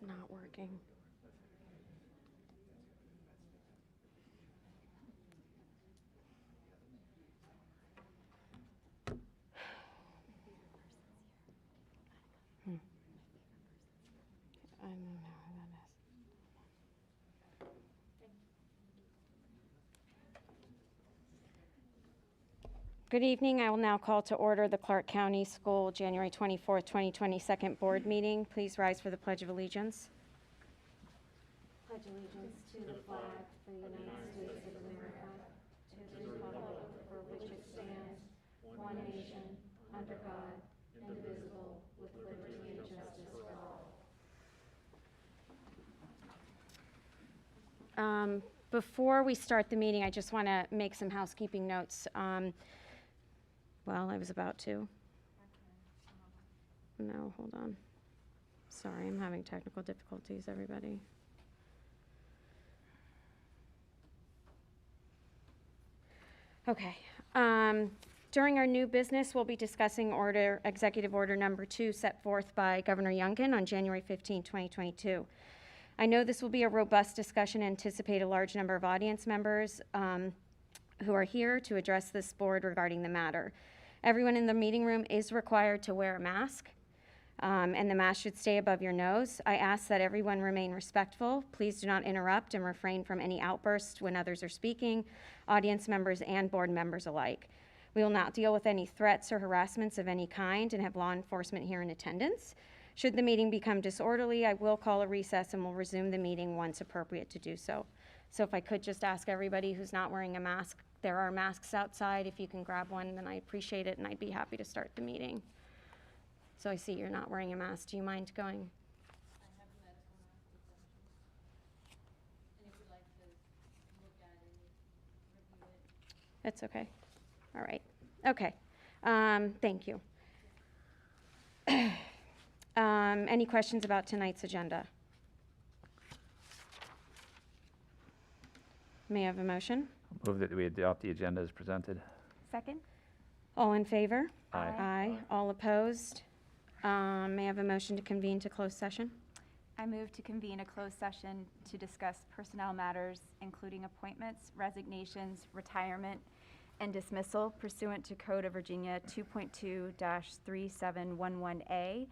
not working. I don't know who that is. Good evening. I will now call to order the Clarke County School January 24th, 2022 board meeting. Please rise for the Pledge of Allegiance. Pledge allegiance to the flag of the United States of America, to the republic for which it stands, one nation, under God, indivisible, with liberty and justice for all. Before we start the meeting, I just want to make some housekeeping notes. Well, I was about to. No, hold on. Sorry, I'm having technical difficulties, everybody. Okay. During our new business, we'll be discussing Executive Order Number 2 set forth by Governor Youngkin on January 15, 2022. I know this will be a robust discussion and anticipate a large number of audience members who are here to address this board regarding the matter. Everyone in the meeting room is required to wear a mask, and the mask should stay above your nose. I ask that everyone remain respectful. Please do not interrupt and refrain from any outbursts when others are speaking, audience members and board members alike. We will not deal with any threats or harassments of any kind and have law enforcement here in attendance. Should the meeting become disorderly, I will call a recess and will resume the meeting once appropriate to do so. So if I could just ask everybody who's not wearing a mask, there are masks outside. If you can grab one, then I appreciate it, and I'd be happy to start the meeting. So I see you're not wearing a mask. Do you mind going? I have a medical mask exemption. And if you'd like to look at it and review it. That's okay. All right. Okay. Thank you. Any questions about tonight's agenda? May I have a motion? Move that we adopt the agenda as presented. Second? All in favor? Aye. Aye. All opposed? May I have a motion to convene to closed session? I move to convene a closed session to discuss personnel matters, including appointments, resignations, retirement, and dismissal pursuant to Code of Virginia 2.2-3711A.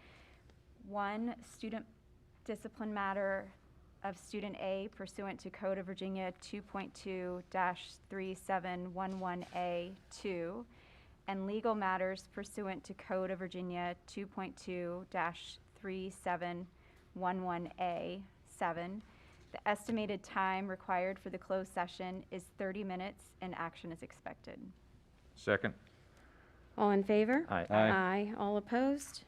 1, student discipline matter of student A pursuant to Code of Virginia 2.2-3711A. 2, and legal matters pursuant to Code of Virginia 2.2-3711A. 7. The estimated time required for the closed session is 30 minutes and action is expected. Second. All in favor? Aye. Aye. All opposed?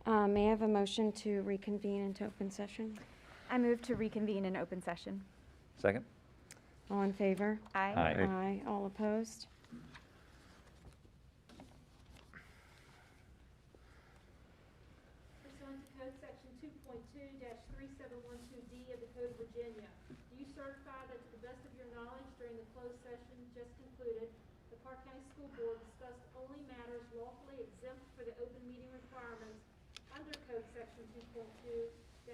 May I have a motion to reconvene into open session? I move to reconvene in open session. Second? All in favor? Aye. Aye. Aye. All opposed? Pursuant to Code Section 2.2-3712D of the Code of Virginia, do you certify that to the best of your knowledge during the closed session just concluded, the Clarke County School Board discussed only matters lawfully exempt for the open meeting requirements under Code Section 2.2-3711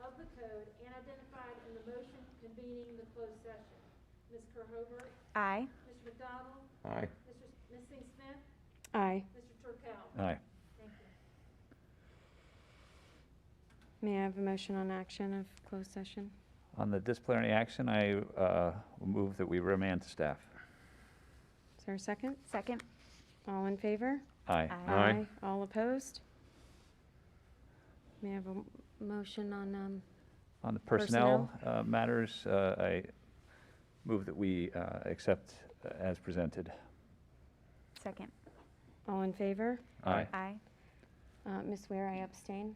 of the Code and identified in the motion convening the closed session? Ms. Kerhover? Aye. Mr. McDonald? Aye. Ms. Singh Smith? Aye. Mr. Turkel? Aye. Thank you. May I have a motion on action of closed session? On the disciplinary action, I will move that we remand to staff. Is there a second? Second. All in favor? Aye. Aye. All opposed? May I have a motion on, On the personnel matters, I move that we accept as presented. Second. all in favor? Aye. Aye. Ms. Ware, I abstain.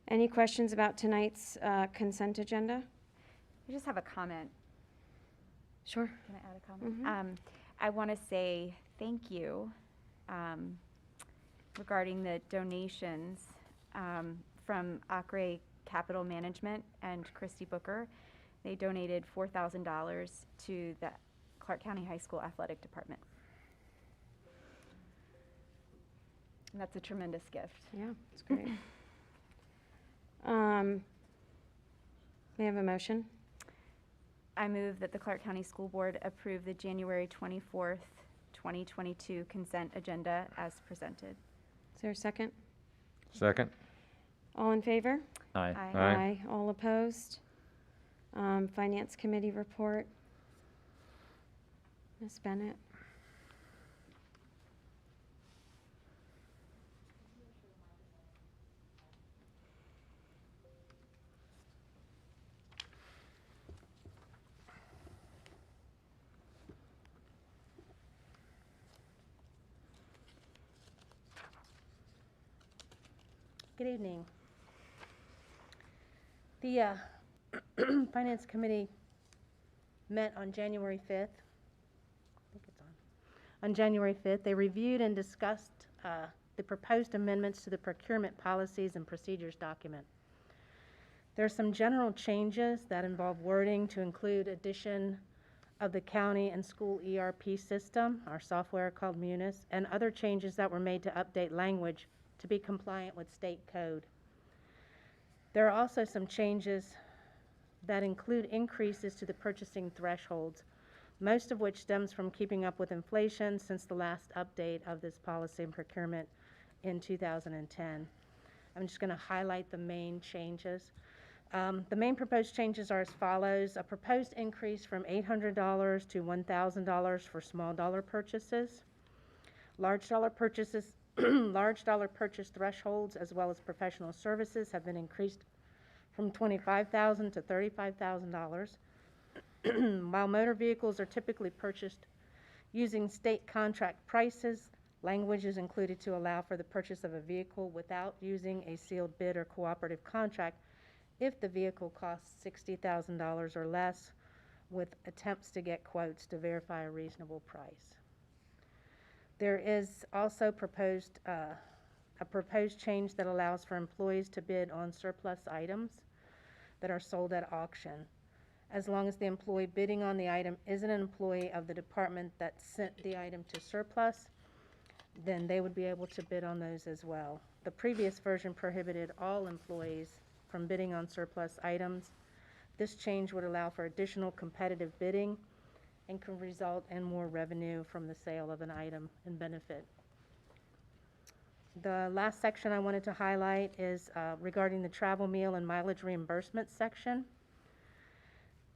Any questions about tonight's consent agenda? I just have a comment. Sure. Can I add a comment? Mhm. I want to say thank you regarding the donations from Acre Capital Management and Christy Booker. They donated $4,000 to the Clarke County High School Athletic Department. And that's a tremendous gift. Yeah, it's great. May I have a motion? I move that the Clarke County School Board approve the January 24th, 2022 consent agenda as presented. Is there a second? Second? All in favor? Aye. Aye. All opposed? Finance Committee report. Ms. Bennett? Good evening. The Finance Committee met on January 5th. I think it's on. On January 5th, they reviewed and discussed the proposed amendments to the procurement policies and procedures document. There are some general changes that involve wording to include addition of the county and school ERP system, our software called Munis, and other changes that were made to update language to be compliant with state code. There are also some changes that include increases to the purchasing thresholds, most of which stems from keeping up with inflation since the last update of this policy and procurement in 2010. I'm just going to highlight the main changes. The main proposed changes are as follows: a proposed increase from $800 to $1,000 for small dollar purchases. Large dollar purchases large dollar purchase thresholds as well as professional services have been increased from $25,000 to $35,000. While motor vehicles are typically purchased using state contract prices, language is included to allow for the purchase of a vehicle without using a sealed bid or cooperative contract if the vehicle costs $60,000 or less, with attempts to get quotes to verify a reasonable price. There is also a proposed change that allows for employees to bid on surplus items that are sold at auction. As long as the employee bidding on the item isn't an employee of the department that sent the item to surplus, then they would be able to bid on those as well. The previous version prohibited all employees from bidding on surplus items. This change would allow for additional competitive bidding and can result in more revenue from the sale of an item and benefit. The last section I wanted to highlight is regarding the travel, meal, and mileage reimbursement section.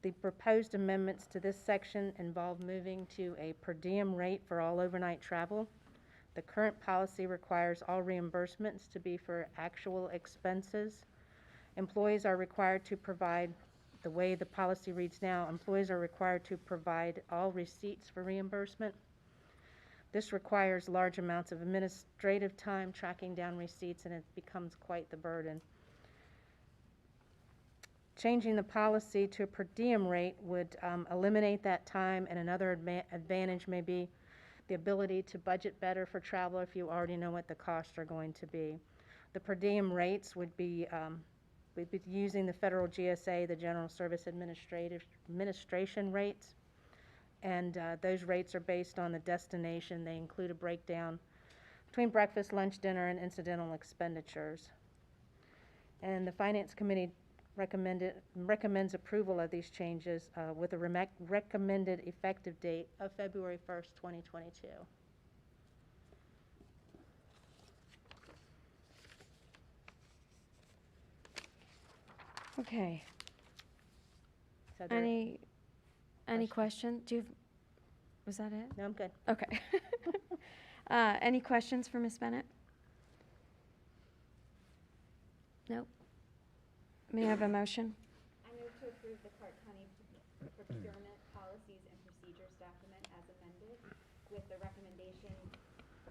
The proposed amendments to this section involve moving to a per diem rate for all overnight travel. The current policy requires all reimbursements to be for actual expenses. Employees are required to provide, the way the policy reads now, employees are required to provide all receipts for reimbursement. This requires large amounts of administrative time tracking down receipts, and it becomes quite the burden. Changing the policy to a per diem rate would eliminate that time, and another advantage may be the ability to budget better for travel if you already know what the costs are going to be. The per diem rates would be, we'd be using the federal GSA, the General Service Administration rates, and those rates are based on the destination. They include a breakdown between breakfast, lunch, dinner, and incidental expenditures. And the Finance Committee recommends approval of these changes with a recommended effective date of February 1st, 2022. Okay. So there- Any Question? question? Was that it? No, I'm good. Okay. Any questions for Ms. Bennett? Nope. May I have a motion? I move to approve the Clarke County Procurement Policies and Procedures document as amended with the recommendation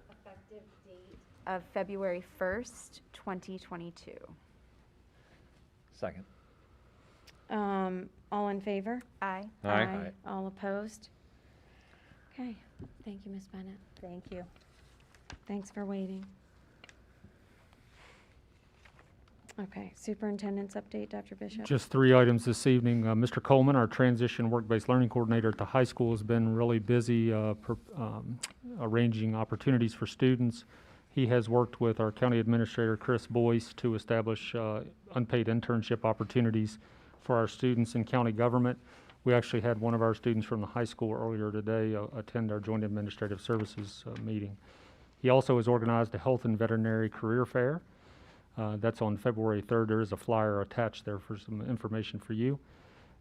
effective date of February 1st, 2022. Second. All in favor? Aye. Aye. All opposed? Okay, thank you, Ms. Bennett. Thank you. Thanks for waiting. Okay, superintendent's update, Dr. Bishop. Just 3 items this evening. Mr. Coleman, our transition work-based learning coordinator at the high school, has been really busy arranging opportunities for students. He has worked with our county administrator, Chris Boyce, to establish unpaid internship opportunities for our students in county government. We actually had one of our students from the high school earlier today attend our Joint Administrative Services meeting. He also has organized a health and veterinary career fair. That's on February 3rd. There is a flyer attached there for some information for you.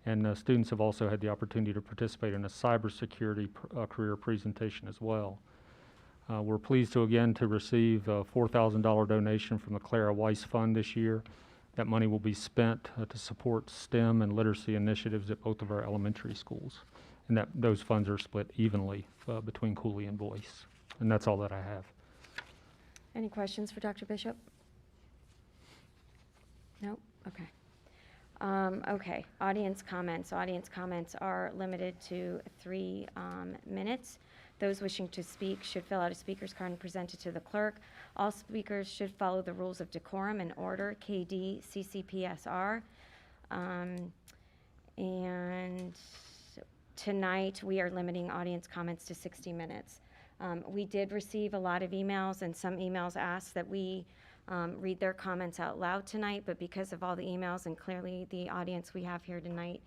And students have also had the opportunity to participate in a cybersecurity career presentation as well. We're pleased to receive a $4,000 donation from the Clara Weiss Fund this year. That money will be spent to support STEM and literacy initiatives at both of our elementary schools. And those funds are split evenly between Cooley and Boyce. And that's all that I have. Any questions for Dr. Bishop? Nope, okay. Okay, audience comments. Audience comments are limited to 3 minutes. Those wishing to speak should fill out a speaker's card and present it to the clerk. All speakers should follow the rules of decorum and order, KD, CCPSR. And tonight, we are limiting audience comments to 60 minutes. We did receive a lot of emails, and some emails asked that we read their comments out loud tonight, but because of all the emails and clearly the audience we have here tonight,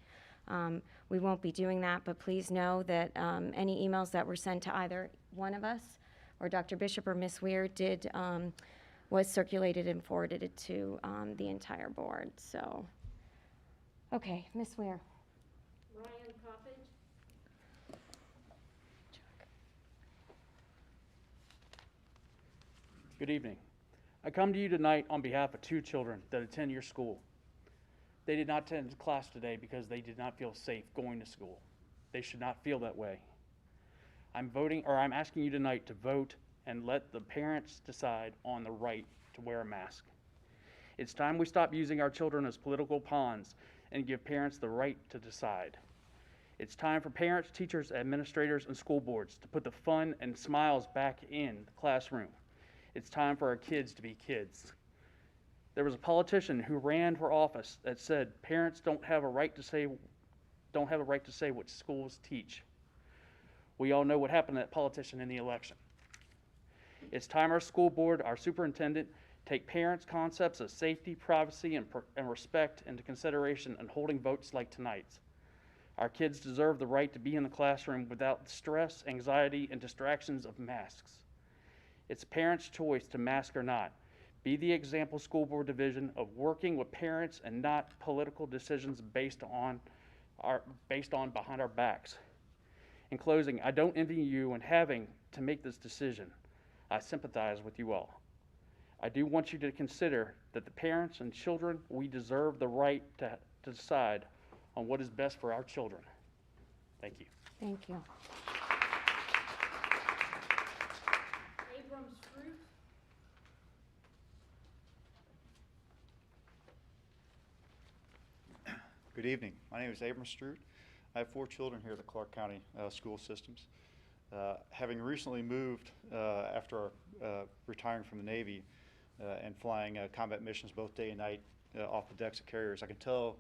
we won't be doing that. But please know that any emails that were sent to either one of us or Dr. Bishop or Ms. Weir was circulated and forwarded it to the entire board. So, okay, Ms. Weir. Ryan Coppage. Good evening. I come to you tonight on behalf of 2 children that attend your school. They did not attend class today because they did not feel safe going to school. They should not feel that way. I'm asking you tonight to vote and let the parents decide on the right to wear a mask. It's time we stop using our children as political pawns and give parents the right to decide. It's time for parents, teachers, administrators, and school boards to put the fun and smiles back in the classroom. It's time for our kids to be kids. There was a politician who ran for office that said parents don't have a right to say what schools teach. We all know what happened to that politician in the election. It's time our school board, our superintendent, take parents' concepts of safety, privacy, and respect into consideration in holding votes like tonight's. Our kids deserve the right to be in the classroom without the stress, anxiety, and distractions of masks. It's parents' choice to mask or not. Be the example school board division of working with parents and not political decisions based on behind our backs. In closing, I don't envy you in having to make this decision. I sympathize with you all. I do want you to consider that the parents and children, we deserve the right to decide on what is best for our children. Thank you. Thank you. Any questions for Dr. Bishop? Nope, okay. Audience comments. Audience comments are limited to 3 minutes. We did receive a lot of emails, and some emails asked that we read their comments out loud tonight, but because of all the emails and clearly the audience we have here tonight, we won't be doing that. But please know that any emails that were sent to either one of us or Dr. Bishop or Ms. Weir Good evening. My name is Abram Stroot. I have 4 children here at the Clarke County school systems. Having recently moved after retiring from the Navy and flying combat missions both day and night off the decks of carriers, I can tell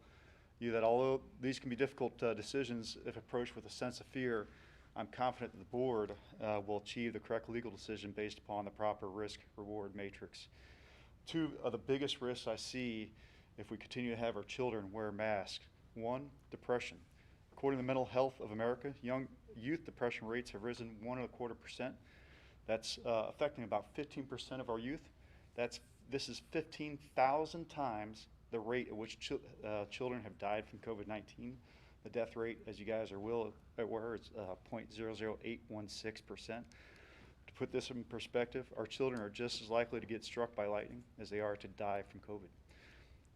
you that although these can be difficult decisions if approached with a sense of fear, I'm confident that the board will achieve the correct legal decision based upon the proper risk-reward matrix. 2 of the biggest risks I see if we continue to have our children wear masks. 1, depression. According to the Mental Health of America, youth depression rates have risen 1.25%. That's affecting about 15% of our youth. This is 15,000 times the rate at which children have died from COVID-19. The death rate, as you guys are aware, is 0.00816%. To put this in perspective, our children are just as likely to get struck by lightning as they are to die from COVID.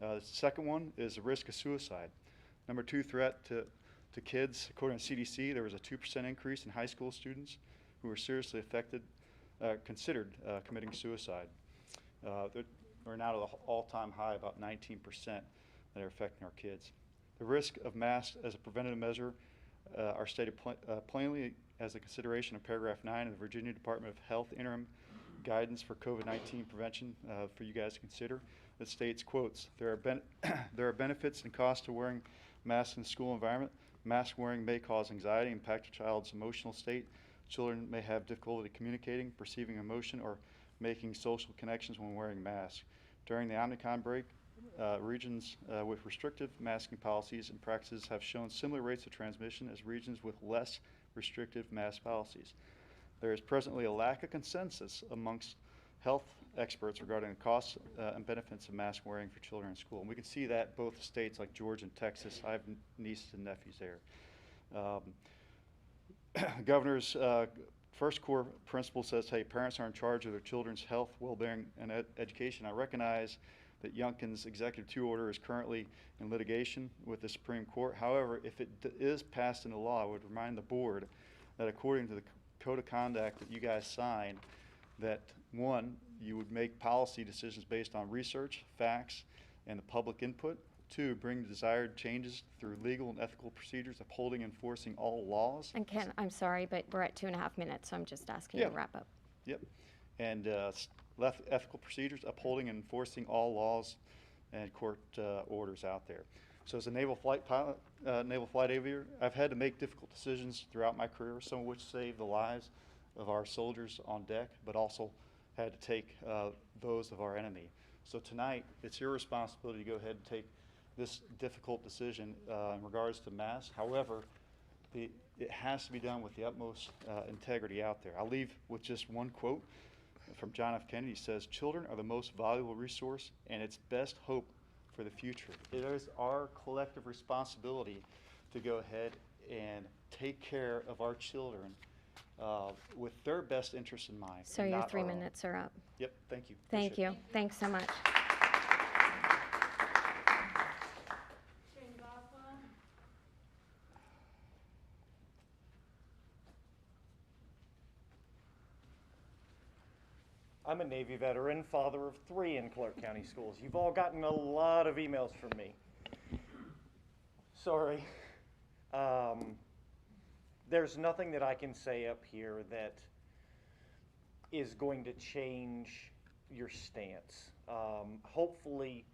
The second one is the risk of suicide. Number 2 threat to kids, according to CDC, there was a 2% increase in high school students who were seriously considered committing suicide. We're now at an all-time high, about 19% that are affecting our kids. The risk of masks as a preventative measure are stated plainly as a consideration in paragraph 9 of the Virginia Department of Health interim guidance for COVID-19 prevention for you guys to consider. It states, quotes, there are benefits and costs to wearing masks in the school environment. Mask wearing may cause anxiety, impact a child's emotional state. Children may have difficulty communicating, perceiving emotion, or making social connections when wearing masks. During the Omicron break, regions with restrictive masking policies and practices have shown similar rates of transmission as regions with less restrictive mask policies. There is presently a lack of consensus amongst health experts regarding the costs and benefits of mask wearing for children in school. And we can see that both states like Georgia and Texas. I have nieces and nephews there. The governor's first core principle says, hey, parents are in charge of their children's health, well-being, and education. I recognize that Youngkin's Executive 2 order is currently in litigation with the Supreme Court. However, if it is passed into law, I would remind the board that according to the code of conduct that you guys signed, that 1, you would make policy decisions based on research, facts, and the public input. 2, bring desired changes through legal and ethical procedures, upholding and enforcing all laws. And Ken, I'm sorry, but we're at 2.5 minutes, so I'm just asking you to wrap up. Yep. And ethical procedures, upholding and enforcing all laws and court orders out there. So as a naval flight pilot, naval flight aviator, I've had to make difficult decisions throughout my career, some of which saved the lives of our soldiers on deck, but also had to take those of our enemy. So tonight, it's your responsibility to go ahead and take this difficult decision in regards to masks. However, it has to be done with the utmost integrity out there. I'll leave with just one quote from John F. Kennedy. He says, children are the most valuable resource and its best hope for the future. It is our collective responsibility to go ahead and take care of our children with their best interests in mind. So your 3 minutes are up. Yep, thank you. Thank Appreciate you. Thanks so much. Shane Boswell. I'm a Navy veteran, father of 3 in Clarke County schools. You've all gotten a lot of emails from me. Sorry. There's nothing that I can say up here that is going to change your stance. Hopefully,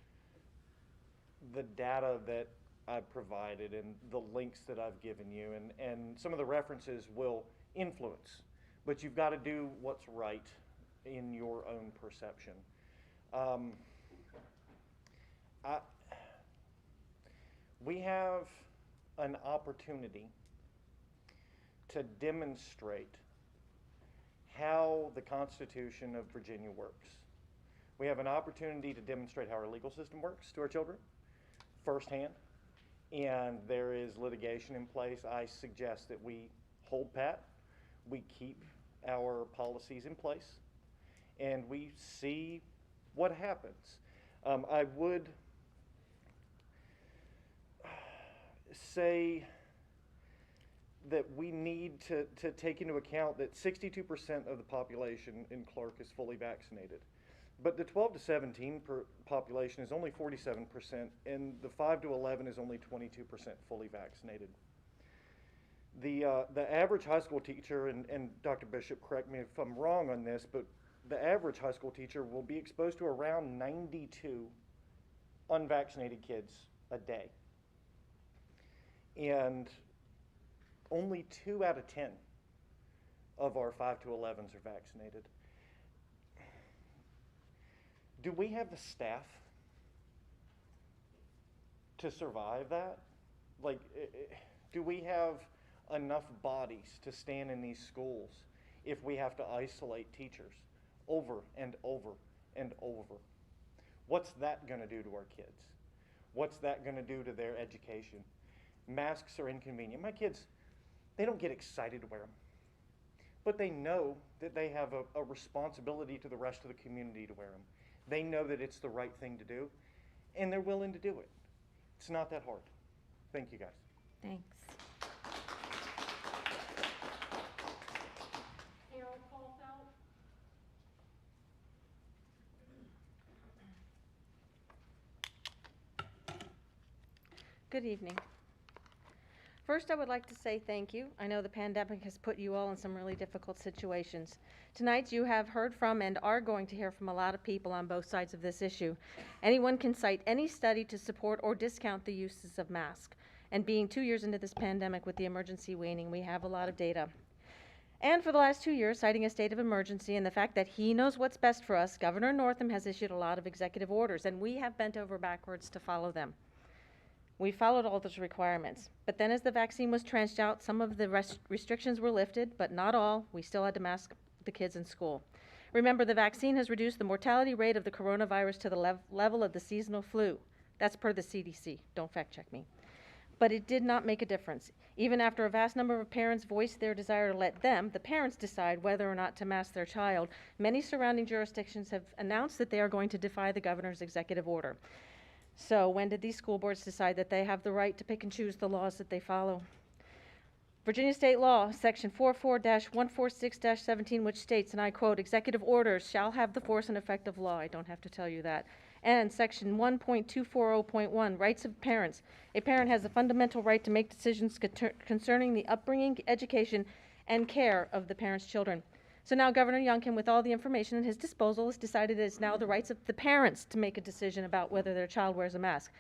the data that I've provided and the links that I've given you and some of the references will influence, but you've got to do what's right in your own perception. We have an opportunity to demonstrate how the Constitution of Virginia works. We have an opportunity to demonstrate how our legal system works to our children firsthand, and there is litigation in place. I suggest that we hold pat, we keep our policies in place, and we see what happens. I would say that we need to take into account that 62% of the population in Clarke is fully vaccinated. But the 12 to 17 population is only 47%, and the 5 to 11 is only 22% fully vaccinated. The average high school teacher, and Dr. Bishop, correct me if I'm wrong on this, but the average high school teacher will be exposed to around 92 unvaccinated kids a day. And only 2 out of 10 of our 5 to 11s are vaccinated. Do we have the staff to survive that? Like, do we have enough bodies to stand in these schools if we have to isolate teachers over and over and over? What's that going to do to our kids? What's that going to do to their education? Masks are inconvenient. My kids, they don't get excited to wear them, but they know that they have a responsibility to the rest of the community to wear them. They know that it's the right thing to do, and they're willing to do it. It's not that hard. Thank you, guys. Thanks. Harold Paulfeld. Good evening. First, I would like to say thank you. I know the pandemic has put you all in some really difficult situations. Tonight, you have heard from and are going to hear from a lot of people on both sides of this issue. Anyone can cite any study to support or discount the uses of masks. And being 2 years into this pandemic with the emergency waning, we have a lot of data. And for the last 2 years, citing a state of emergency and the fact that he knows what's best for us, Governor Northam has issued a lot of executive orders, and we have bent over backwards to follow them. We followed all those requirements. But then as the vaccine was trenched out, some of the restrictions were lifted, but not all. We still had to mask the kids in school. Remember, the vaccine has reduced the mortality rate of the coronavirus to the level of the seasonal flu. That's per the CDC. Don't fact check me. But it did not make a difference. Even after a vast number of parents voiced their desire to let them, the parents, decide whether or not to mask their child, many surrounding jurisdictions have announced that they are going to defy the governor's executive order. So when did these school boards decide that they have the right to pick and choose the laws that they follow? Virginia State Law, Section 44-146-17, which states, and I quote, executive orders shall have the force and effect of law. I don't have to tell you that. And Section 1.240.1, rights of parents. A parent has a fundamental right to make decisions concerning the upbringing, education, and care of the parent's children. So now Governor Youngkin, with all the information at his disposal, has decided it's now the rights of the parents to make a decision about whether their child wears a mask.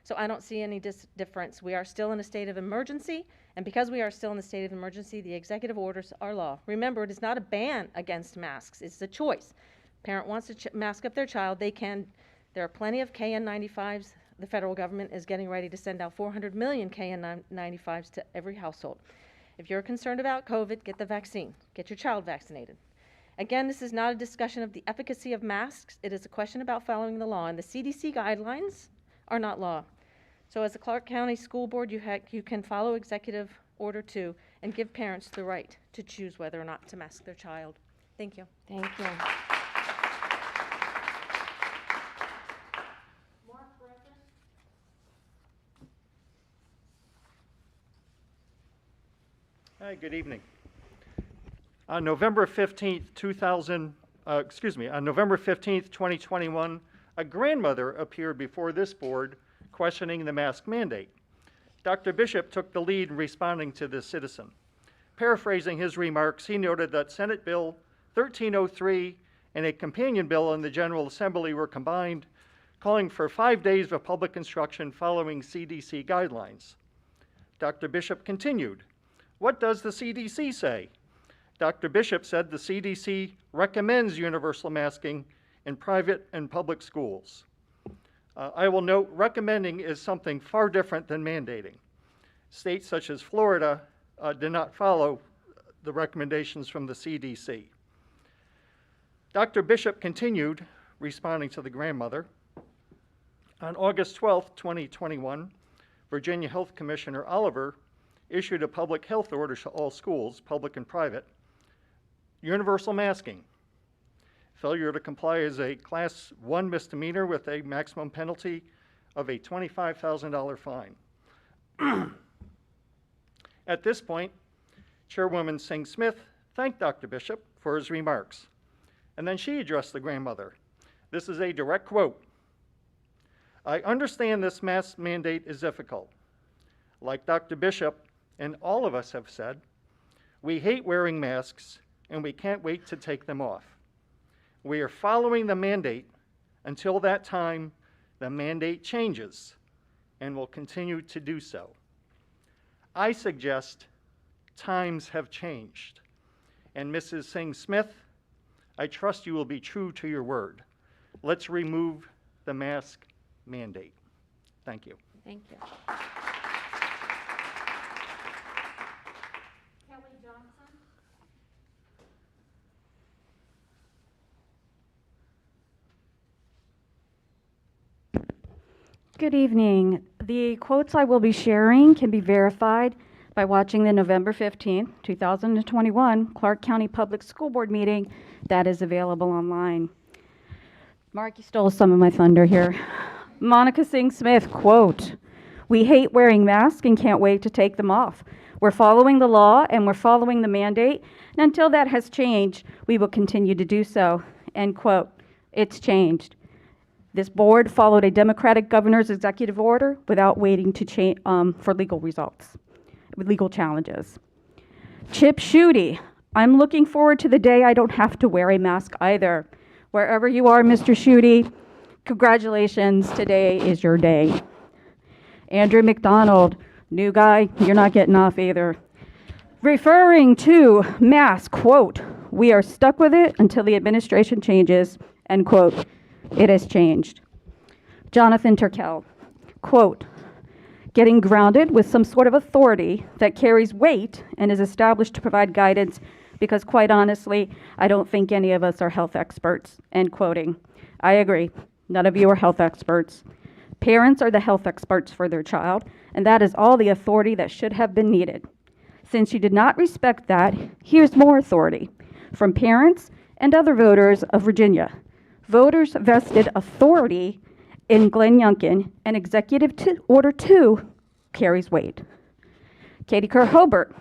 So I don't see any difference. We are still in a state of emergency, and because we are still in the state of emergency, the executive orders are law. Remember, it is not a ban against masks. It's a choice. Parent wants to mask up their child, they can. There are plenty of KN95s. The federal government is getting ready to send out 400 million KN95s to every household. If you're concerned about COVID, get the vaccine. Get your child vaccinated. Again, this is not a discussion of the efficacy of masks. It is a question about following the law, and the CDC guidelines are not law. So as a Clarke County School Board, you can follow Executive Order 2 and give parents the right to choose whether or not to mask their child. Thank you. Thank you. Mark Brecken. Hi, good evening. On November 15th, 2021, a grandmother appeared before this board questioning the mask mandate. Dr. Bishop took the lead in responding to this citizen. Paraphrasing his remarks, he noted that Senate Bill 1303 and a companion bill in the General Assembly were combined, calling for 5 days of public instruction following CDC guidelines. Dr. Bishop continued, "What does the CDC say?" Dr. Bishop said the CDC recommends universal masking in private and public schools. I will note recommending is something far different than mandating. States such as Florida did not follow the recommendations from the CDC. Dr. Bishop continued, responding to the grandmother. On August 12, 2021, Virginia Health Commissioner Oliver issued a public health order to all schools, public and private. Universal masking. Failure to comply is a Class 1 misdemeanor with a maximum penalty of a $25,000 fine. At this point, Chairwoman Singh Smith thanked Dr. Bishop for his remarks, and then she addressed the grandmother. This is a direct quote. "I understand this mask mandate is difficult. Like Dr. Bishop and all of us have said, we hate wearing masks and we can't wait to take them off. We are following the mandate until that time the mandate changes and will continue to do so. I suggest times have changed. And Mrs. Singh-Smith, I trust you will be true to your word. Let's remove the mask mandate." Thank you. Thank you. Kelly Johnson. Good evening. The quotes I will be sharing can be verified by watching the November 15th, 2021 Clarke County Public School Board meeting that is available online. Mark, you stole some of my thunder here. Monica Singh-Smith, quote, "We hate wearing masks and can't wait to take them off. We're following the law and we're following the mandate, and until that has changed, we will continue to do so." End quote. It's changed. This board followed a Democratic governor's executive order without waiting to for legal results, with legal challenges. Chip Schutte, "I'm looking forward to the day I don't have to wear a mask either." Wherever you are, Mr. Schutte, congratulations, today is your day. Andrew McDonald, new guy, you're not getting off either. Referring to masks, quote, "We are stuck with it until the administration changes," end quote. It has changed. Jonathan Turkel, quote, "Getting grounded with some sort of authority that carries weight and is established to provide guidance, because quite honestly, I don't think any of us are health experts," end quoting. I agree. None of you are health experts. Parents are the health experts for their child, and that is all the authority that should have been needed. Since you did not respect that, here's more authority from parents and other voters of Virginia. Voters vested authority in Glenn Youngkin, and Executive Order 2 carries weight. Katie Kerr-Hobart,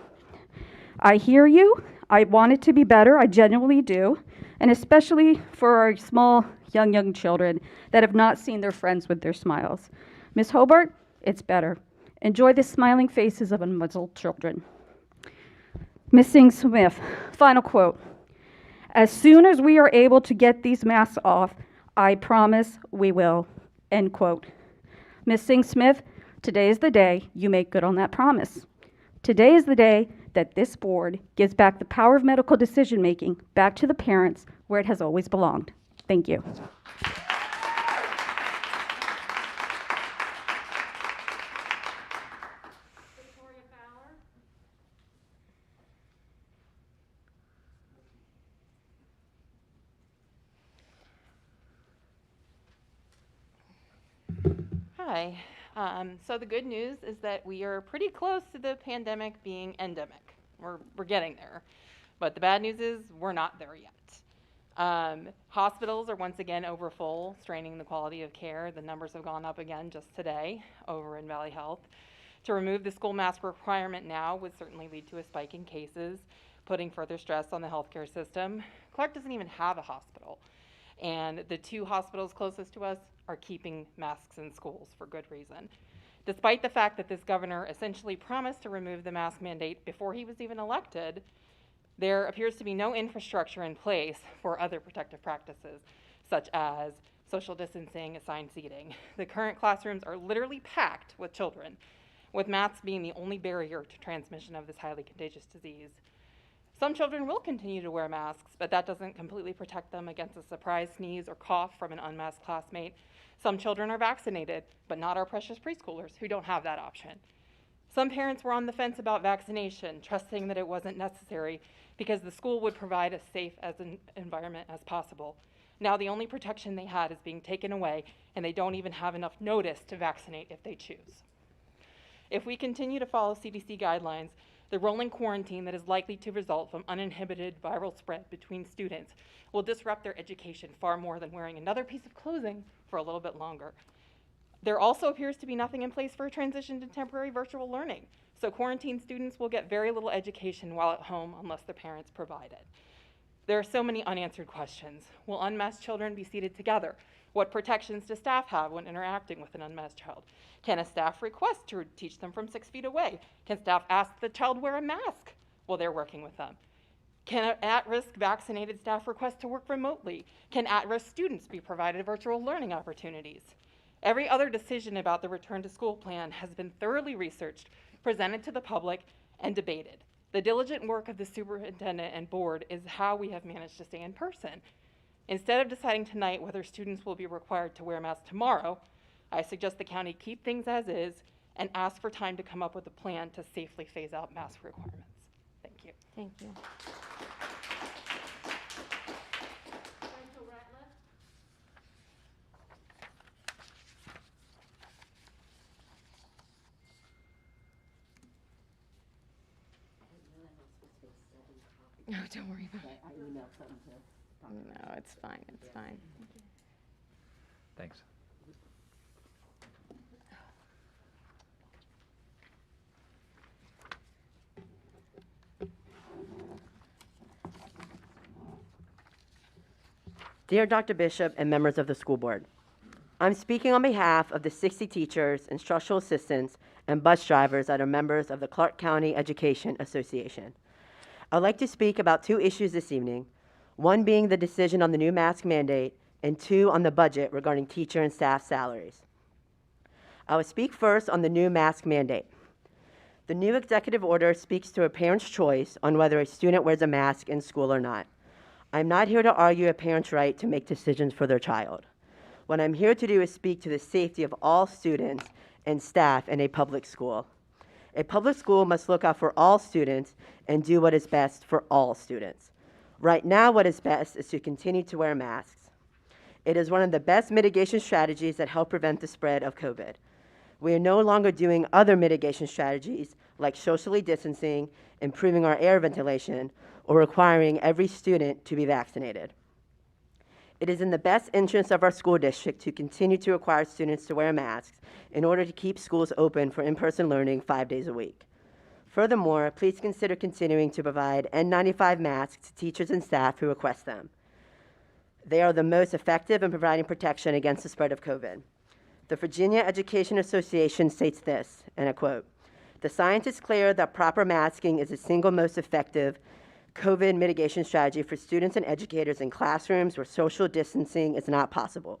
"I hear you. I want it to be better. I genuinely do. And especially for our small, young children that have not seen their friends with their smiles. Ms. Hobart, it's better. Enjoy the smiling faces of unmuzzled children." Ms. Singh-Smith, final quote, "As soon as we are able to get these masks off, I promise we will," end quote. Ms. Singh-Smith, today is the day you make good on that promise. Today is the day that this board gives back the power of medical decision-making back to the parents where it has always belonged. Thank you. Victoria Fowler. Hi. So the good news is that we are pretty close to the pandemic being endemic. We're getting there. But the bad news is we're not there yet. Hospitals are once again overfull, straining the quality of care. The numbers have gone up again just today over in Valley Health. To remove the school mask requirement now would certainly lead to a spike in cases, putting further stress on the healthcare system. Clarke doesn't even have a hospital, and the two hospitals closest to us are keeping masks in schools for good reason. Despite the fact that this governor essentially promised to remove the mask mandate before he was even elected, there appears to be no infrastructure in place for other protective practices, such as social distancing, assigned seating. The current classrooms are literally packed with children, with masks being the only barrier to transmission of this highly contagious disease. Some children will continue to wear masks, but that doesn't completely protect them against a surprise sneeze or cough from an unmasked classmate. Some children are vaccinated, but not our precious preschoolers who don't have that option. Some parents were on the fence about vaccination, trusting that it wasn't necessary because the school would provide as safe as an environment as possible. Now the only protection they had is being taken away, and they don't even have enough notice to vaccinate if they choose. If we continue to follow CDC guidelines, the rolling quarantine that is likely to result from uninhibited viral spread between students will disrupt their education far more than wearing another piece of clothing for a little bit longer. There also appears to be nothing in place for a transition to temporary virtual learning, so quarantine students will get very little education while at home unless their parents provide it. There are so many unanswered questions. Will unmasked children be seated together? What protections do staff have when interacting with an unmasked child? Can a staff request to teach them from 6 feet away? Can staff ask the child wear a mask while they're working with them? Can at-risk vaccinated staff request to work remotely? Can at-risk students be provided virtual learning opportunities? Every other decision about the return to school plan has been thoroughly researched, presented to the public, and debated. The diligent work of the superintendent and board is how we have managed to stay in person. Instead of deciding tonight whether students will be required to wear masks tomorrow, I suggest the county keep things as is and ask for time to come up with a plan to safely phase out mask requirements. Thank you. Thank you. Rachel Ratliff? No, don't worry about it. No, it's fine, it's fine. Thanks. Dear Dr. Bishop and members of the school board, I'm speaking on behalf of the 60 teachers, instructional assistants, and bus drivers that are members of the Clarke County Education Association. I'd like to speak about 2 issues this evening, one being the decision on the new mask mandate, and 2 on the budget regarding teacher and staff salaries. I will speak first on the new mask mandate. The new executive order speaks to a parent's choice on whether a student wears a mask in school or not. I'm not here to argue a parent's right to make decisions for their child. What I'm here to do is speak to the safety of all students and staff in a public school. A public school must look out for all students and do what is best for all students. Right now, what is best is to continue to wear masks. It is one of the best mitigation strategies that help prevent the spread of COVID. We are no longer doing other mitigation strategies like socially distancing, improving our air ventilation, or requiring every student to be vaccinated. It is in the best interest of our school district to continue to require students to wear masks in order to keep schools open for in-person learning 5 days a week. Furthermore, please consider continuing to provide N95 masks to teachers and staff who request them. They are the most effective in providing protection against the spread of COVID. The Virginia Education Association states this, and I quote, "The science is clear that proper masking is the single most effective COVID mitigation strategy for students and educators in classrooms where social distancing is not possible.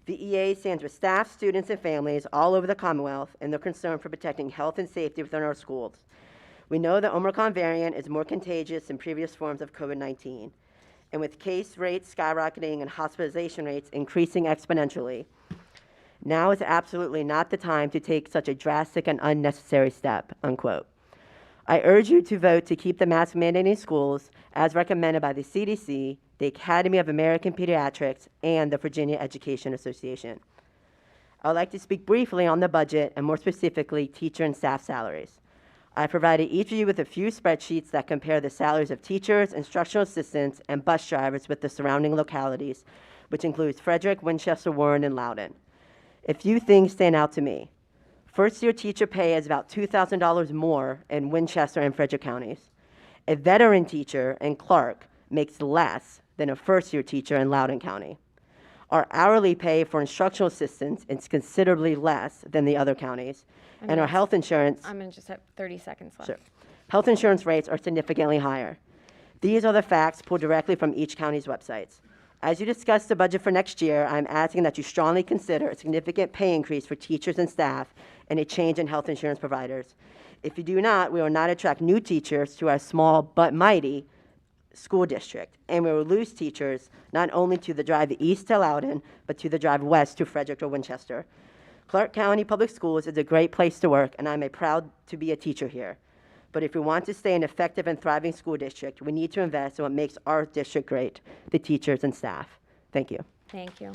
VEA stands with staff, students, and families all over the Commonwealth in their concern for protecting health and safety within our schools. We know the Omicron variant is more contagious than previous forms of COVID-19, and with case rates skyrocketing and hospitalization rates increasing exponentially, now is absolutely not the time to take such a drastic and unnecessary step," unquote. I urge you to vote to keep the mask mandate in schools as recommended by the CDC, the Academy of American Pediatrics, and the Virginia Education Association. I would like to speak briefly on the budget and more specifically teacher and staff salaries. I provided each of you with a few spreadsheets that compare the salaries of teachers, instructional assistants, and bus drivers with the surrounding localities, which includes Frederick, Winchester, Warren, and Loudoun. A few things stand out to me. First-year teacher pay is about $2,000 more in Winchester and Frederick counties. A veteran teacher in Clarke makes less than a first-year teacher in Loudoun County. Our hourly pay for instructional assistants is considerably less than the other counties, and our health insurance... I'm going to just have 30 seconds left. Sure. Health insurance rates are significantly higher. These are the facts pulled directly from each county's websites. As you discuss the budget for next year, I'm asking that you strongly consider a significant pay increase for teachers and staff and a change in health insurance providers. If you do not, we will not attract new teachers to our small but mighty school district, and we will lose teachers not only to the drive east to Loudoun, but to the drive west to Frederick or Winchester. Clarke County Public Schools is a great place to work, and I'm proud to be a teacher here. But if we want to stay an effective and thriving school district, we need to invest in what makes our district great, the teachers and staff. Thank you. Thank you.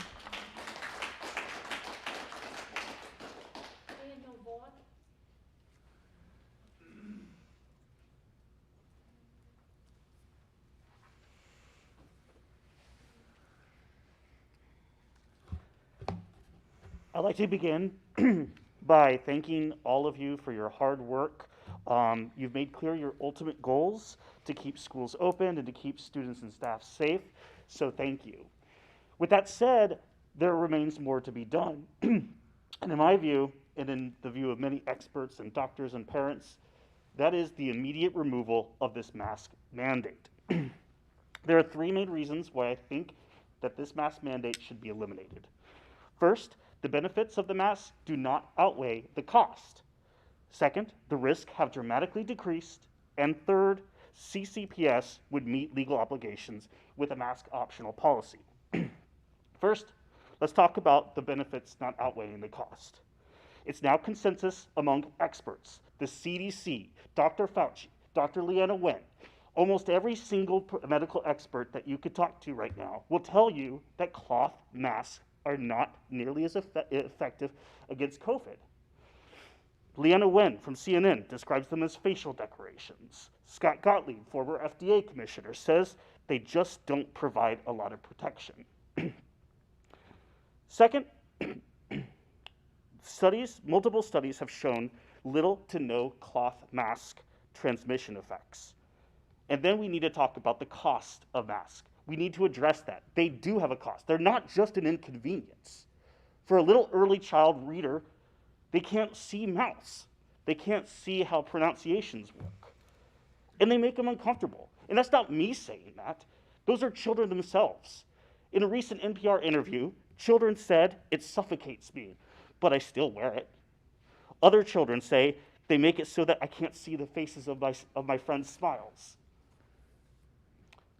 Daniel Vaughn? I'd like to begin by thanking all of you for your hard work You've made clear your ultimate goals to keep schools open and to keep students and staff safe, so thank you. With that said, there remains more to be done. And in my view, and in the view of many experts and doctors and parents, that is the immediate removal of this mask mandate. There are three main reasons why I think that this mask mandate should be eliminated. First, the benefits of the mask do not outweigh the cost. Second, the risks have dramatically decreased. And third, CCPS would meet legal obligations with a mask optional policy. First, let's talk about the benefits not outweighing the cost. It's now consensus among experts, the CDC, Dr. Fauci, Dr. Leanna Wen, almost every single medical expert that you could talk to right now will tell you that cloth masks are not nearly as effective against COVID. Leanna Wen from CNN describes them as facial decorations. Scott Gottlieb, former FDA commissioner, says they just don't provide a lot of protection. Second, multiple studies have shown little to no cloth mask transmission effects. And then we need to talk about the cost of masks. We need to address that. They do have a cost. They're not just an inconvenience. For a little early child reader, they can't see mouths. They can't see how pronunciations work. And they make them uncomfortable. And that's not me saying that. Those are children themselves. In a recent NPR interview, children said, "It suffocates me, but I still wear it." Other children say, "They make it so that I can't see the faces of my friends' smiles."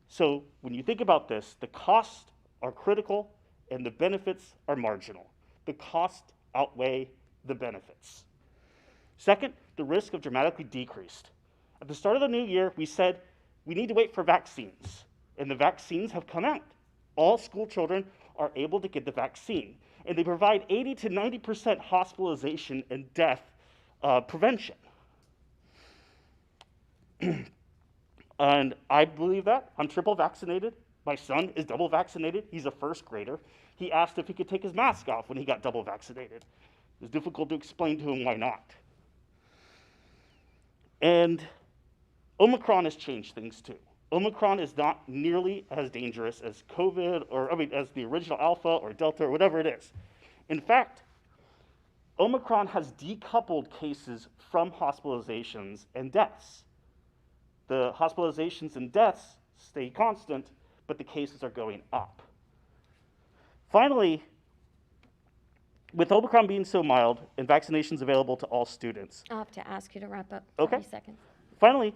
So when you think about this, the costs are critical and the benefits are marginal. The costs outweigh the benefits. Second, the risk of dramatically decreased. At the start of the new year, we said we need to wait for vaccines, and the vaccines have come out. All school children are able to get the vaccine, and they provide 80 to 90% hospitalization and death prevention. And I believe that. I'm triple vaccinated. My son is double vaccinated. He's a first grader. He asked if he could take his mask off when he got double vaccinated. It was difficult to explain to him why not. And Omicron has changed things too. Omicron is not nearly as dangerous as COVID, as the original Alpha or Delta or whatever it is. In fact, Omicron has decoupled cases from hospitalizations and deaths. The hospitalizations and deaths stay constant, but the cases are going up. Finally, with Omicron being so mild and vaccinations available to all students. I'll have to ask you to wrap up. Okay. 30 seconds. Finally,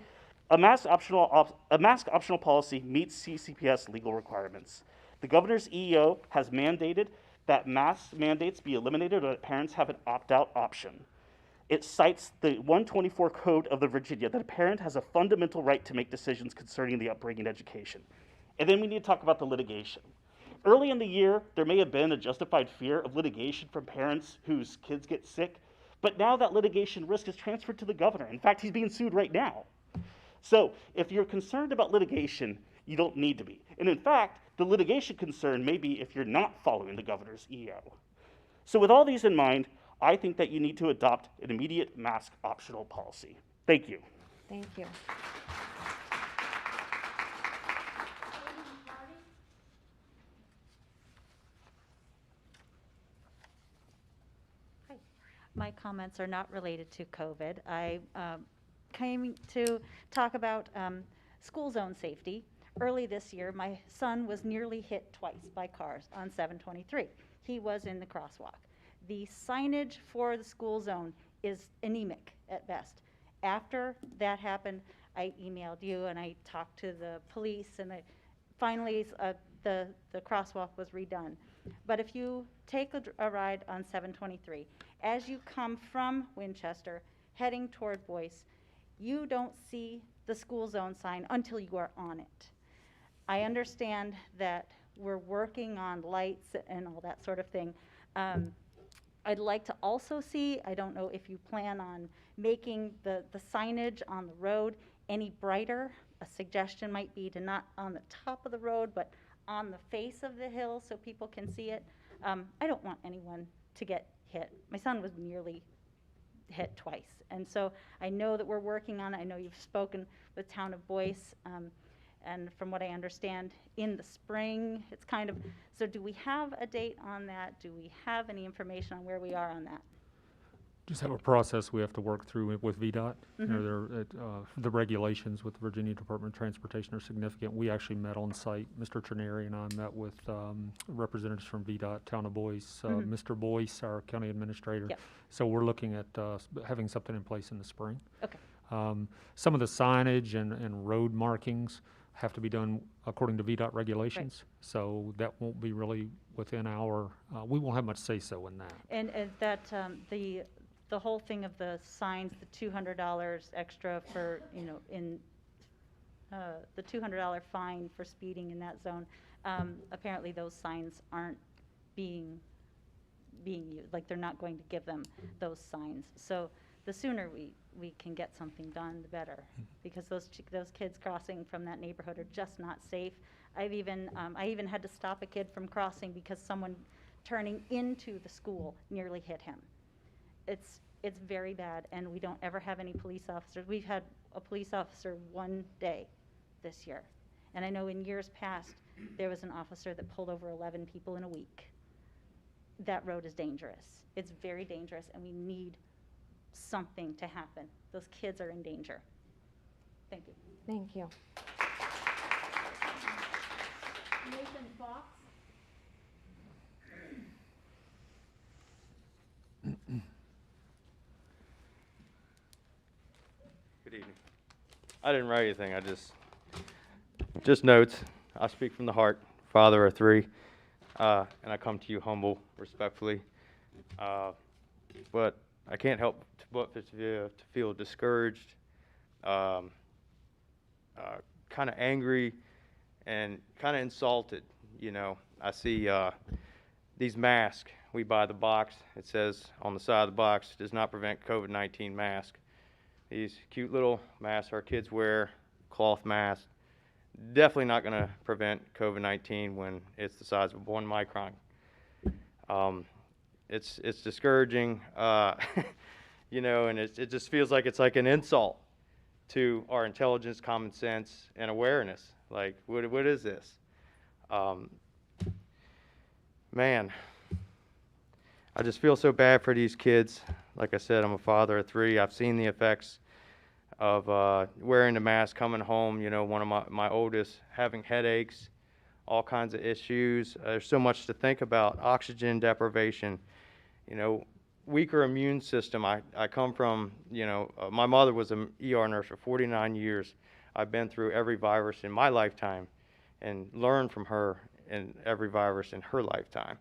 a mask optional policy meets CCPS legal requirements. The governor's EEO has mandated that mask mandates be eliminated or that parents have an opt-out option. It cites the 124 Code of the Virginia that a parent has a fundamental right to make decisions concerning the upbringing education. And then we need to talk about the litigation. Early in the year, there may have been a justified fear of litigation from parents whose kids get sick, but now that litigation risk is transferred to the governor. In fact, he's being sued right now. So if you're concerned about litigation, you don't need to be. And in fact, the litigation concern may be if you're not following the governor's EO. So with all these in mind, I think that you need to adopt an immediate mask optional policy. Thank you. Thank you. My comments are not related to COVID. I came to talk about school zone safety. Early this year, my son was nearly hit twice by cars on 723. He was in the crosswalk. The signage for the school zone is anemic at best. After that happened, I emailed you and I talked to the police, and finally the crosswalk was redone. But if you take a ride on 723, as you come from Winchester heading toward Boyce, you don't see the school zone sign until you are on it. I understand that we're working on lights and all that sort of thing. I'd like to also see, I don't know if you plan on making the signage on the road any brighter. A suggestion might be to not on the top of the road, but on the face of the hill so people can see it. I don't want anyone to get hit. My son was nearly hit twice. And so I know that we're working on it. I know you've spoken with Town of Boyce, and from what I understand, in the spring, it's kind of, so do we have a date on that? Do we have any information on where we are on that? Just have a process we have to work through with VDOT. You know, Mhm. the regulations with the Virginia Department of Transportation are significant. We actually met on site. Mr. Trineri and I met with representatives from VDOT, Town of Boyce, Mhm. Mr. Boyce, our county administrator. Yep. So we're looking at having something in place in the spring. Okay. Some of the signage and road markings have to be done according to VDOT regulations. So that won't be really within our, we won't have much say-so in that. And that, the whole thing of the signs, the $200 extra for, you know, in, the $200 fine for speeding in that zone, apparently those signs aren't being used, like they're not going to give them those signs. So the sooner we can get something done, the better, because those kids crossing from that neighborhood are just not safe. I even had to stop a kid from crossing because someone turning into the school nearly hit him. It's very bad, and we don't ever have any police officers. We've had a police officer one day this year. And I know in years past, there was an officer that pulled over 11 people in a week. That road is dangerous. It's very dangerous, and we need something to happen. Those kids are in danger. Thank you. Thank you. Nathan Fox? Good evening. I didn't write anything. I just notes. I speak from the heart, father of three, and I come to you humble, respectfully. But I can't help but to feel discouraged, kind of angry, and kind of insulted. You know, I see these masks. We buy the box. It says on the side of the box, does not prevent COVID-19 mask. These cute little masks our kids wear, cloth masks, definitely not going to prevent COVID-19 when it's the size of 1 micron. It's discouraging, you know, and it just feels like it's like an insult to our intelligence, common sense, and awareness. Like, what is this? Man, I just feel so bad for these kids. Like I said, I'm a father of 3. I've seen the effects of wearing the mask, coming home, you know, one of my oldest having headaches, all kinds of issues. There's so much to think about. Oxygen deprivation, you know, weaker immune system. I come from, you know, my mother was an ER nurse for 49 years. I've been through every virus in my lifetime and learned from her in every virus in her lifetime.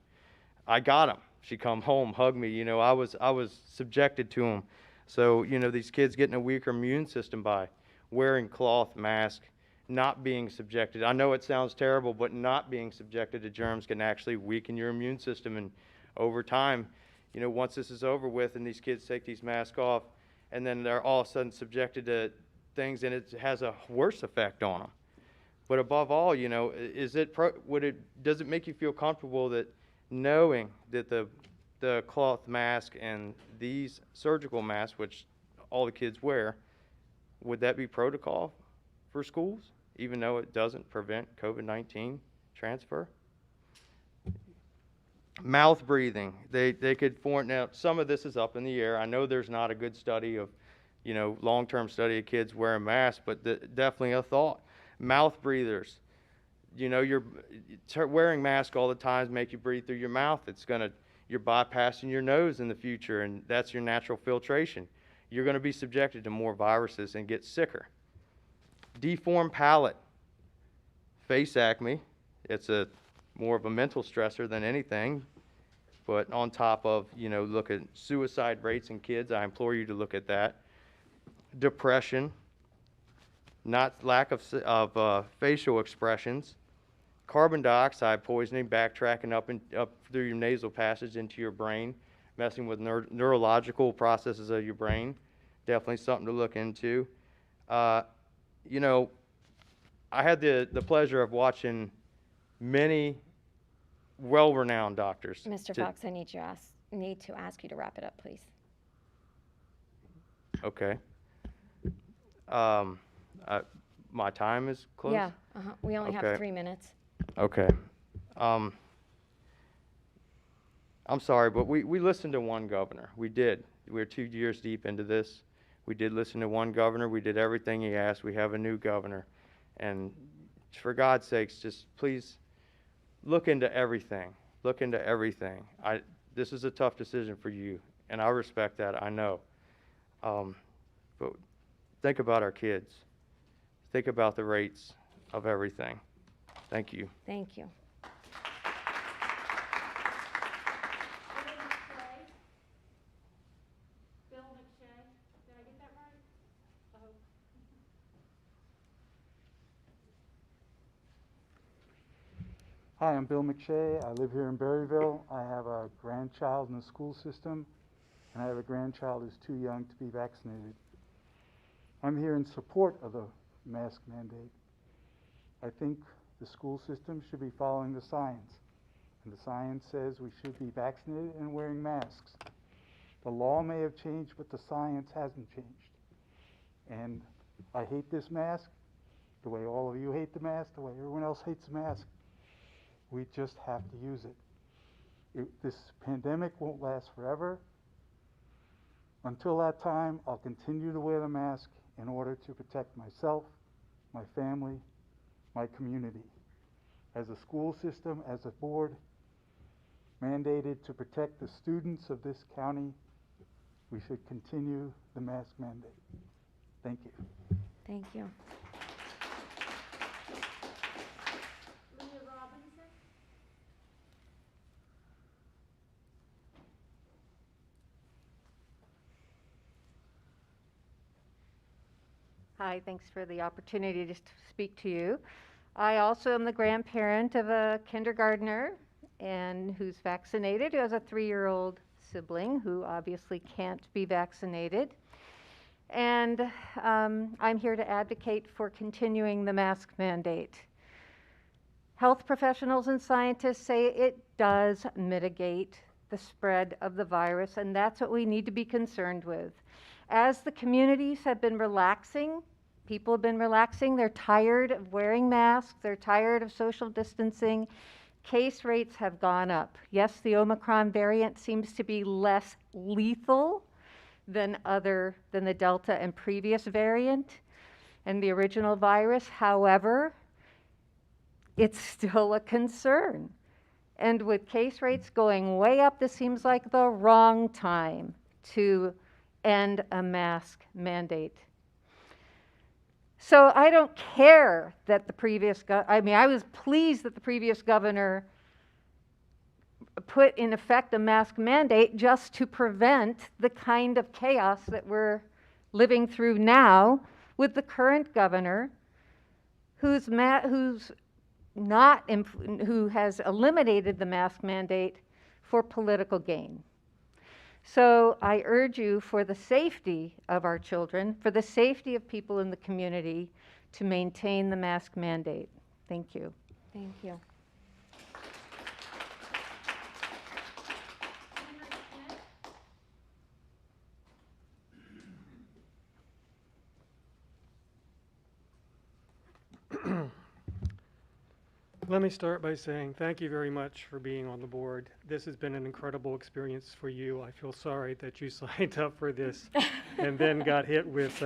I got them. She come home, hugged me. You know, I was subjected to them. So, you know, these kids getting a weaker immune system by wearing cloth masks, not being subjected. I know it sounds terrible, but not being subjected to germs can actually weaken your immune system. And over time, you know, once this is over with and these kids take these masks off, and then they're all of a sudden subjected to things, and it has a worse effect on them. But above all, you know, does it make you feel comfortable that knowing that the cloth mask and these surgical masks, which all the kids wear, would that be protocol for schools, even though it doesn't prevent COVID-19 transfer? Mouth breathing, they could form, now some of this is up in the air. I know there's not a good study of, you know, long-term study of kids wearing masks, but definitely a thought. Mouth breathers, you know, you're wearing masks all the time make you breathe through your mouth. You're bypassing your nose in the future, and that's your natural filtration. You're going to be subjected to more viruses and get sicker. Deformed palate, face acne. It's more of a mental stressor than anything. But on top of, you know, look at suicide rates in kids, I implore you to look at that. Depression, not lack of facial expressions. Carbon dioxide poisoning, backtracking up through your nasal passage into your brain, messing with neurological processes of your brain. Definitely something to look into. You know, I had the pleasure of watching many well-renowned doctors. Mr. Fox, I need to ask you to wrap it up, please. Okay. My time is close? Yeah, we only have Okay. 3 minutes. Okay. I'm sorry, but we listened to one governor. We did. We're 2 years deep into this. We did listen to one governor. We did everything he asked. We have a new governor. And for God's sakes, just please look into everything. Look into everything. This is a tough decision for you, and I respect that, I know. But think about our kids. Think about the rates of everything. Thank you. Thank you. Bill McShay, did I get that right? I hope. Hi, I'm Bill McShay. I live here in Berryville. I have a grandchild in the school system, and I have a grandchild who's too young to be vaccinated. I'm here in support of the mask mandate. I think the school system should be following the science, and the science says we should be vaccinated and wearing masks. The law may have changed, but the science hasn't changed. And I hate this mask the way all of you hate the mask, the way everyone else hates the mask. We just have to use it. This pandemic won't last forever. Until that time, I'll continue to wear the mask in order to protect myself, my family, my community. As a school system, as a board, mandated to protect the students of this county, we should continue the mask mandate. Thank you. Thank you. Leah Robinson? Hi, thanks for the opportunity to speak to you. I also am the grandparent of a kindergartner and who's vaccinated, who has a 3-year-old sibling who obviously can't be vaccinated. And I'm here to advocate for continuing the mask mandate. Health professionals and scientists say it does mitigate the spread of the virus, and that's what we need to be concerned with. As the communities have been relaxing, people have been relaxing, they're tired of wearing masks, they're tired of social distancing, case rates have gone up. Yes, the Omicron variant seems to be less lethal than the Delta and previous variant and the original virus. However, it's still a concern. And with case rates going way up, this seems like the wrong time to end a mask mandate. So I don't care that the previous, I was pleased that the previous governor put in effect a mask mandate just to prevent the kind of chaos that we're living through now with the current governor who has eliminated the mask mandate for political gain. So I urge you, for the safety of our children, for the safety of people in the community, to maintain the mask mandate. Thank you. Thank you. Let me start by saying thank you very much for being on the board. This has been an incredible experience for you. I feel sorry that you signed up for this and then got hit with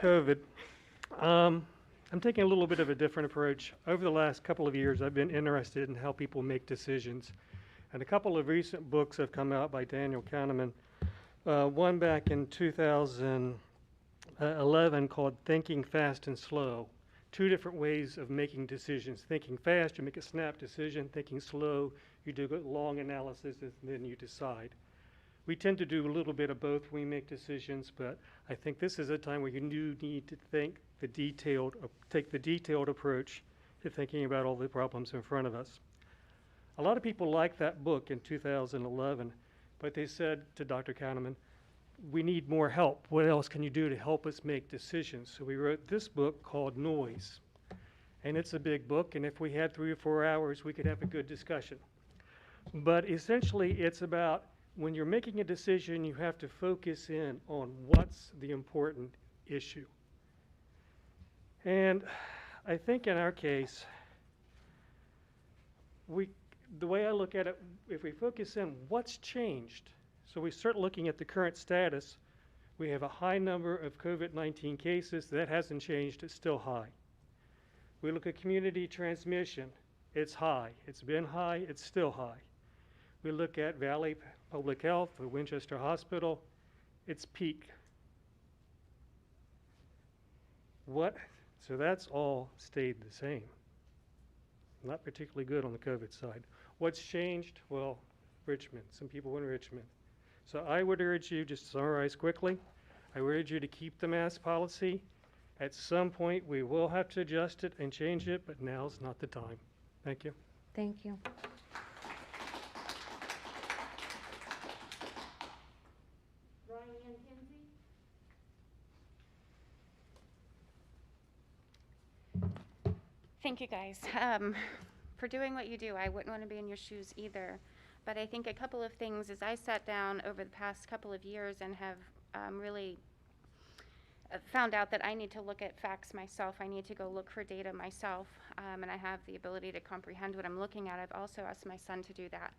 COVID. I'm taking a little bit of a different approach. Over the last couple of years, I've been interested in how people make decisions. And a couple of recent books have come out by Daniel Kahneman. One back in 2011 called Thinking Fast and Slow. 2 different ways of making decisions. Thinking fast, you make a snap decision. Thinking slow, you do a long analysis and then you decide. We tend to do a little bit of both when we make decisions, but I think this is a time where you do need to take the detailed approach to thinking about all the problems in front of us. A lot of people liked that book in 2011, but they said to Dr. Kahneman, we need more help. What else can you do to help us make decisions? So we wrote this book called Noise. And it's a big book, and if we had 3 or 4 hours, we could have a good discussion. But essentially, it's about when you're making a decision, you have to focus in on what's the important issue. And I think in our case, the way I look at it, if we focus in what's changed, so we start looking at the current status, we have a high number of COVID-19 cases. That hasn't changed, it's still high. We look at community transmission, it's high. It's been high, it's still high. We look at Valley Public Health, the Winchester Hospital, it's peak. So that's all stayed the same. Not particularly good on the COVID side. What's changed? Well, Richmond, some people in Richmond. So I would urge you, just to summarize quickly, I would urge you to keep the mask policy. At some point, we will have to adjust it and change it, but now's not the time. Thank you. Thank you. Ryan Kinsey. Thank you, guys, for doing what you do. I wouldn't want to be in your shoes either. But I think a couple of things as I sat down over the past couple of years and have really found out that I need to look at facts myself. I need to go look for data myself, and I have the ability to comprehend what I'm looking at. I've also asked my son to do that.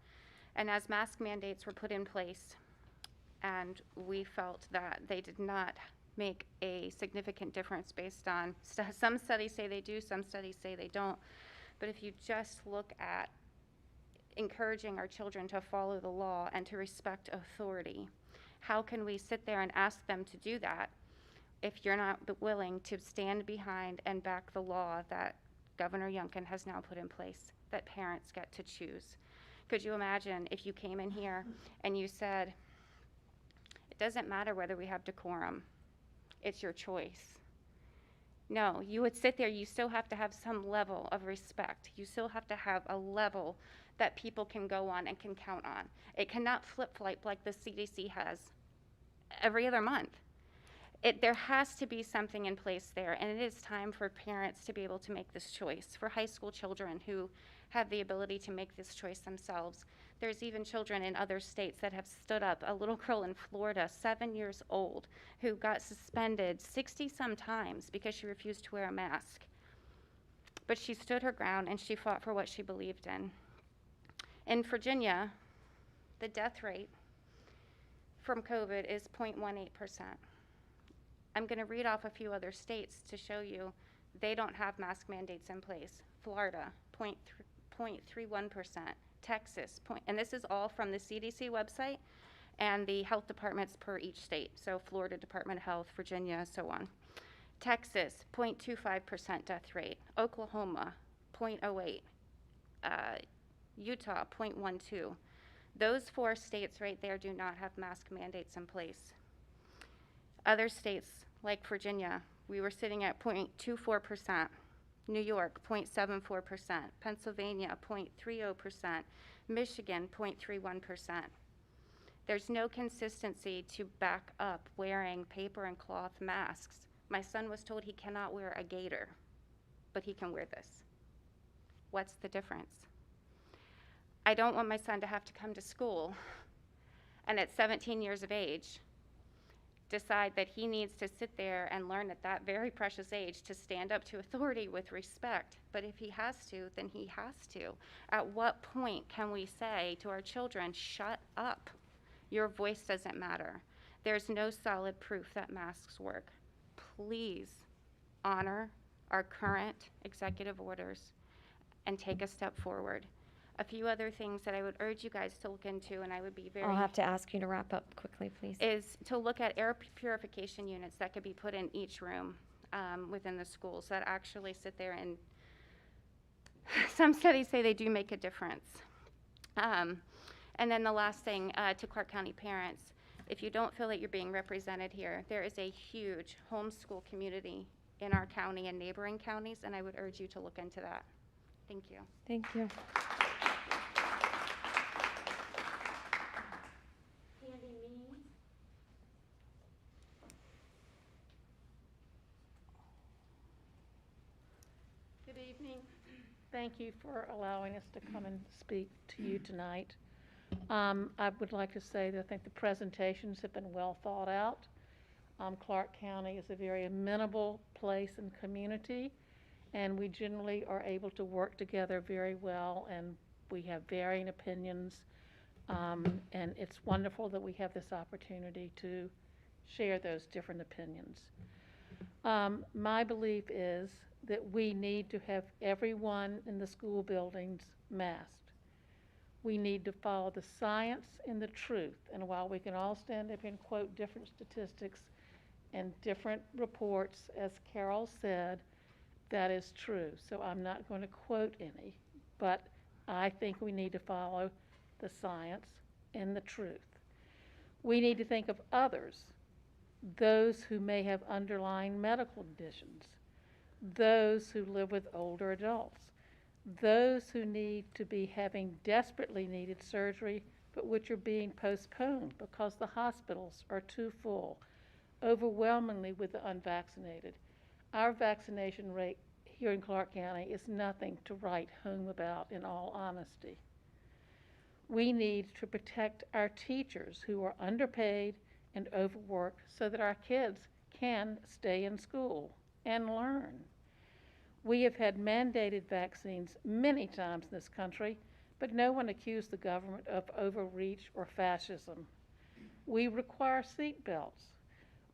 And as mask mandates were put in place, and we felt that they did not make a significant difference based on, some studies say they do, some studies say they don't. But if you just look at encouraging our children to follow the law and to respect authority, how can we sit there and ask them to do that if you're not willing to stand behind and back the law that Governor Youngkin has now put in place, that parents get to choose? Could you imagine if you came in here and you said, it doesn't matter whether we have decorum, it's your choice? No, you would sit there, you still have to have some level of respect. You still have to have a level that people can go on and can count on. It cannot flip-flop like the CDC has every other month. There has to be something in place there, and it is time for parents to be able to make this choice. For high school children who have the ability to make this choice themselves. There's even children in other states that have stood up. A little girl in Florida, 7 years old, who got suspended 60-some times because she refused to wear a mask. But she stood her ground and she fought for what she believed in. In Virginia, the death rate from COVID is 0.18%. I'm going to read off a few other states to show you they don't have mask mandates in place. Florida, 0.31%. Texas, and this is all from the CDC website and the health departments per each state. So Florida Department of Health, Virginia, so on. Texas, 0.25% death rate. Oklahoma, 0.08. Utah, 0.12. Those 4 states right there do not have mask mandates in place. Other states, like Virginia, we were sitting at 0.24%. New York, 0.74%. Pennsylvania, 0.30%. Michigan, 0.31%. There's no consistency to back up wearing paper and cloth masks. My son was told he cannot wear a gaiter, but he can wear this. What's the difference? I don't want my son to have to come to school and at 17 years of age decide that he needs to sit there and learn at that very precious age to stand up to authority with respect. But if he has to, then he has to. At what point can we say to our children, shut up? Your voice doesn't matter. There's no solid proof that masks work. Please honor our current executive orders and take a step forward. A few other things that I would urge you guys to look into, and I would be very... I'll have to ask you to wrap up quickly, please. ...is to look at air purification units that could be put in each room within the schools that actually sit there, and some studies say they do make a difference. And then the last thing to Clarke County parents, if you don't feel that you're being represented here, there is a huge homeschool community in our county and neighboring counties, and I would urge you to look into that. Thank you. Thank you. Thank you for allowing us to come and speak to you tonight. I would like to say that I think the presentations have been well thought out. Clarke County is a very amenable place and community, and we generally are able to work together very well, and we have varying opinions, and it's wonderful that we have this opportunity to share those different opinions. My belief is that we need to have everyone in the school buildings masked. We need to follow the science and the truth, and while we can all stand up and quote different statistics and different reports, as Carol said, that is true. So I'm not going to quote any, but I think we need to follow the science and the truth. We need to think of others, those who may have underlying medical conditions, those who live with older adults, those who need to be having desperately needed surgery, but which are being postponed because the hospitals are too full, overwhelmingly with the unvaccinated. Our vaccination rate here in Clarke County is nothing to write home about, in all honesty. We need to protect our teachers who are underpaid and overworked so that our kids can stay in school and learn. We have had mandated vaccines many times in this country, but no one accused the government of overreach or fascism. We require seat belts.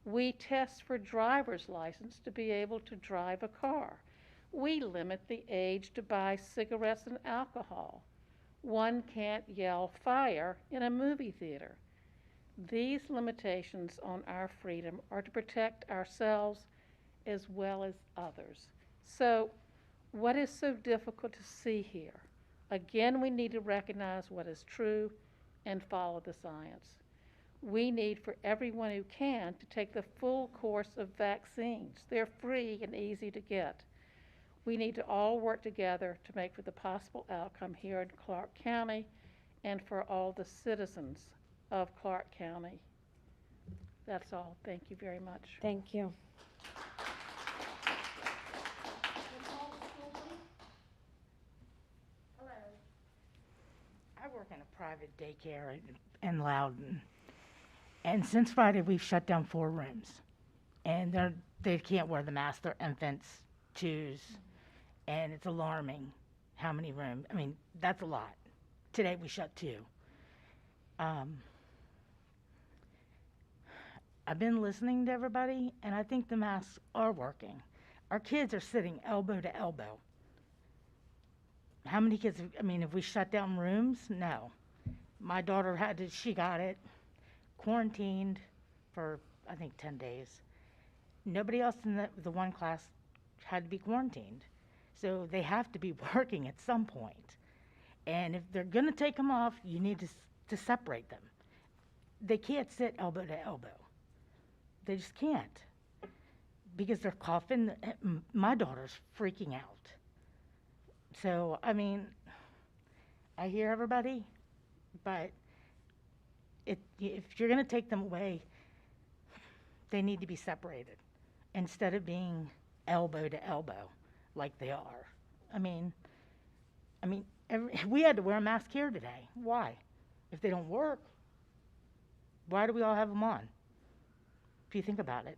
We test for driver's license to be able to drive a car. We limit the age to buy cigarettes and alcohol. One can't yell fire in a movie theater. These limitations on our freedom are to protect ourselves as well as others. So, what is so difficult to see here? Again, we need to recognize what is true and follow the science. We need for everyone who can to take the full course of vaccines. They're free and easy to get. We need to all work together to make for the possible outcome here in Clarke County and for all the citizens of Clarke County. That's all. Thank you very much. Thank you. Hello. I work in a private daycare in Loudon. And since Friday, we've shut down 4 rooms. And they can't wear the mask. They're infants, twos. And it's alarming how many rooms. I mean, that's a lot. Today, we shut 2. I've been listening to everybody, and I think the masks are working. Our kids are sitting elbow to elbow. How many kids, I mean, have we shut down rooms? No. My daughter she got it, quarantined for, I think, 10 days. Nobody else in the one class had to be quarantined. So they have to be working at some point. And if they're going to take them off, you need to separate them. They can't sit elbow to elbow. They just can't. Because they're coughing. My daughter's freaking out. So, I mean, I hear everybody, but if you're going to take them away, they need to be separated instead of being elbow to elbow like they are. I mean, we had to wear a mask here today. Why? If they don't work, why do we all have them on? If you think about it.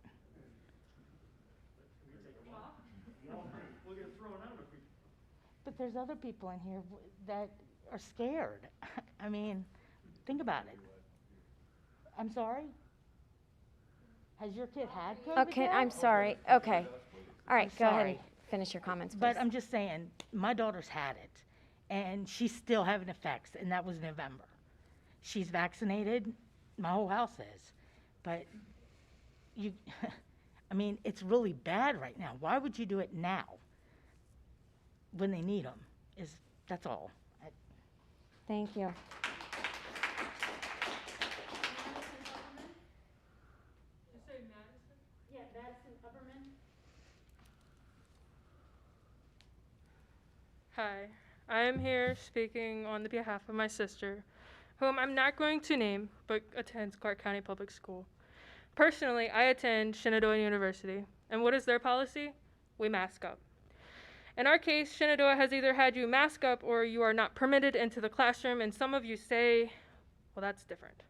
But there's other people in here that are scared. I mean, think about it. I'm sorry? Has your kid had COVID Okay, yet? I'm sorry. Okay. All right, I'm go ahead sorry. and finish your comments, please. But I'm just saying, my daughter's had it, and she's still having effects, and that was November. She's vaccinated, my whole house is. But I mean, it's really bad right now. Why would you do it now when they need them? That's all. Thank you. Hi, I am here speaking on the behalf of my sister, whom I'm not going to name, but attends Clarke County Public School. Personally, I attend Shenandoah University, and what is their policy? We mask up. In our case, Shenandoah has either had you mask up or you are not permitted into the classroom, and some of you say, Well, that's different.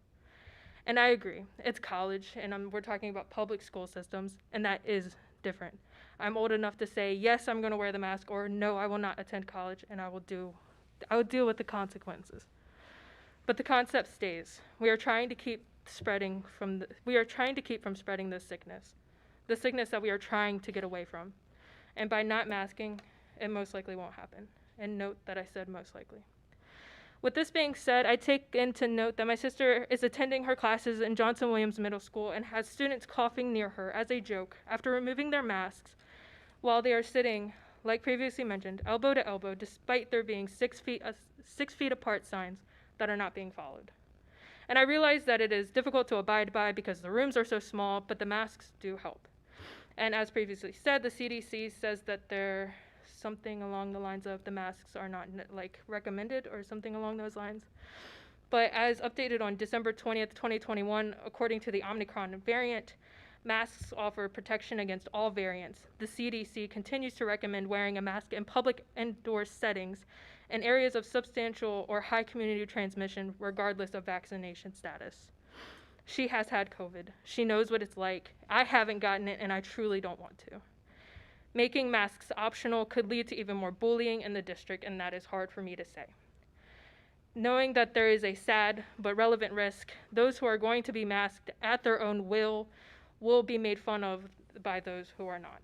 And I agree, it's college, and we're talking about public school systems, and that is different. I'm old enough to say, yes, I'm gonna wear the mask, or no, I will not attend college, and I will deal with the consequences. But the concept stays. We are trying to keep from spreading this sickness. The sickness that we are trying to get away from. And by not masking, it most likely won't happen. And note that I said most likely. With this being said, I take into note that my sister is attending her classes in Johnson Williams Middle School and has students coughing near her as a joke after removing their masks while they are sitting, like previously mentioned, elbow to elbow, despite there being 6 feet apart signs that are not being followed. And I realize that it is difficult to abide by because the rooms are so small, but the masks do help. And as previously said, the CDC says that they're something along the lines of the masks are not like recommended or something along those lines. But as updated on December 20th, 2021, according to the Omicron variant, masks offer protection against all variants. The CDC continues to recommend wearing a mask in public indoor settings in areas of substantial or high community transmission, regardless of vaccination status. She has had COVID. She knows what it's like. I haven't gotten it, and I truly don't want to. Making masks optional could lead to even more bullying in the district, and that is hard for me to say. Knowing that there is a sad but relevant risk, those who are going to be masked at their own will be made fun of by those who are not.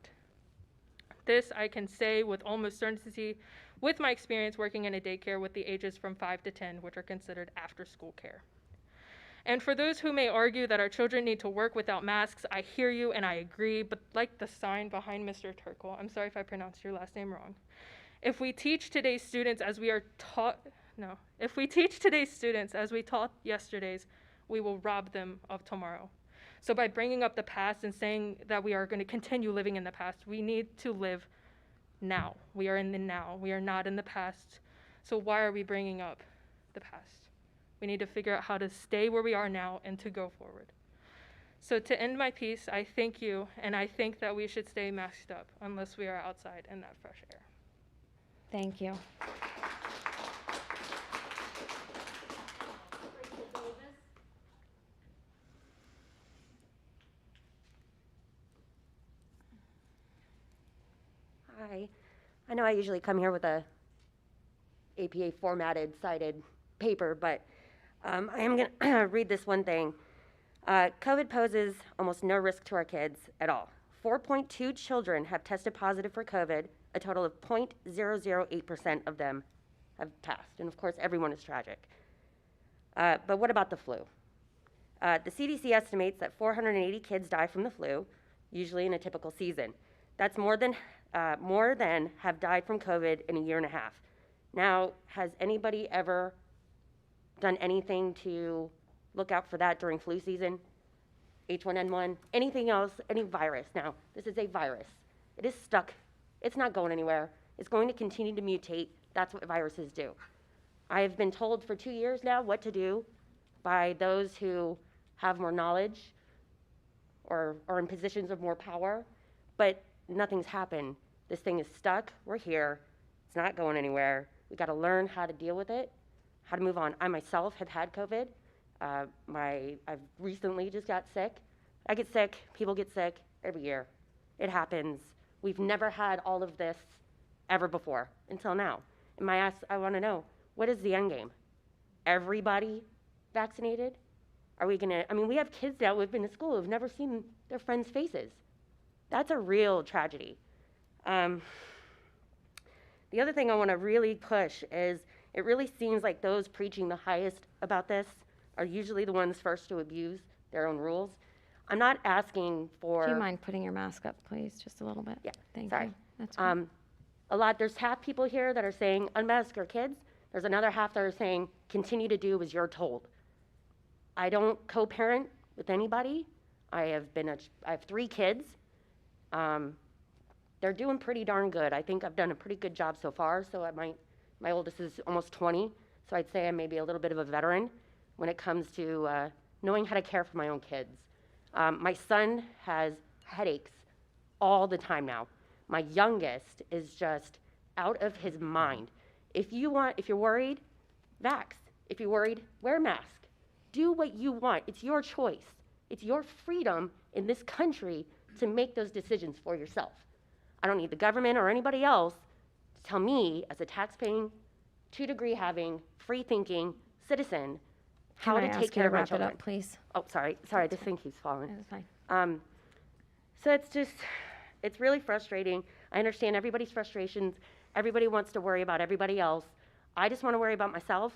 This I can say with almost certainty with my experience working in a daycare with the ages from 5 to 10, which are considered after-school care. And for those who may argue that our children need to work without masks, I hear you and I agree, but like the sign behind Mr. Turkle, I'm sorry if I pronounced your last name wrong. If we teach today's students as we taught yesterday's, we will rob them of tomorrow. So by bringing up the past and saying that we are going to continue living in the past, we need to live now. We are in the now. We are not in the past. So why are we bringing up the past? We need to figure out how to stay where we are now and to go forward. So to end my piece, I thank you, and I think that we should stay masked up unless we are outside in that fresh air. Thank you. Hi. I know I usually come here with a APA formatted, cited paper, but I am going to read this one thing. COVID poses almost no risk to our kids at all. 4.2 children have tested positive for COVID. A total of 0.008% of them have passed. And of course, everyone is tragic. But what about the flu? The CDC estimates that 480 kids die from the flu, usually in a typical season. That's more than have died from COVID in a year and a half. Now, has anybody ever done anything to look out for that during flu season? H1N1, anything else, any virus. Now, this is a virus. It is stuck. It's not going anywhere. It's going to continue to mutate. That's what viruses do. I have been told for 2 years now what to do by those who have more knowledge or are in positions of more power, but nothing's happened. This thing is stuck. We're here. It's not going anywhere. We got to learn how to deal with it, how to move on. I myself have had COVID. I've recently just got sick. I get sick. People get sick every year. It happens. We've never had all of this ever before until now. And I want to know, what is the end game? Everybody vaccinated? Are we going to, we have kids now who've been to school who've never seen their friends' faces. That's a real tragedy. The other thing I want to really push is it really seems like those preaching the highest about this are usually the ones first to abuse their own rules. I'm not asking for... Do you mind putting your mask up, please, just a little bit? Yeah, Thank sorry. you. That's fine. There's half people here that are saying unmask your kids. There's another half that are saying continue to do as you're told. I don't co-parent with anybody. I have 3 kids. They're doing pretty darn good. I think I've done a pretty good job so far. So my oldest is almost 20. So I'd say I'm maybe a little bit of a veteran when it comes to knowing how to care for my own kids. My son has headaches all the time now. My youngest is just out of his mind. If you're worried, vax. If you're worried, wear a mask. do what you want. It's your choice. It's your freedom in this country to make those decisions for yourself. I don't need the government or anybody else to tell me, as a tax-paying, 2-degree having, free-thinking citizen, how Can to I take ask care you of to my wrap it children. up, please? Oh, sorry, this thing keeps falling. That's fine. So it's really frustrating. I understand everybody's frustrations. Everybody wants to worry about everybody else. I just want to worry about myself,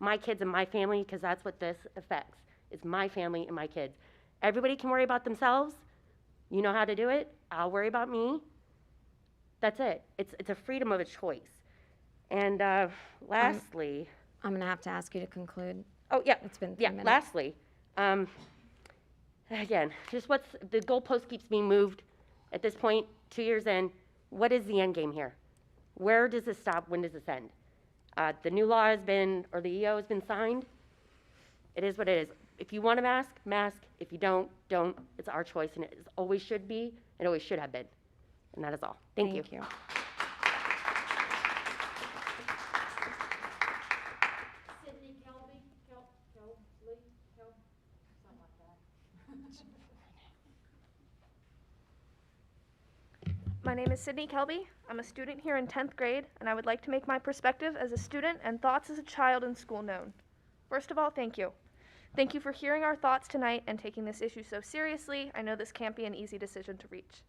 my kids, and my family, because that's what this affects, is my family and my kids. Everybody can worry about themselves. You know how to do it. I'll worry about me. That's it. It's a freedom of a choice. And lastly, I'm going to have to ask you to conclude. Oh, yeah. It's been 3 minutes. Lastly, again, just what's the goalpost keeps being moved at this point, 2 years in. What is the end game here? Where does this stop? When does this end? The new law has been, or the EO has been signed. It is what it is. If you want to mask. If you don't. It's our choice, and it always should be. It always should have been. And that is all. Thank you. Sydney Kelby, something like that. My name is Sydney Kelby. I'm a student here in 10th grade, and I would like to make my perspective as a student and thoughts as a child in school known. First of all, thank you. Thank you for hearing our thoughts tonight and taking this issue so seriously. I know this can't be an easy decision to reach.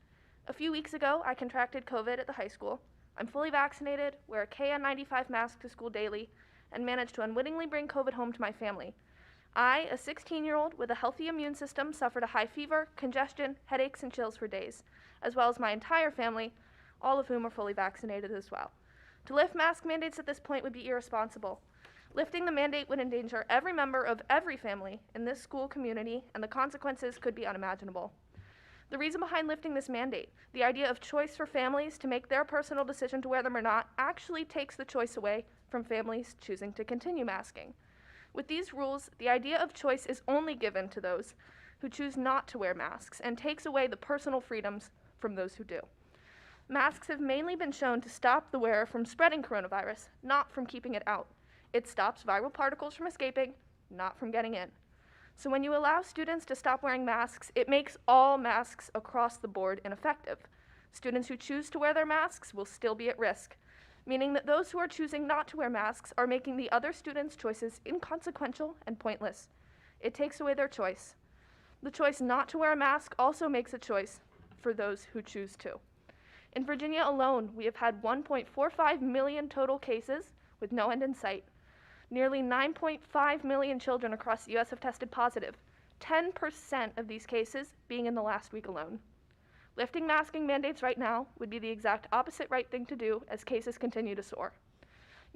A few weeks ago, I contracted COVID at the high school. I'm fully vaccinated, wear a KN95 mask to school daily, and managed to unwittingly bring COVID home to my family. I, a 16-year-old with a healthy immune system, suffered a high fever, congestion, headaches, and chills for days, as well as my entire family, all of whom are fully vaccinated as well. To lift mask mandates at this point would be irresponsible. Lifting the mandate would endanger every member of every family in this school community, and the consequences could be unimaginable. The reason behind lifting this mandate, the idea of choice for families to make their personal decision to wear them or not, actually takes the choice away from families choosing to continue masking. With these rules, the idea of choice is only given to those who choose not to wear masks and takes away the personal freedoms from those who do. Masks have mainly been shown to stop the wearer from spreading coronavirus, not from keeping it out. It stops viral particles from escaping, not from getting in. So when you allow students to stop wearing masks, it makes all masks across the board ineffective. Students who choose to wear their masks will still be at risk, meaning that those who are choosing not to wear masks are making the other students' choices inconsequential and pointless. It takes away their choice. The choice not to wear a mask also makes a choice for those who choose to. In Virginia alone, we have had 1.45 million total cases with no end in sight. Nearly 9.5 million children across the U.S. have tested positive, 10% of these cases being in the last week alone. Lifting masking mandates right now would be the exact opposite right thing to do as cases continue to soar.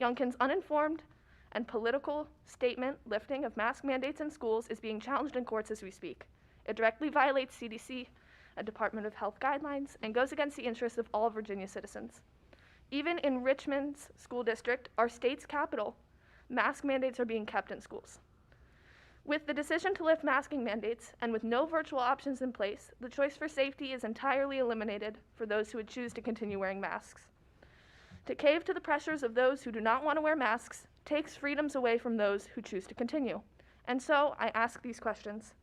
Youngkin's uninformed and political statement lifting of mask mandates in schools is being challenged in courts as we speak. It directly violates CDC and Department of Health guidelines and goes against the interests of all Virginia citizens. Even in Richmond's school district, our state's capital, mask mandates are being kept in schools. With the decision to lift masking mandates and with no virtual options in place, the choice for safety is entirely eliminated for those who would choose to continue wearing masks. To cave to the pressures of those who do not want to wear masks takes freedoms away from those who choose to continue. And so I ask these questions.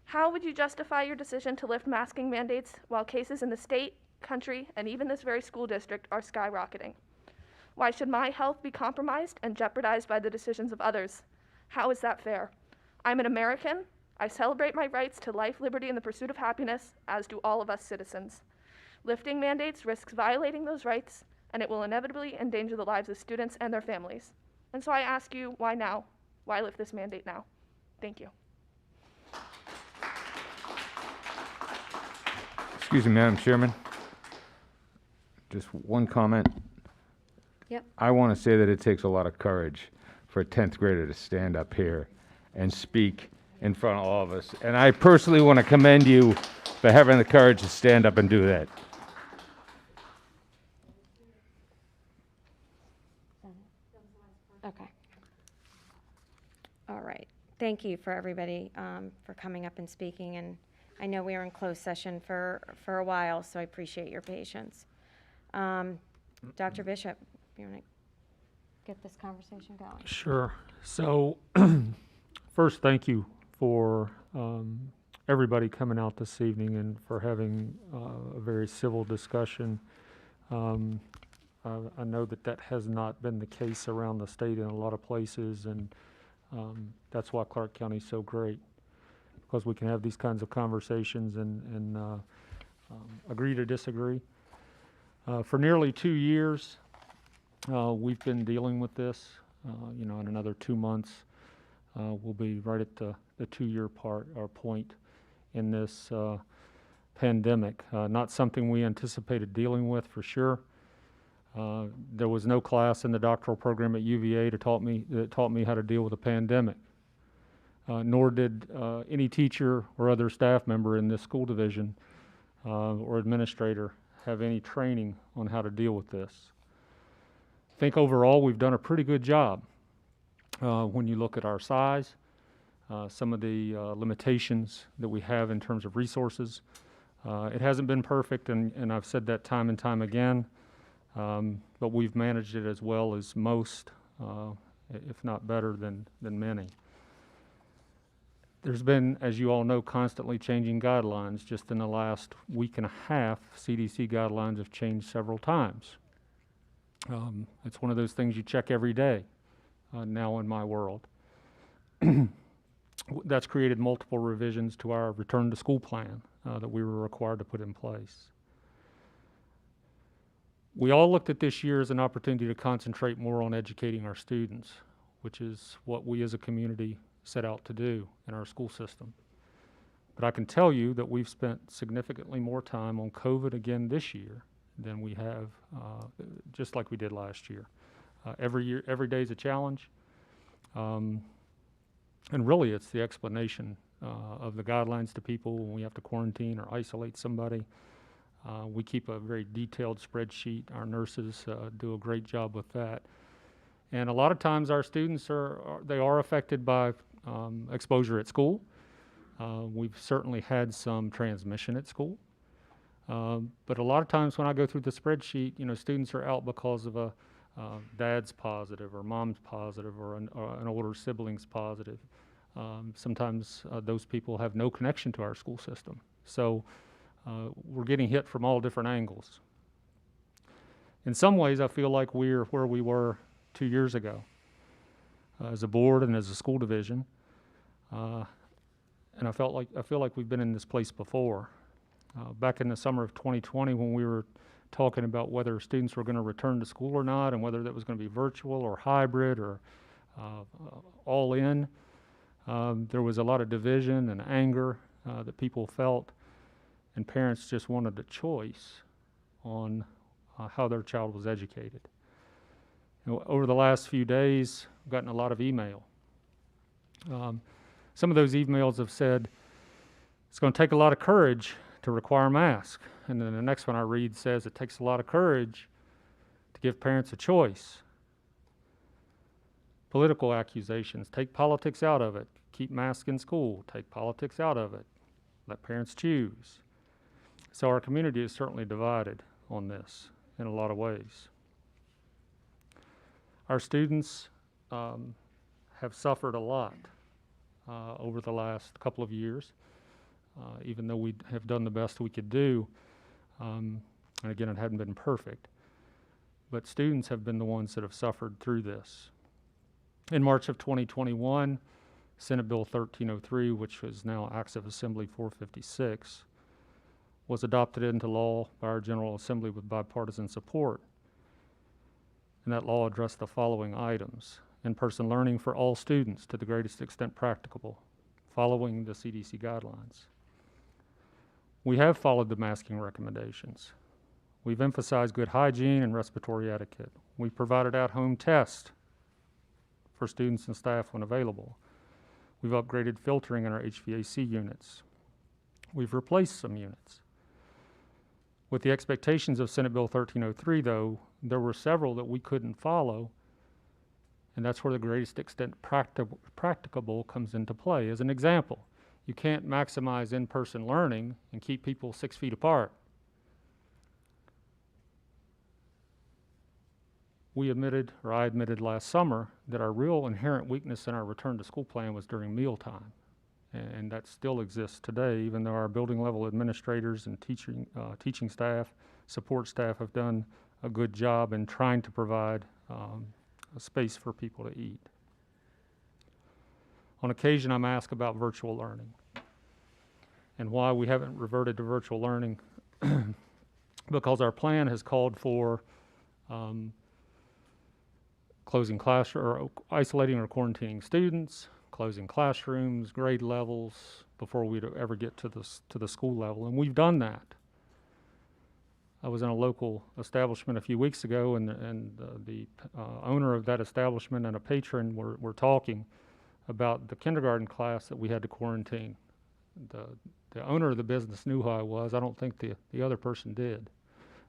How would you justify your decision to lift masking mandates while cases in the state, country, and even this very school district are skyrocketing? Why should my health be compromised and jeopardized by the decisions of others? How is that fair? I'm an American. I celebrate my rights to life, liberty, and the pursuit of happiness, as do all of us citizens. Lifting mandates risks violating those rights, and it will inevitably endanger the lives of students and their families. And so I ask you, why now? Why lift this mandate now? Thank you. Excuse me, Madam Chairman. Just one comment. Yep. I want to say that it takes a lot of courage for a 10th grader to stand up here and speak in front of all of us. And I personally want to commend you for having the courage to stand up and do that. Okay. All right. Thank you for everybody for coming up and speaking. And I know we were in closed session for a while, so I appreciate your patience. Dr. Bishop, you want to get this conversation going? Sure. So First, thank you for everybody coming out this evening and for having a very civil discussion. I know that has not been the case around the state in a lot of places, and that's why Clarke County is so great, because we can have these kinds of conversations and agree to disagree. For nearly 2 years, we've been dealing with this. In another 2 months, we'll be right at the 2-year point in this pandemic. Not something we anticipated dealing with for sure. There was no class in the doctoral program at UVA that taught me how to deal with a pandemic. Nor did any teacher or other staff member in this school division or administrator have any training on how to deal with this. I think overall we've done a pretty good job when you look at our size, some of the limitations that we have in terms of resources. It hasn't been perfect, and I've said that time and time again, but we've managed it as well as most, if not better than many. There's been, as you all know, constantly changing guidelines. Just in the last week and a half, CDC guidelines have changed several times. It's one of those things you check every day now in my world. That's created multiple revisions to our return to school plan that we were required to put in place. We all looked at this year as an opportunity to concentrate more on educating our students, which is what we as a community set out to do in our school system. But I can tell you that we've spent significantly more time on COVID again this year than we have, just like we did last year. Every day is a challenge. And really it's the explanation of the guidelines to people when we have to quarantine or isolate somebody. We keep a very detailed spreadsheet. Our nurses do a great job with that. And a lot of times our students are affected by exposure at school. We've certainly had some transmission at school. But a lot of times when I go through the spreadsheet, students are out because of dad's positive or mom's positive or an older sibling's positive. Sometimes those people have no connection to our school system. So we're getting hit from all different angles. In some ways, I feel like we're where we were 2 years ago as a board and as a school division. And I feel like we've been in this place before. Back in the summer of 2020, when we were talking about whether students were going to return to school or not, and whether that was going to be virtual or hybrid or all in, there was a lot of division and anger that people felt, and parents just wanted a choice on how their child was educated. Over the last few days, I've gotten a lot of email. Some of those emails have said, it's going to take a lot of courage to require masks. And then the next one I read says, it takes a lot of courage to give parents a choice. Political accusations, take politics out of it. Keep masks in school, take politics out of it. Let parents choose. So our community is certainly divided on this in a lot of ways. Our students have suffered a lot over the last couple of years, even though we have done the best we could do. And again, it hadn't been perfect. But students have been the ones that have suffered through this. In March of 2021, Senate Bill 1303, which is now Acts of Assembly 456, was adopted into law by our General Assembly with bipartisan support. And that law addressed the following items: in-person learning for all students to the greatest extent practicable, following the CDC guidelines. We have followed the masking recommendations. We've emphasized good hygiene and respiratory etiquette. We've provided at-home tests for students and staff when available. We've upgraded filtering in our HVAC units. We've replaced some units. With the expectations of Senate Bill 1303, though, there were several that we couldn't follow, and that's where the greatest extent practicable comes into play. As an example, you can't maximize in-person learning and keep people 6 feet apart. I admitted last summer that our real inherent weakness in our return to school plan was during mealtime. And that still exists today, even though our building level administrators and teaching staff, support staff have done a good job in trying to provide a space for people to eat. On occasion, I'm asked about virtual learning and why we haven't reverted to virtual learning, because our plan has called for closing class or isolating or quarantining students, closing classrooms, grade levels before we'd ever get to the school level, and we've done that. I was in a local establishment a few weeks ago, and the owner of that establishment and a patron were talking about the kindergarten class that we had to quarantine. The owner of the business knew who I was. I don't think the other person did.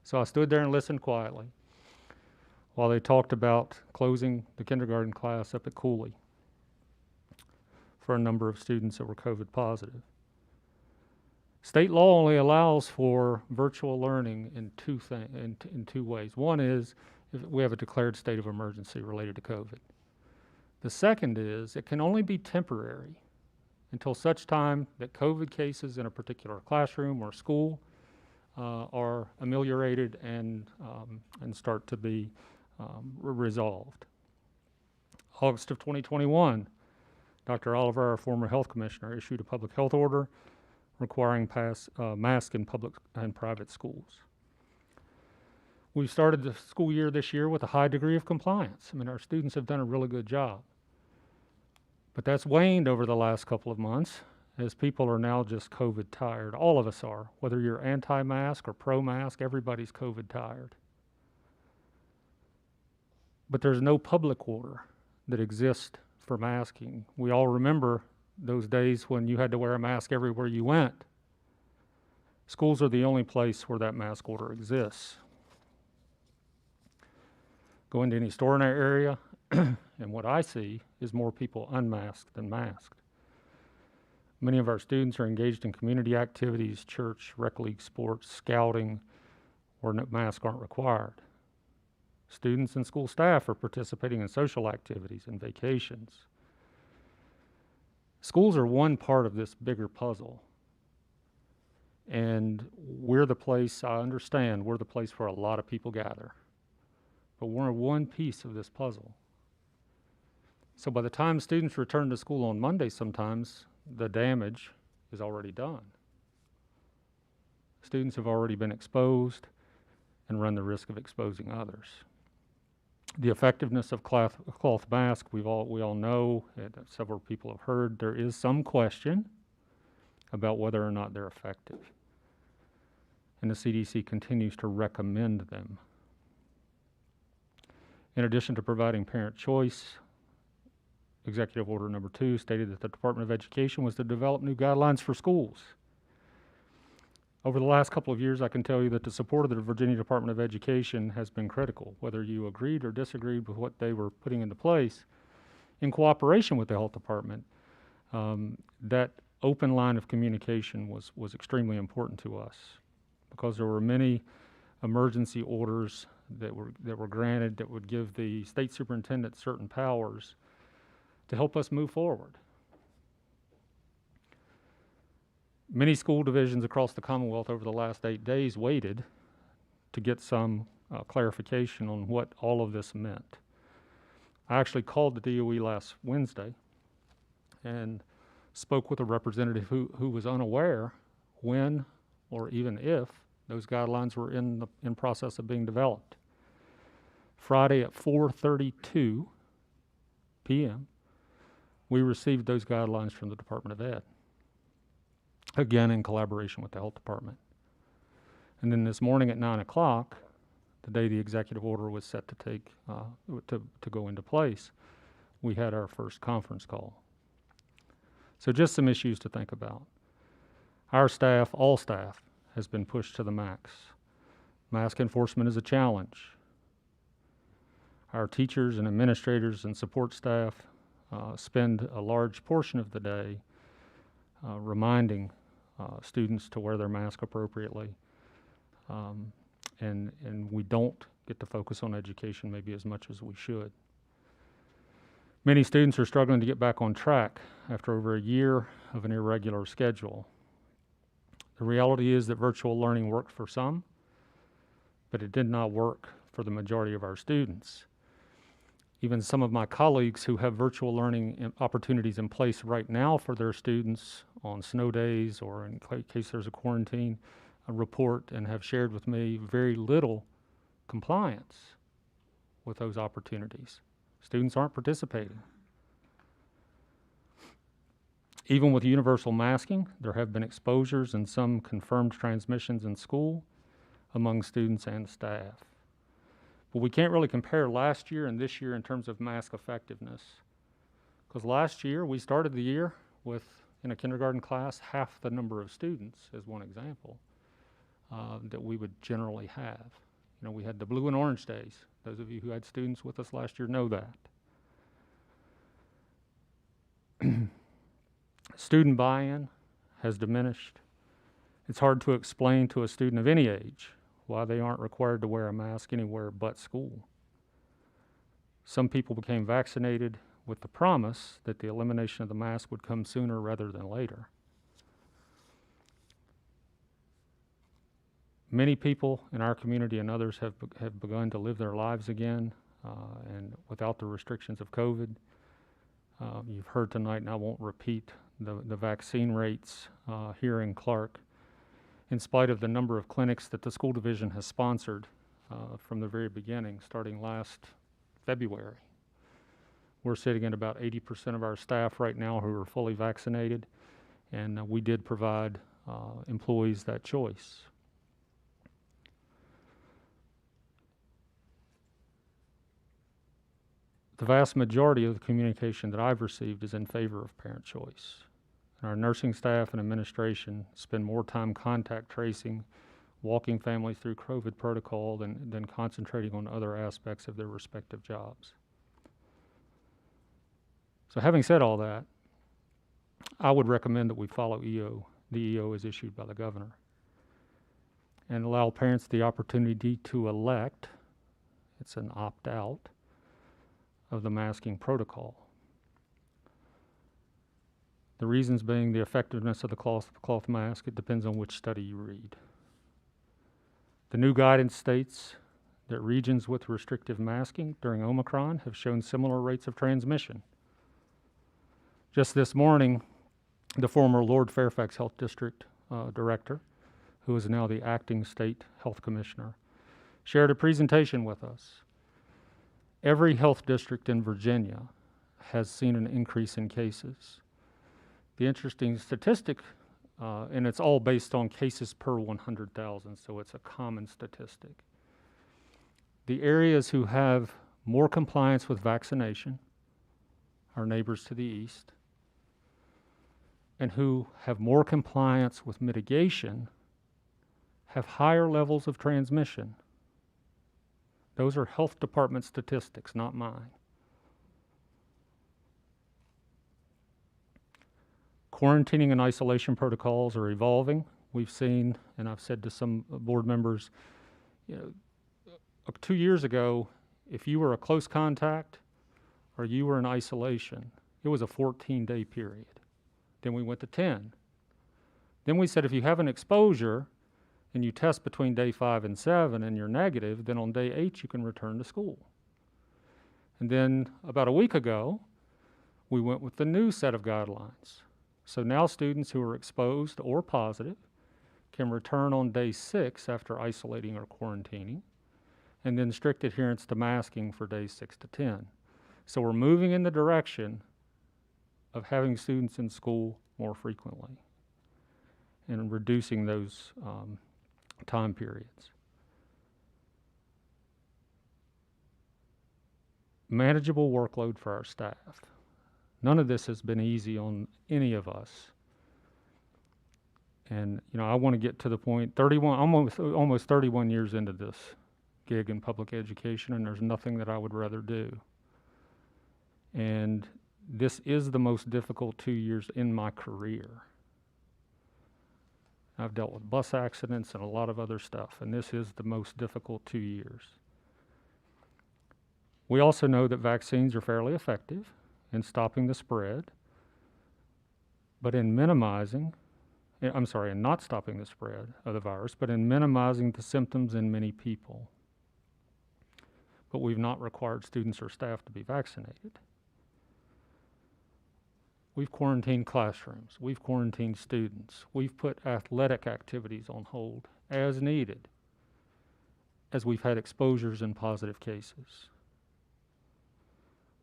So I stood there and listened quietly while they talked about closing the kindergarten class up at Cooley for a number of students that were COVID positive. State law only allows for virtual learning in two ways. One is if we have a declared state of emergency related to COVID. The second is it can only be temporary until such time that COVID cases in a particular classroom or school are ameliorated and start to be resolved. August of 2021, Dr. Oliver, our former health commissioner, issued a public health order requiring masks in public and private schools. We started the school year this year with a high degree of compliance. I mean, our students have done a really good job. But that's waned over the last couple of months as people are now just COVID tired. All of us are. Whether you're anti-mask or pro-mask, everybody's COVID tired. But there's no public order that exists for masking. We all remember those days when you had to wear a mask everywhere you went. Schools are the only place where that mask order exists. Go into any store in our area, and what I see is more people unmasked than masked. Many of our students are engaged in community activities, church, rec league sports, scouting, where masks aren't required. Students and school staff are participating in social activities and vacations. Schools are one part of this bigger puzzle. And we're the place, I understand, we're the place where a lot of people gather. But we're one piece of this puzzle. So by the time students return to school on Monday sometimes, the damage is already done. Students have already been exposed and run the risk of exposing others. The effectiveness of cloth mask, we all know, and several people have heard, there is some question about whether or not they're effective. And the CDC continues to recommend them. In addition to providing parent choice, Executive Order Number 2 stated that the Department of Education was to develop new guidelines for schools. Over the last couple of years, I can tell you that the support of the Virginia Department of Education has been critical, whether you agreed or disagreed with what they were putting into place. In cooperation with the health department, that open line of communication was extremely important to us because there were many emergency orders that were granted that would give the state superintendent certain powers to help us move forward. Many school divisions across the Commonwealth over the last 8 days waited to get some clarification on what all of this meant. I actually called the DOE last Wednesday and spoke with a representative who was unaware when or even if those guidelines were in process of being developed. Friday at 4:32 p.m., we received those guidelines from the Department of Ed, again in collaboration with the health department. And then this morning at 9 o'clock, the day the executive order was set to to go into place, we had our first conference call. So just some issues to think about. Our staff, all staff, has been pushed to the max. Mask enforcement is a challenge. Our teachers and administrators and support staff spend a large portion of the day reminding students to wear their mask appropriately. And we don't get to focus on education maybe as much as we should. Many students are struggling to get back on track after over a year of an irregular schedule. The reality is that virtual learning worked for some, but it did not work for the majority of our students. Even some of my colleagues who have virtual learning opportunities in place right now for their students on snow days or in case there's a quarantine, report and have shared with me very little compliance with those opportunities. Students aren't participating. Even with universal masking, there have been exposures and some confirmed transmissions in school among students and staff. But we can't really compare last year and this year in terms of mask effectiveness. Because last year, we started the year with, in a kindergarten class, half the number of students, as one example, that we would generally have. You know, we had the blue and orange days. Those of you who had students with us last year know that. Student buy-in has diminished. It's hard to explain to a student of any age why they aren't required to wear a mask anywhere but school. Some people became vaccinated with the promise that the elimination of the mask would come sooner rather than later. Many people in our community and others have begun to live their lives again and without the restrictions of COVID. You've heard tonight, and I won't repeat the vaccine rates here in Clarke. In spite of the number of clinics that the school division has sponsored from the very beginning, starting last February. We're sitting at about 80% of our staff right now who are fully vaccinated, and we did provide employees that choice. The vast majority of the communication that I've received is in favor of parent choice. And our nursing staff and administration spend more time contact tracing, walking families through COVID protocol than concentrating on other aspects of their respective jobs. So having said all that, I would recommend that we follow EO, the EO as issued by the governor, and allow parents the opportunity to elect, it's an opt-out, of the masking protocol. The reasons being the effectiveness of the cloth mask, it depends on which study you read. The new guidance states that regions with restrictive masking during Omicron have shown similar rates of transmission. Just this morning, the former Lord Fairfax Health District Director, who is now the acting state health commissioner, shared a presentation with us. Every health district in Virginia has seen an increase in cases. The interesting statistic, and it's all based on cases per 100,000, so it's a common statistic. The areas who have more compliance with vaccination, our neighbors to the east, and who have more compliance with mitigation, have higher levels of transmission. Those are health department statistics, not mine. Quarantining and isolation protocols are evolving. We've seen, and I've said to some board members, 2 years ago, if you were a close contact or you were in isolation, it was a 14-day period. Then we went to 10. Then we said if you have an exposure and you test between day 5 and 7 and you're negative, then on day 8 you can return to school. And then about a week ago, we went with the new set of guidelines. So now students who are exposed or positive can return on day 6 after isolating or quarantining, and then strict adherence to masking for days 6 to 10. So we're moving in the direction of having students in school more frequently and reducing those time periods. Manageable workload for our staff. None of this has been easy on any of us. And I want to get to the point, almost 31 years into this gig in public education, and there's nothing that I would rather do. And this is the most difficult 2 years in my career. I've dealt with bus accidents and a lot of other stuff, and this is the most difficult 2 years. We also know that vaccines are fairly effective in stopping the spread, but in not stopping the spread of the virus, but in minimizing the symptoms in many people. But we've not required students or staff to be vaccinated. We've quarantined classrooms. We've quarantined students. We've put athletic activities on hold as needed, as we've had exposures and positive cases.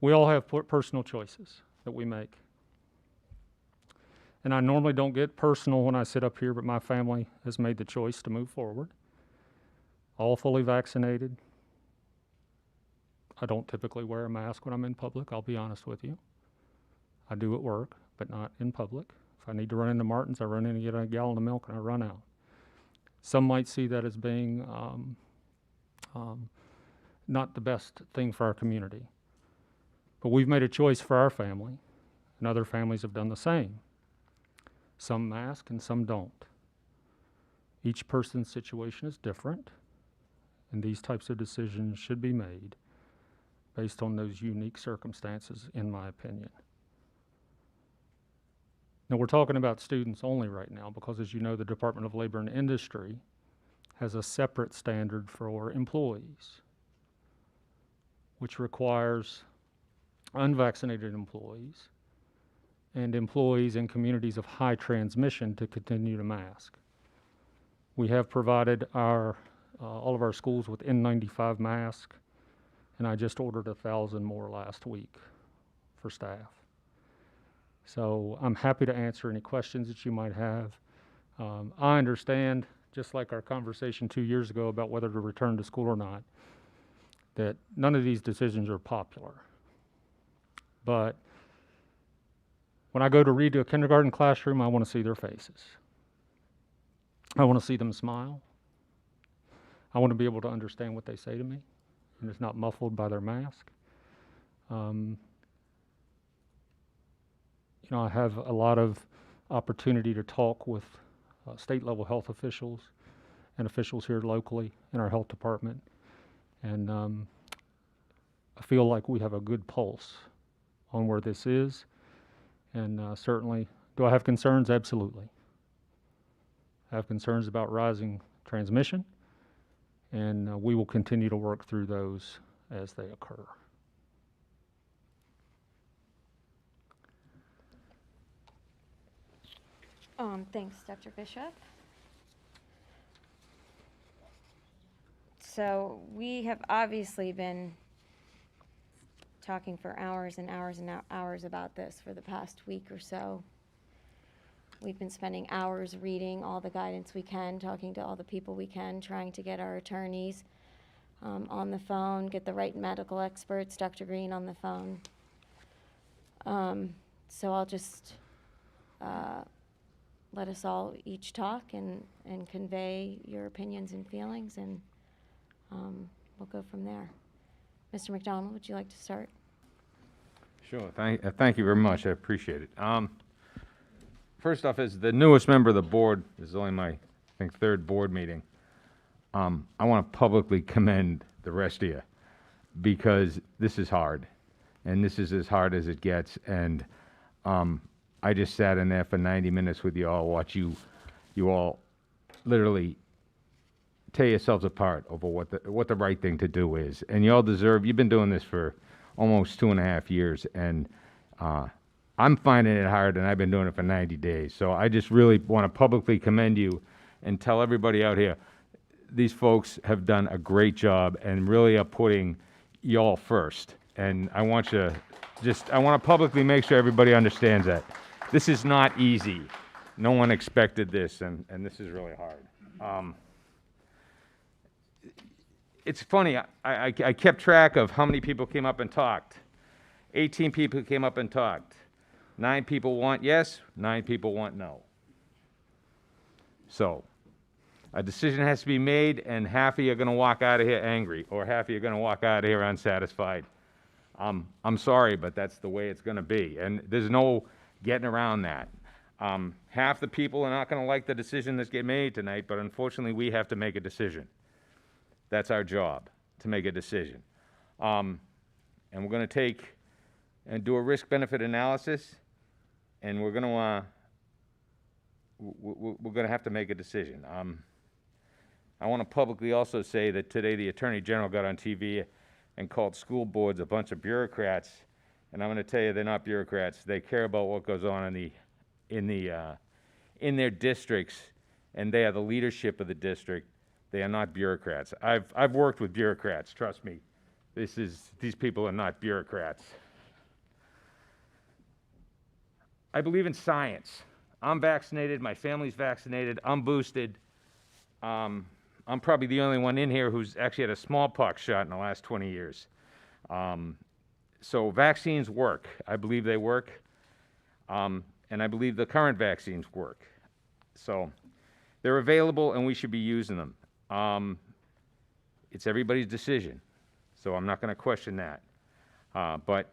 We all have personal choices that we make. And I normally don't get personal when I sit up here, but my family has made the choice to move forward. All fully vaccinated. I don't typically wear a mask when I'm in public, I'll be honest with you. I do at work, but not in public. If I need to run into Martin's, I run in and get a gallon of milk and I run out. Some might see that as being not the best thing for our community. But we've made a choice for our family, and other families have done the same. Some mask and some don't. Each person's situation is different, and these types of decisions should be made based on those unique circumstances, in my opinion. Now, we're talking about students only right now because, as you know, the Department of Labor and Industry has a separate standard for employees, which requires unvaccinated employees and employees in communities of high transmission to continue to mask. We have provided all of our schools with N95 masks, and I just ordered 1,000 more last week for staff. So I'm happy to answer any questions that you might have. I understand, just like our conversation 2 years ago about whether to return to school or not, that none of these decisions are popular. But when I go to read to a kindergarten classroom, I want to see their faces. I want to see them smile. I want to be able to understand what they say to me, and it's not muffled by their mask. I have a lot of opportunity to talk with state-level health officials and officials here locally in our health department, and I feel like we have a good pulse on where this is, and certainly, do I have concerns? Absolutely. I have concerns about rising transmission, and we will continue to work through those as they occur. Thanks, Dr. Bishop. So we have obviously been talking for hours and hours and hours about this for the past week or so. We've been spending hours reading all the guidance we can, talking to all the people we can, trying to get our attorneys on the phone, get the right medical experts, Dr. Green on the phone. So I'll just let us all each talk and convey your opinions and feelings, and we'll go from there. Mr. McDonald, would you like to start? Sure. Thank you very much. I appreciate it. First off, as the newest member of the board, this is only my, I think, third board meeting, I want to publicly commend the rest of you, because this is hard, and this is as hard as it gets, and I just sat in there for 90 minutes with you all, watch you all literally tear yourselves apart over what the right thing to do is. And you all deserve, you've been doing this for almost 2.5 years, and I'm finding it hard, and I've been doing it for 90 days. So I just really want to publicly commend you and tell everybody out here, these folks have done a great job and really are putting y'all first. And I want to publicly make sure everybody understands that. This is not easy. No one expected this, and this is really hard. It's funny, I kept track of how many people came up and talked. 18 people came up and talked. 9 people want yes, 9 people want no. So, a decision has to be made, and half of you are going to walk out of here angry, or half of you are going to walk out of here unsatisfied. I'm sorry, but that's the way it's going to be, and there's no getting around that. Half the people are not going to like the decision that's get made tonight, but unfortunately we have to make a decision. That's our job, to make a decision. And we're going to take and do a risk-benefit analysis, and we're going to have to make a decision. I want to publicly also say that today the Attorney General got on TV and called school boards a bunch of bureaucrats, and I'm going to tell you they're not bureaucrats. They care about what goes on in their districts, and they are the leadership of the district. They are not bureaucrats. I've worked with bureaucrats, trust me. These people are not bureaucrats. I believe in science. I'm vaccinated, my family's vaccinated, I'm boosted. I'm probably the only one in here who's actually had a smallpox shot in the last 20 years. So vaccines work. I believe they work. And I believe the current vaccines work. So they're available and we should be using them. It's everybody's decision. So I'm not going to question that. But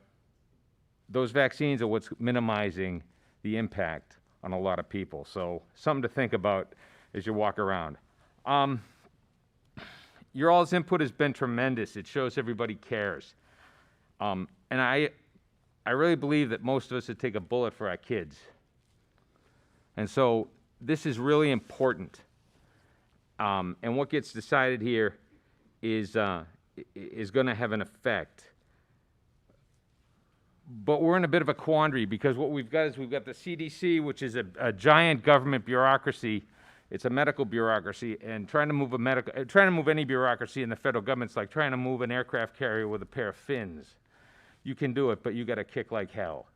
those vaccines are what's minimizing the impact on a lot of people. So something to think about as you walk around. Your all's input has been tremendous. It shows everybody cares. And I really believe that most of us would take a bullet for our kids. And so this is really important. And what gets decided here is going to have an effect. But we're in a bit of a quandary because what we've got is we've got the CDC, which is a giant government bureaucracy. It's a medical bureaucracy, and trying to move any bureaucracy in the federal government's like trying to move an aircraft carrier with a pair of fins. You can do it, but you got to kick like hell,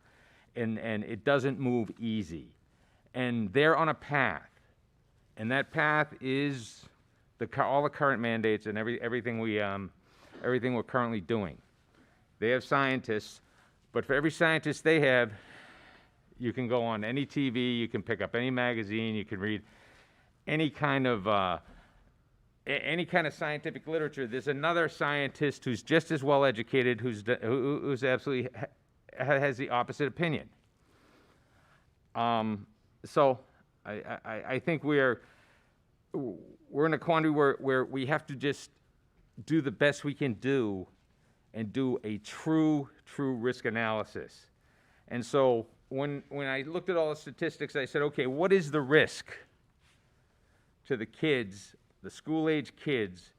and it doesn't move easy. And they're on a path, and that path is all the current mandates and everything we're currently doing. They have scientists, but for every scientist they have, you can go on any TV, you can pick up any magazine, you can read any kind of scientific literature. There's another scientist who's just as well educated, who's absolutely has the opposite opinion. So I think we're in a quandary where we have to just do the best we can do and do a true risk analysis. And so when I looked at all the statistics, I said, okay, what is the risk to the kids, the school-age kids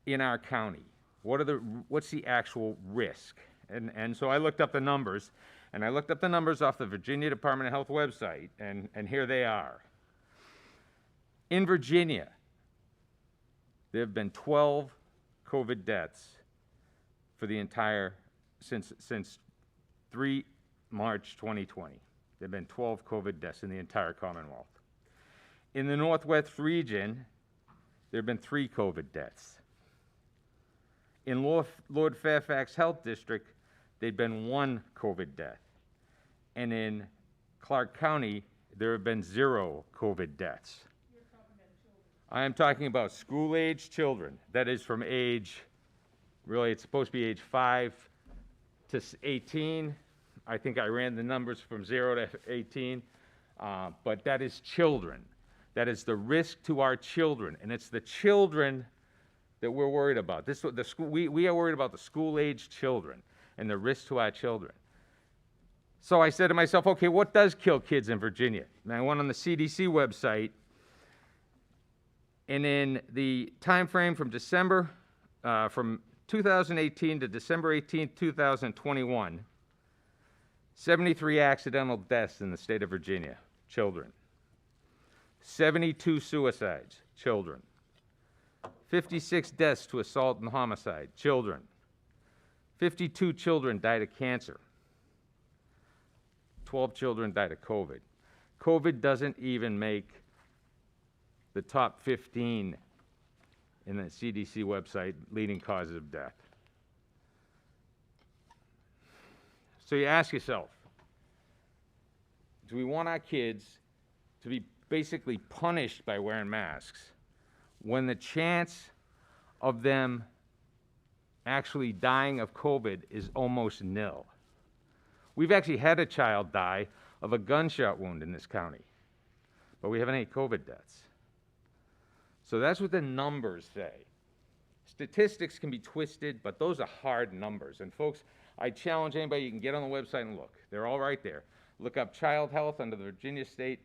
in our county? What's the actual risk? And so I looked up the numbers, and I looked up the numbers off the Virginia Department of Health website, and here they are. In Virginia, there have been 12 COVID deaths for the entire, since 3 March 2020. There have been 12 COVID deaths in the entire Commonwealth. In the Northwest region, there have been 3 COVID deaths. In Lord Fairfax Health District, there'd been 1 COVID death. And in Clarke County, there have been 0 COVID deaths. I am talking about school-age children. That is from age, really, it's supposed to be age 5 to 18. I think I ran the numbers from 0 to 18. But that is children. That is the risk to our children. And it's the children that we're worried about. We are worried about the school-age children and the risk to our children. So I said to myself, okay, what does kill kids in Virginia? And I went on the CDC website, and in the time frame from from 2018 to December 18, 2021, 73 accidental deaths in the state of Virginia, children. 72 suicides, children. 56 deaths to assault and homicide, children. 52 children died of cancer. 12 children died of COVID. COVID doesn't even make the top 15 in the CDC website leading causes of death. So you ask yourself, do we want our kids to be basically punished by wearing masks when the chance of them actually dying of COVID is almost nil? We've actually had a child die of a gunshot wound in this county, but we haven't had COVID deaths. So that's what the numbers say. Statistics can be twisted, but those are hard numbers. And folks, I challenge anybody, you can get on the website and look. They're all right there. Look up child health under the Virginia State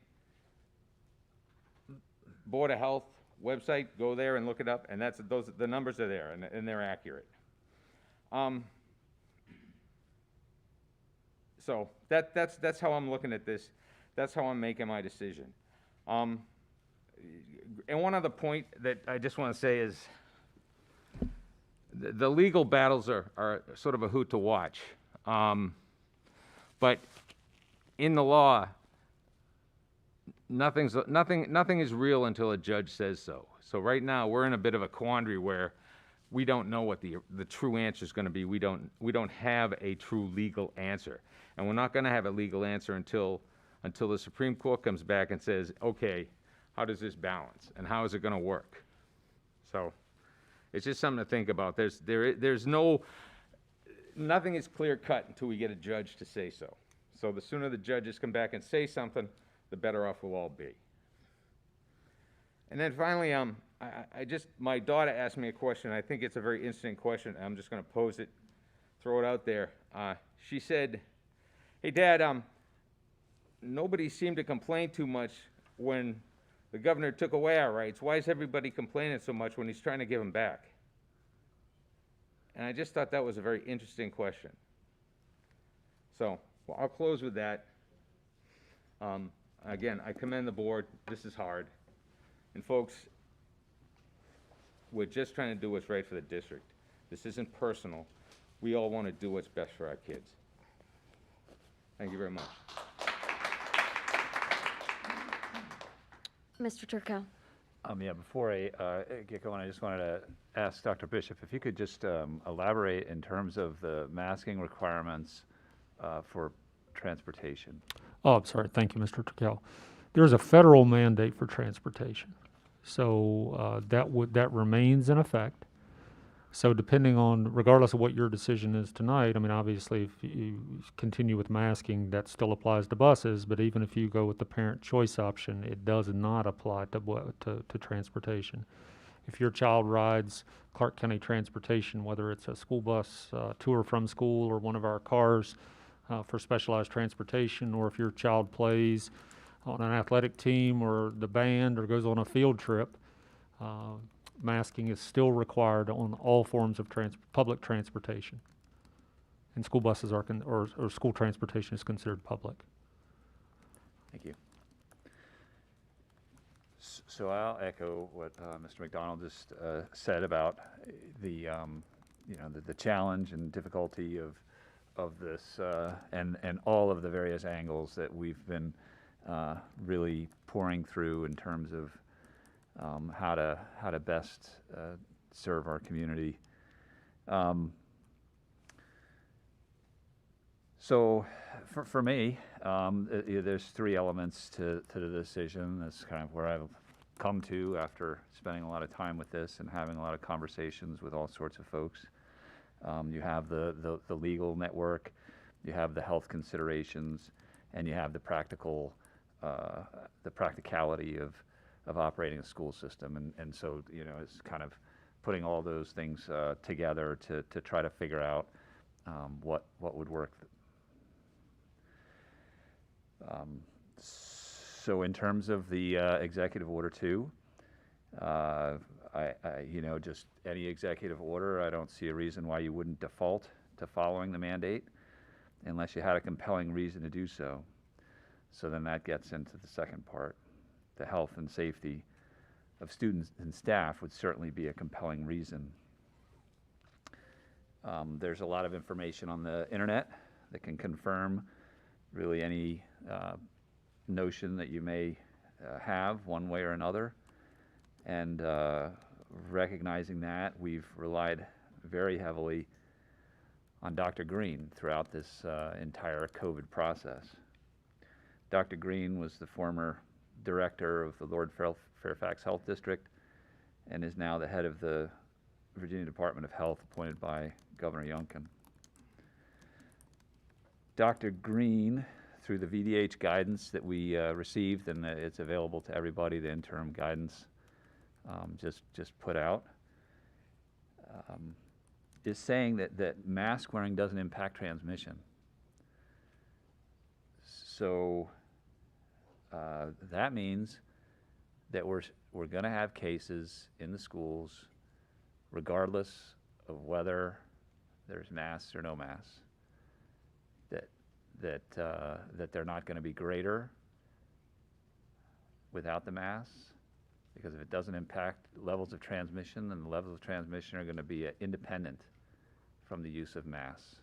Board of Health website. Go there and look it up, and the numbers are there, and they're accurate. So that's how I'm looking at this. That's how I'm making my decision. And one other point that I just want to say is the legal battles are sort of a hoot to watch. But in the law, nothing is real until a judge says so. So right now we're in a bit of a quandary where we don't know what the true answer is going to be. We don't have a true legal answer, and we're not going to have a legal answer until the Supreme Court comes back and says, okay, how does this balance and how is it going to work? So it's just something to think about. Nothing is clear cut until we get a judge to say so. So the sooner the judges come back and say something, the better off we'll all be. And then finally, my daughter asked me a question. I think it's a very interesting question. I'm just going to pose it, throw it out there. She said, hey, Dad, nobody seemed to complain too much when the governor took away our rights. Why is everybody complaining so much when he's trying to give them back? And I just thought that was a very interesting question. So I'll close with that. Again, I commend the board. This is hard. And folks, we're just trying to do what's right for the district. This isn't personal. We all want to do what's best for our kids. Thank you very much. Mr. Turco. Yeah, before I get going, I just wanted to ask Dr. Bishop if you could just elaborate in terms of the masking requirements for transportation. Oh, I'm sorry. Thank you, Mr. Turkel. There's a federal mandate for transportation, so that remains in effect. So depending on, regardless of what your decision is tonight, I mean, obviously, if you continue with masking, that still applies to buses. But even if you go with the parent choice option, it does not apply to transportation. If your child rides Clarke County transportation, whether it's a school bus to or from school or one of our cars for specialized transportation, or if your child plays on an athletic team or the band or goes on a field trip, masking is still required on all forms of public transportation. And school buses or school transportation is considered public. Thank you. So I'll echo what Mr. McDonald just said about the challenge and difficulty of this and all of the various angles that we've been really pouring through in terms of how to best serve our community. So for me, there's three elements to the decision. That's kind of where I've come to after spending a lot of time with this and having a lot of conversations with all sorts of folks. You have the legal network, you have the health considerations, and you have the practicality of operating a school system. And so, it's kind of putting all those things together to try to figure out what would work. So in terms of the Executive Order 2, just any executive order, I don't see a reason why you wouldn't default to following the mandate unless you had a compelling reason to do so. So then that gets into the second part. The health and safety of students and staff would certainly be a compelling reason. There's a lot of information on the internet that can confirm really any notion that you may have one way or another. And recognizing that, we've relied very heavily on Dr. Green throughout this entire COVID process. Dr. Green was the former director of the Lord Fairfax Health District and is now the head of the Virginia Department of Health appointed by Governor Youngkin. Dr. Green, through the VDH guidance that we received, and it's available to everybody, the interim guidance just put out, is saying that mask wearing doesn't impact transmission. So that means that we're going to have cases in the schools regardless of whether there's masks or no masks, that they're not going to be greater without the masks, because if it doesn't impact levels of transmission, then the levels of transmission are going to be independent from the use of masks.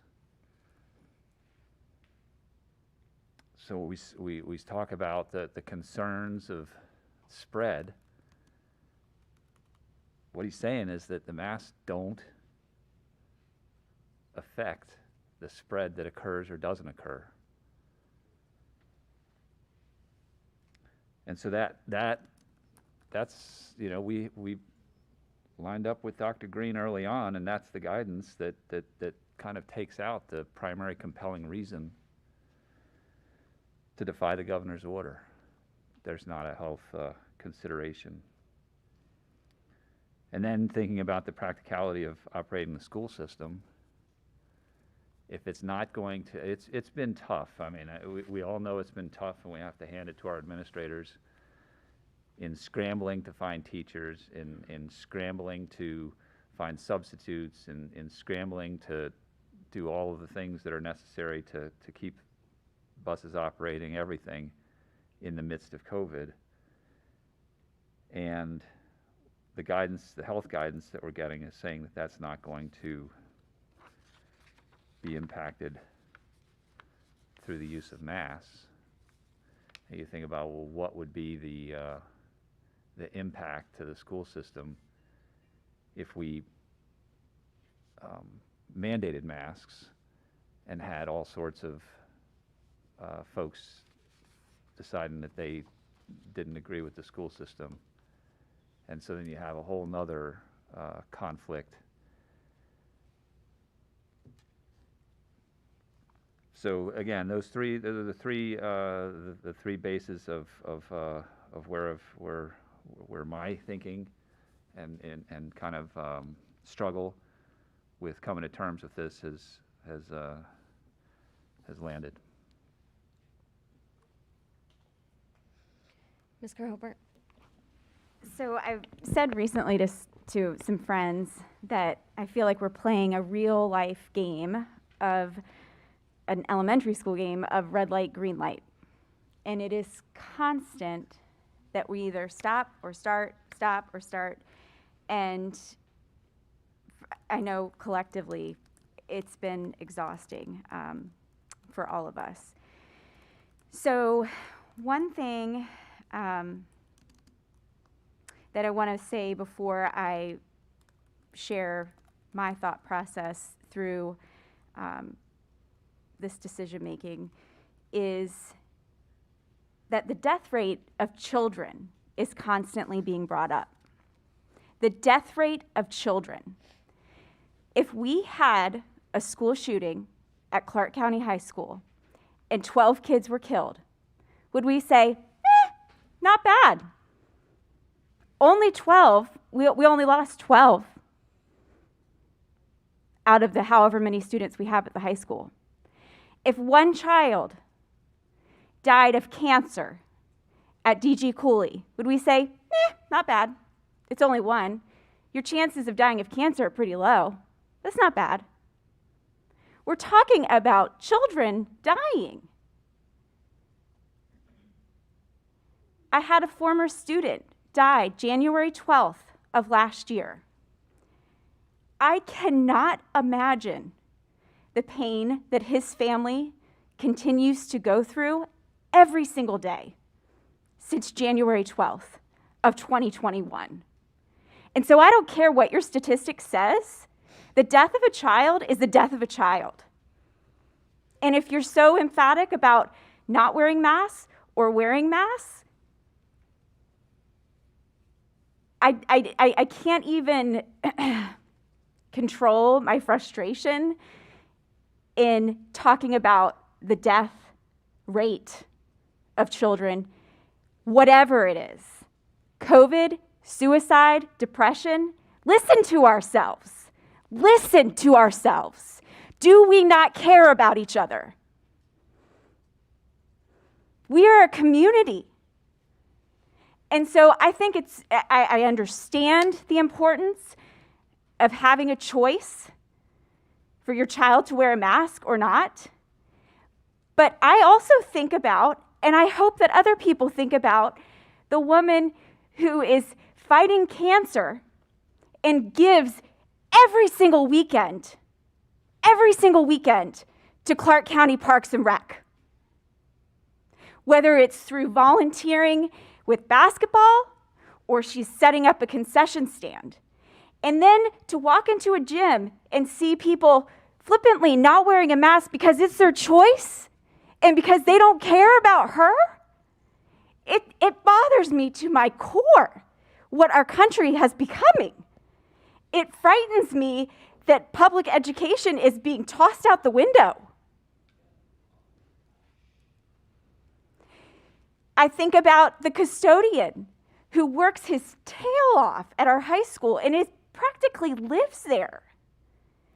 So we talk about the concerns of spread. What he's saying is that the masks don't affect the spread that occurs or doesn't occur. And so that's, you know, we lined up with Dr. Green early on, and that's the guidance that kind of takes out the primary compelling reason to defy the governor's order. There's not a health consideration. And then thinking about the practicality of operating the school system, if it's not going to, it's been tough. I mean, we all know it's been tough, and we have to hand it to our administrators in scrambling to find teachers, in scrambling to find substitutes, in scrambling to do all of the things that are necessary to keep buses operating, everything in the midst of COVID. And the guidance, the health guidance that we're getting is saying that that's not going to be impacted through the use of masks. And you think about, well, what would be the impact to the school system if we mandated masks and had all sorts of folks deciding that they didn't agree with the school system. And so then you have a whole nother conflict. So again, those three, those are the three bases of where my thinking and kind of struggle with coming to terms with this has landed. Ms. Hobart. So I've said recently to some friends that I feel like we're playing a real life game of an elementary school game of red light, green light. And it is constant that we either stop or start, stop or start. And I know collectively it's been exhausting for all of us. So one thing that I want to say before I share my thought process through this decision making is that the death rate of children is constantly being brought up. The death rate of children. If we had a school shooting at Clarke County High School and 12 kids were killed, would we say, not bad? Only 12, we only lost 12 out of the however many students we have at the high school. If one child died of cancer at DG Cooley, would we say, not bad? It's only one. Your chances of dying of cancer are pretty low. That's not bad. We're talking about children dying. I had a former student die January 12th of last year. I cannot imagine the pain that his family continues to go through every single day since January 12th of 2021. And so I don't care what your statistic says, the death of a child is the death of a child. And if you're so emphatic about not wearing masks or wearing masks, I can't even control my frustration in talking about the death rate of children, whatever it is. COVID, suicide, depression, listen to ourselves. listen to ourselves. Do we not care about each other? We are a community. And so I think I understand the importance of having a choice for your child to wear a mask or not. But I also think about, and I hope that other people think about, the woman who is fighting cancer and gives every single weekend to Clarke County Parks and Rec. Whether it's through volunteering with basketball or she's setting up a concession stand. And then to walk into a gym and see people flippantly not wearing a mask because it's their choice and because they don't care about her, it bothers me to my core what our country has becoming. It frightens me that public education is being tossed out the window. I think about the custodian who works his tail off at our high school and practically lives there.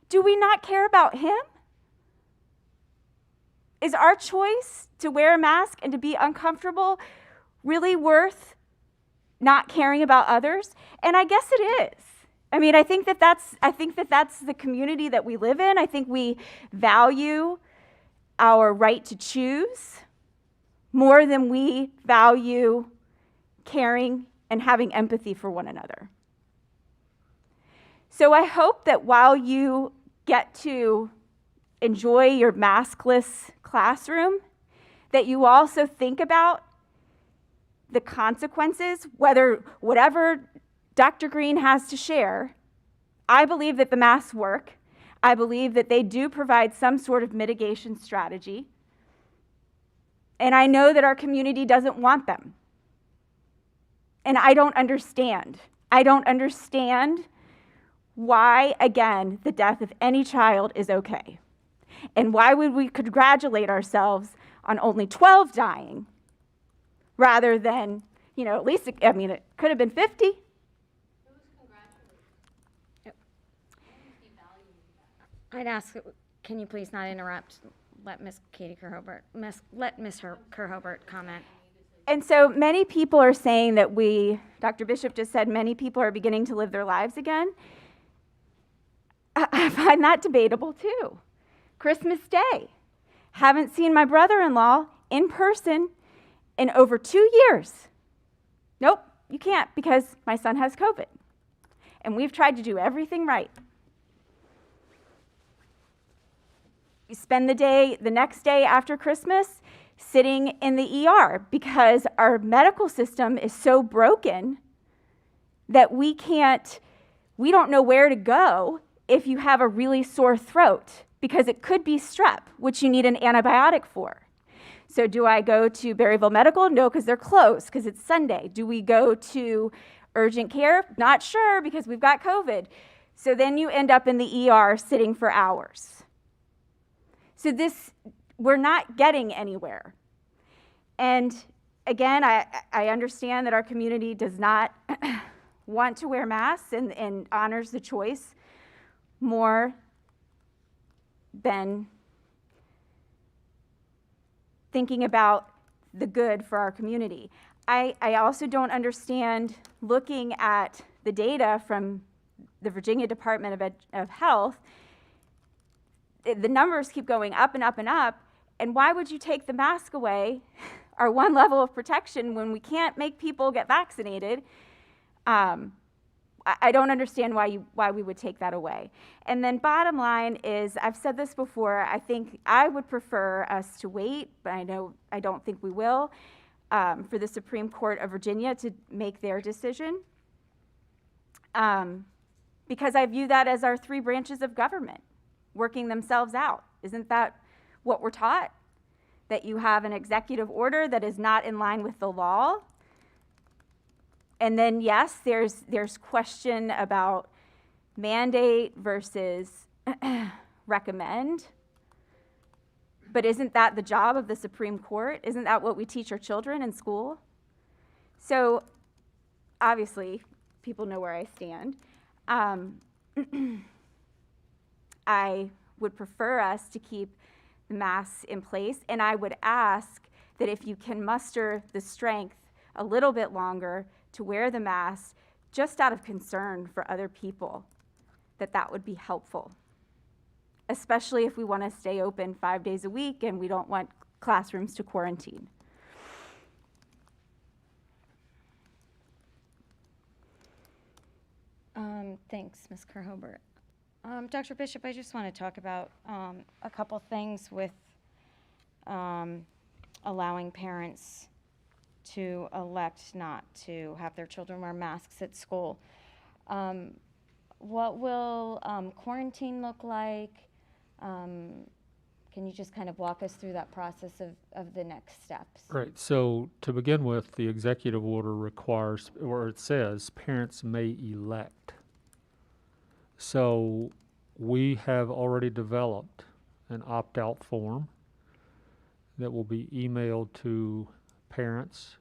Do we not care about him? Is our choice to wear a mask and to be uncomfortable really worth not caring about others? And I guess it is. I mean, I think that that's the community that we live in. I think we value our right to choose more than we value caring and having empathy for one another. So I hope that while you get to enjoy your maskless classroom, that you also think about the consequences, whatever Dr. Green has to share. I believe that the masks work. I believe that they do provide some sort of mitigation strategy. And I know that our community doesn't want them. And I don't understand. I don't understand why, again, the death of any child is okay. And why would we congratulate ourselves on only 12 dying rather than, at least, it could have been 50. I'd ask, can you please not interrupt? Let Ms. Kerhobert comment. And so many people are saying that Dr. Bishop just said many people are beginning to live their lives again. I find that debatable too. Christmas Day. Haven't seen my brother-in-law in person in over 2 years. Nope, you can't because my son has COVID. And we've tried to do everything right. You spend the next day after Christmas sitting in the ER because our medical system is so broken that we don't know where to go if you have a really sore throat because it could be strep, which you need an antibiotic for. So do I go to Berryville Medical? No, because they're closed because it's Sunday. Do we go to urgent care? Not sure because we've got COVID. So then you end up in the ER sitting for hours. So we're not getting anywhere. And again, I understand that our community does not want to wear masks and honors the choice more than thinking about the good for our community. I also don't understand looking at the data from the Virginia Department of Health. The numbers keep going up and up and up, and why would you take the mask away, our one level of protection, when we can't make people get vaccinated? I don't understand why we would take that away. And then bottom line is, I've said this before, I think I would prefer us to wait, but I don't think we will, for the Supreme Court of Virginia to make their decision. Because I view that as our three branches of government working themselves out. Isn't that what we're taught? That you have an executive order that is not in line with the law. And then, yes, there's question about mandate versus recommend. But isn't that the job of the Supreme Court? Isn't that what we teach our children in school? So, obviously, people know where I stand. I would prefer us to keep the masks in place, and I would ask that if you can muster the strength a little bit longer to wear the mask, just out of concern for other people, that would be helpful, especially if we want to stay open 5 days a week and we don't want classrooms to quarantine. Thanks, Ms. Kerhobert. Dr. Bishop, I just want to talk about a couple things with allowing parents to elect not to have their children wear masks at school. What will quarantine look like? Can you just kind of walk us through that process of the next steps? Right. So to begin with, the executive order requires, or it says, parents may elect. So we have already developed an opt-out form that will be emailed to parents.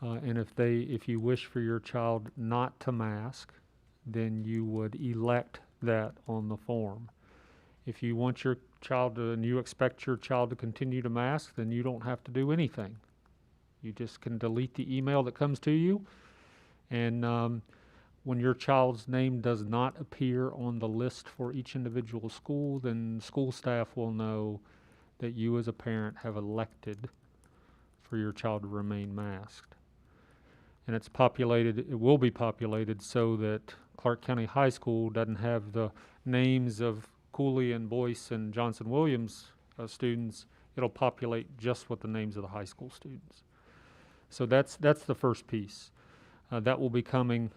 And if you wish for your child not to mask, then you would elect that on the form. If you want your child to, and you expect your child to continue to mask, then you don't have to do anything. You just can delete the email that comes to you, and when your child's name does not appear on the list for each individual school, then school staff will know that you as a parent have elected for your child to remain masked. And it's populated, it will be populated so that Clarke County High School doesn't have the names of Cooley and Boyce and Johnson Williams students. It'll populate just with the names of the high school students. So that's the first piece. That will be coming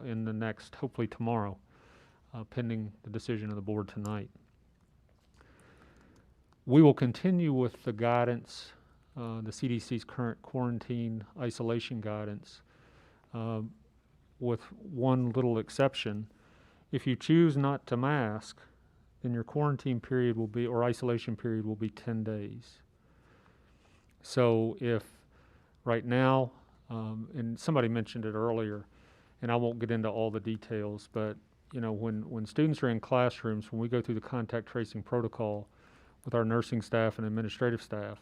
in the next, hopefully tomorrow, pending the decision of the board tonight. We will continue with the guidance, the CDC's current quarantine isolation guidance, with one little exception. If you choose not to mask, then your quarantine period will be, or isolation period will be 10 days. So if right now, and somebody mentioned it earlier, and I won't get into all the details, but you know, when students are in classrooms, when we go through the contact tracing protocol with our nursing staff and administrative staff,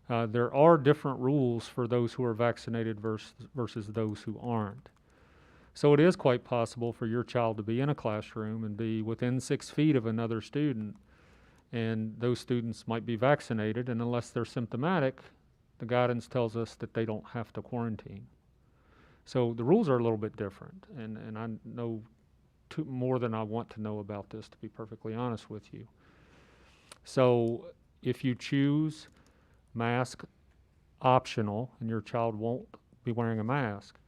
there are different rules for those who are vaccinated versus those who aren't. So it is quite possible for your child to be in a classroom and be within 6 feet of another student, and those students might be vaccinated, and unless they're symptomatic, the guidance tells us that they don't have to quarantine. So the rules are a little bit different, and I know more than I want to know about this, to be perfectly honest with you. So if you choose mask optional and your child won't be wearing a mask,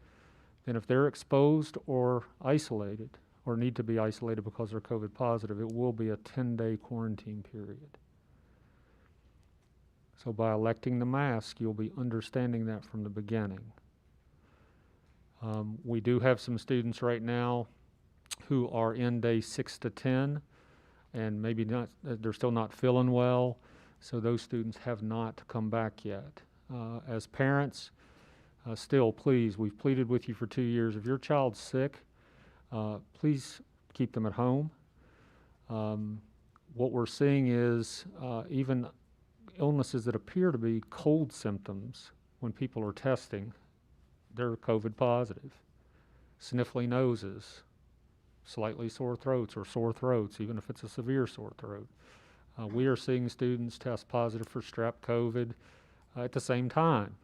then if they're exposed or isolated or need to be isolated because they're COVID positive, it will be a 10-day quarantine period. So by electing the mask, you'll be understanding that from the beginning. We do have some students right now who are in day 6 to 10, and maybe not, they're still not feeling well, so those students have not come back yet. As parents, still, please, we've pleaded with you for 2 years. If your child's sick, please keep them at home. What we're seeing is even illnesses that appear to be cold symptoms when people are testing, they're COVID positive. Sniffly noses, slightly sore throats or sore throats, even if it's a severe sore throat. We are seeing students test positive for strep COVID at the same time.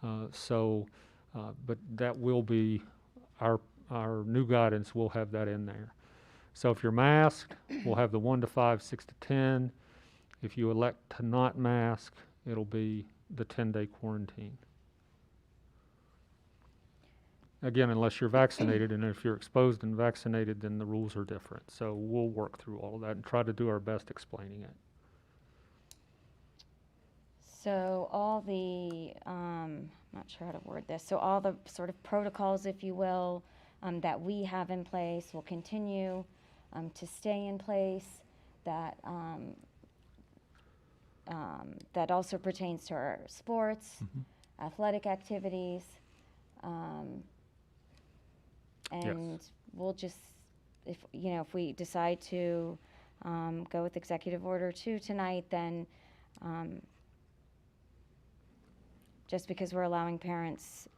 But that will be our new guidance will have that in there. So if you're masked, we'll have the 1 to 5, 6 to 10. If you elect to not mask, it'll be the 10-day quarantine. Again, unless you're vaccinated, and if you're exposed and vaccinated, then the rules are different. So we'll work through all of that and try to do our best explaining it. So all the, not sure how to word this, so all the sort of protocols, if you will, that we have in place will continue to stay in place. That also pertains to our sports, athletic activities, and Yes. we'll just if we decide to go with Executive Order 2 tonight, then just because we're allowing parents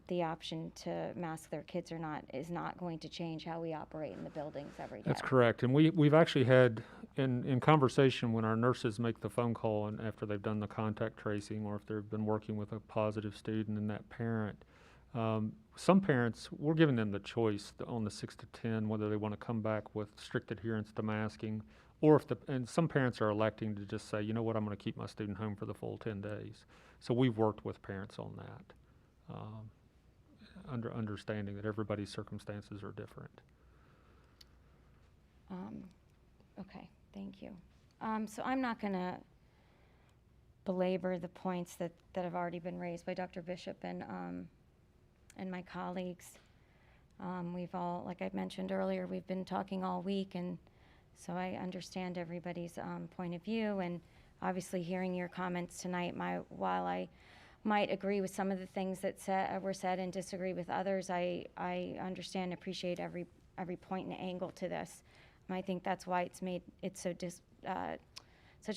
the option to mask their kids or not is not going to change how we operate in the buildings every day. That's correct. And we've actually had, in conversation, when our nurses make the phone call and after they've done the contact tracing, or if they've been working with a positive student and that parent, some parents, we're giving them the choice on the 6 to 10 whether they want to come back with strict adherence to masking, or and some parents are electing to just say, you know what, I'm going to keep my student home for the full 10 days. So we've worked with parents on that, understanding that everybody's circumstances are different. Okay, thank you. So I'm not going to belabor the points that have already been raised by Dr. Bishop and my colleagues. We've all, like I mentioned earlier, we've been talking all week, and so I understand everybody's point of view, and obviously hearing your comments tonight, while I might agree with some of the things that were said and disagree with others, I understand and appreciate every point and angle to this. And I think that's why it's made it such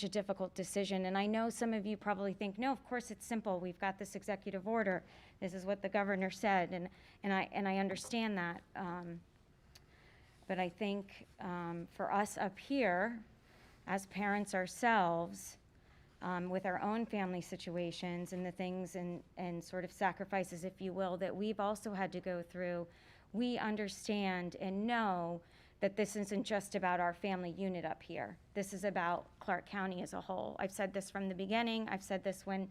a difficult decision. And I know some of you probably think, no, of course it's simple. We've got this executive order. This is what the governor said, and I understand that. But I think for us up here, as parents ourselves, with our own family situations and the things and sort of sacrifices, if you will, that we've also had to go through, we understand and know that this isn't just about our family unit up here. This is about Clarke County as a whole. I've said this from the beginning. I've said this when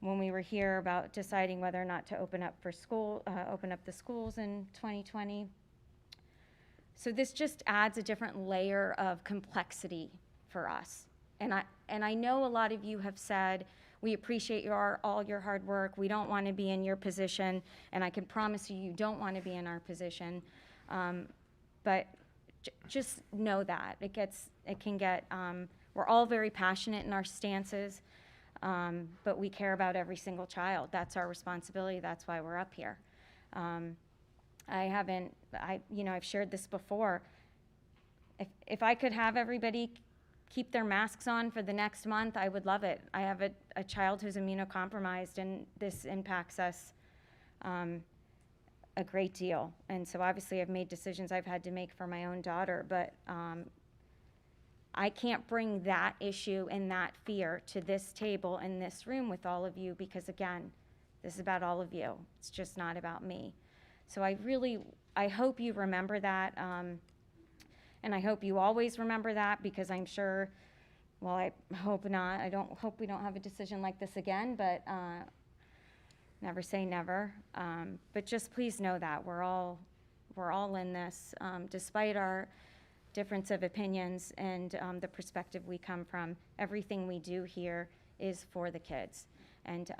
we were here about deciding whether or not to open up the schools in 2020. So this just adds a different layer of complexity for us. And I know a lot of you have said, we appreciate all your hard work. We don't want to be in your position, and I can promise you, you don't want to be in our position. But just know that we're all very passionate in our stances, but we care about every single child. That's our responsibility. That's why we're up here. I've shared this before. If I could have everybody keep their masks on for the next month, I would love it. I have a child who's immunocompromised, and this impacts us a great deal. And so obviously I've made decisions I've had to make for my own daughter, but I can't bring that issue and that fear to this table in this room with all of you, because again, this is about all of you. It's just not about me. So I hope you remember that, and I hope you always remember that, because I'm sure, well, I hope not. I don't hope we don't have a decision like this again, but never say never. But just please know that we're all in this, despite our difference of opinions and the perspective we come from. Everything we do here is for the kids. And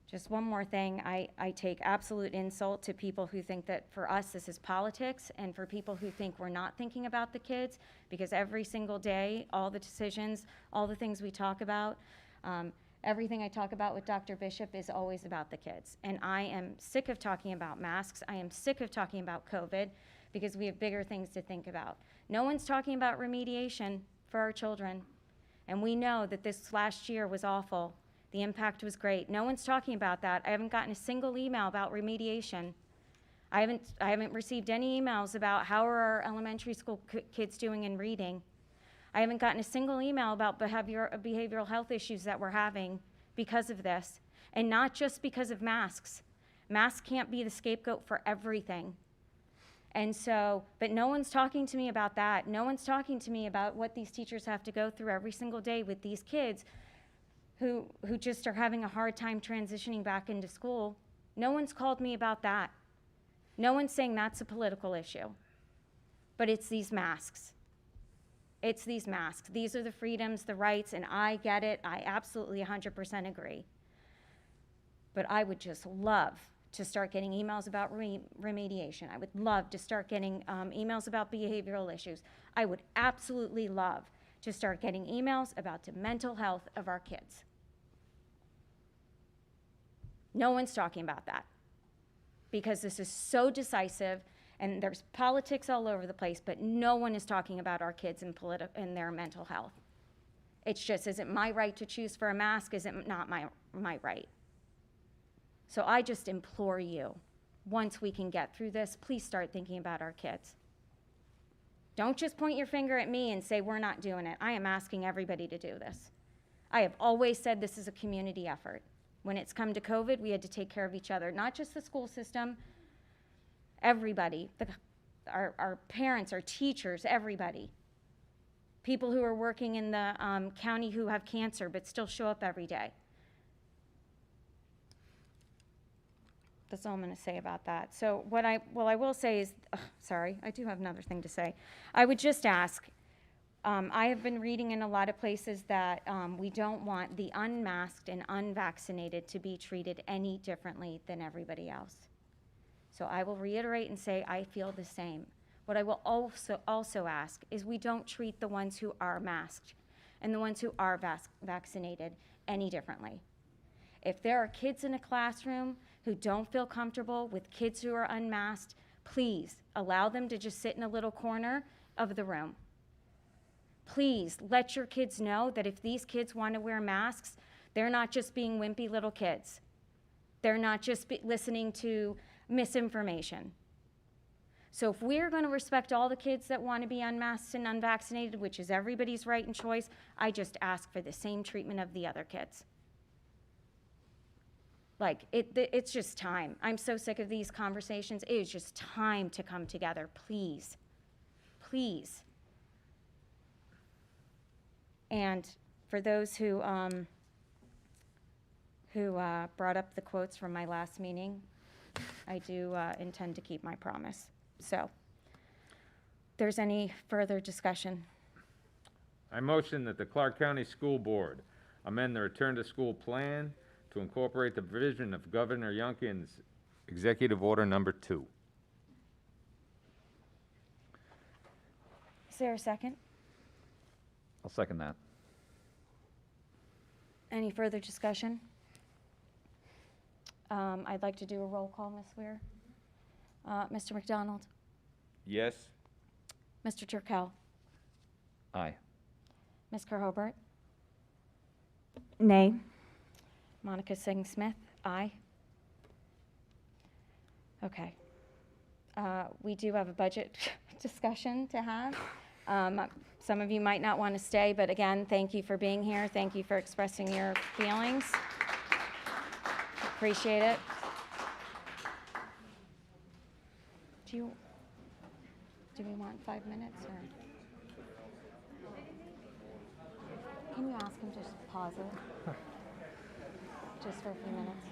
just one more thing, I take absolute insult to people who think that for us this is politics, and for people who think we're not thinking about the kids, because every single day, all the decisions, all the things we talk about, everything I talk about with Dr. Bishop is always about the kids. And I am sick of talking about masks. I am sick of talking about COVID, because we have bigger things to think about. No one's talking about remediation for our children. And we know that this last year was awful. The impact was great. No one's talking about that. I haven't gotten a single email about remediation. I haven't received any emails about how are our elementary school kids doing in reading. I haven't gotten a single email about behavioral health issues that we're having because of this. And not just because of masks. Masks can't be the scapegoat for everything. And so, but no one's talking to me about that. No one's talking to me about what these teachers have to go through every single day with these kids who just are having a hard time transitioning back into school. No one's called me about that. No one's saying that's a political issue. But it's these masks. It's these masks. These are the freedoms, the rights, and I get it. I absolutely 100% agree. But I would just love to start getting emails about remediation. I would love to start getting emails about behavioral issues. I would absolutely love to start getting emails about the mental health of our kids. No one's talking about that, because this is so decisive, And there's politics all over the place, but no one is talking about our kids and their mental health. It's just, is it my right to choose for a mask? Is it not my right? So I just implore you, once we can get through this, please start thinking about our kids. Don't just point your finger at me and say we're not doing it. I am asking everybody to do this. I have always said this is a community effort. When it's come to COVID, we had to take care of each other, not just the school system, everybody, our parents, our teachers, everybody. People who are working in the county who have cancer but still show up every day. That's all I'm going to say about that. So I will say is, sorry, I do have another thing to say. I would just ask, I have been reading in a lot of places that we don't want the unmasked and unvaccinated to be treated any differently than everybody else. So I will reiterate and say I feel the same. What I will also ask is we don't treat the ones who are masked and the ones who are vaccinated any differently. If there are kids in a classroom who don't feel comfortable with kids who are unmasked, please allow them to just sit in a little corner of the room. Please let your kids know that if these kids want to wear masks, they're not just being wimpy little kids. They're not just listening to misinformation. So if we're going to respect all the kids that want to be unmasked and unvaccinated, which is everybody's right and choice, I just ask for the same treatment of the other kids. Like, it's just time. I'm so sick of these conversations. It is just time to come together, please. Please. And for those who brought up the quotes from my last meeting, I do intend to keep my promise. So, if there's any further discussion. I motion that the Clarke County School Board amend the return to school plan to incorporate the provision of Governor Youngkin's Executive Order Number 2. Is there a second? I'll second that. Any further discussion? I'd like to do a roll call, Ms. Weir. Mr. McDonald? Yes. Mr. Turkel? Aye. Ms. Kerhobert? Nay. Monica Singh Smith? Aye. Okay. We do have a budget discussion to have. Some of you might not want to stay, but again, thank you for being here. Thank you for expressing your feelings. Appreciate it. Do we want 5 minutes or? Can you ask him to just pause it? Just for a few minutes.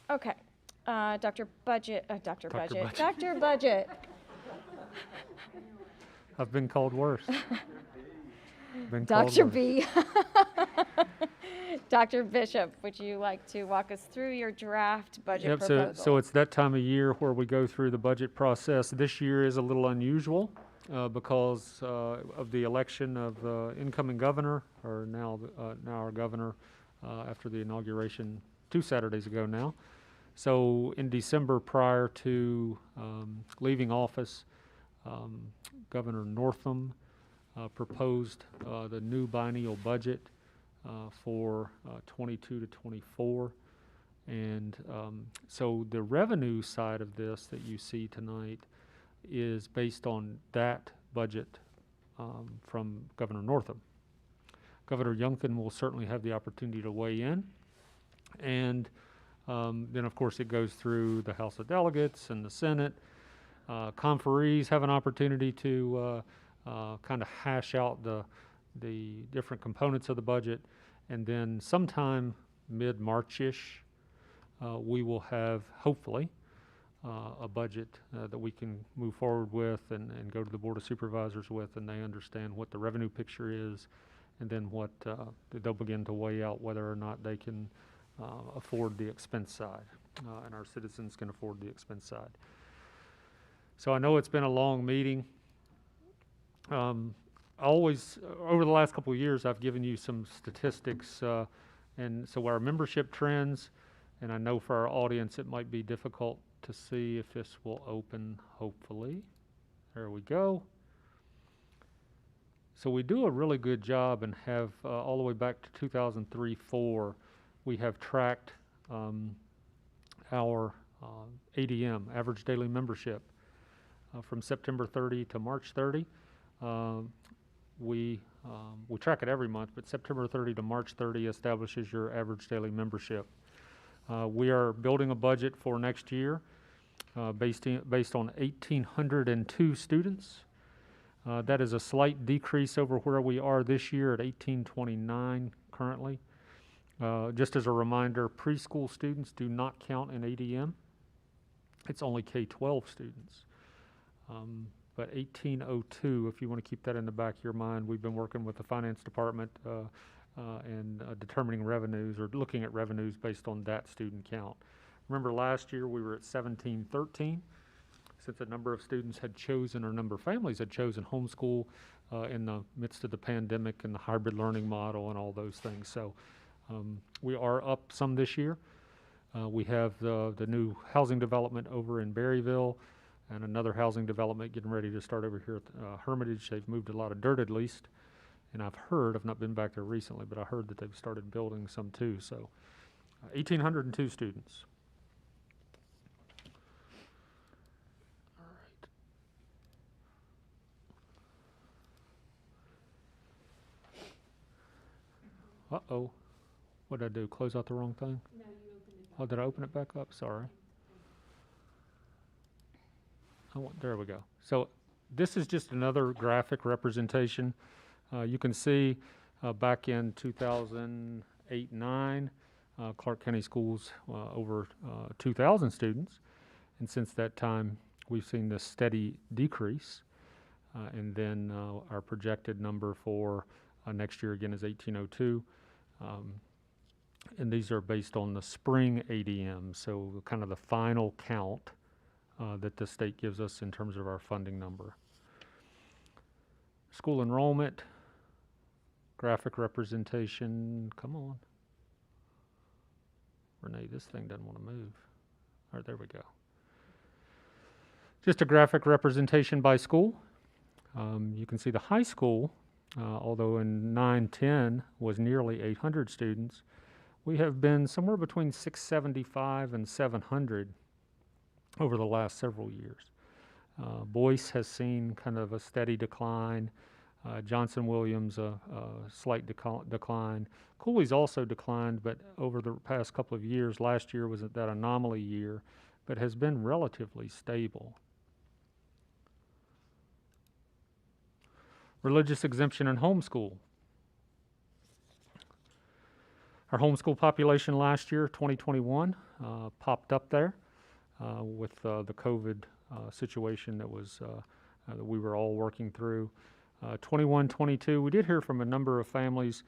Okay, Dr. Budget, Dr. Dr. Budget, Budget. Dr. Budget. I've been called worse. Been called Dr. worse. B. Dr. Bishop, would you like to walk us through your draft budget Yep, proposal? so it's that time of year where we go through the budget process. This year is a little unusual because of the election of incoming governor, or now our governor, after the inauguration 2 Saturdays ago now. So in December, prior to leaving office, Governor Northam proposed the new biennial budget for 22 to 24. And so the revenue side of this that you see tonight is based on that budget from Governor Northam. Governor Youngkin will certainly have the opportunity to weigh in. And then, of course, it goes through the House of Delegates and the Senate. Conferees have an opportunity to kind of hash out the different components of the budget. And then sometime mid-March-ish, we will have, hopefully, a budget that we can move forward with and go to the Board of Supervisors with, and they understand what the revenue picture is, and then what they'll begin to weigh out whether or not they can afford the expense side, and our citizens can afford the expense side. So I know it's been a long meeting. Always, over the last couple of years, I've given you some statistics, and so our membership trends, and I know for our audience it might be difficult to see if this will open, hopefully. There we go. So we do a really good job and have all the way back to 2003-04, we have tracked our ADM, average daily membership, from September 30 to March 30. We track it every month, but September 30 to March 30 establishes your average daily membership. We are building a budget for next year based on 1,802 students. That is a slight decrease over where we are this year at 1,829 currently. Just as a reminder, preschool students do not count in ADM. It's only K-12 students. But 1,802, if you want to keep that in the back of your mind, we've been working with the finance department and determining revenues or looking at revenues based on that student count. Remember last year we were at 1,713. Since a number of students had chosen, or a number of families had chosen homeschool in the midst of the pandemic and the hybrid learning model and all those things. So we are up some this year. We have the new housing development over in Berryville and another housing development getting ready to start over here at Hermitage. They've moved a lot of dirt at least. And I've not been back there recently, but I heard that they've started building some too. So 1,802 students. Uh-oh. What did I do? Close out the wrong thing? No, you opened it. Oh, did I open it back up? Sorry. There we go. So this is just another graphic representation. You can see back in 2008-09, Clarke County Schools over 2,000 students. And since that time, we've seen this steady decrease. And then our projected number for next year again is 1,802. And these are based on the spring ADM, so kind of the final count that the state gives us in terms of our funding number. School enrollment, graphic representation, come on. Renee, this thing doesn't want to move. All right, there we go. Just a graphic representation by school. You can see the high school, although in 9-10 was nearly 800 students, we have been somewhere between 675 and 700 over the last several years. Boyce has seen kind of a steady decline. Johnson Williams, a slight decline. Cooley's also declined, but over the past couple of years, last year was that anomaly year, but has been relatively stable. Religious exemption and homeschool. Our homeschool population last year, 2021, popped up there with the COVID situation that was that we were all working through. 21, 22, we did hear from a number of families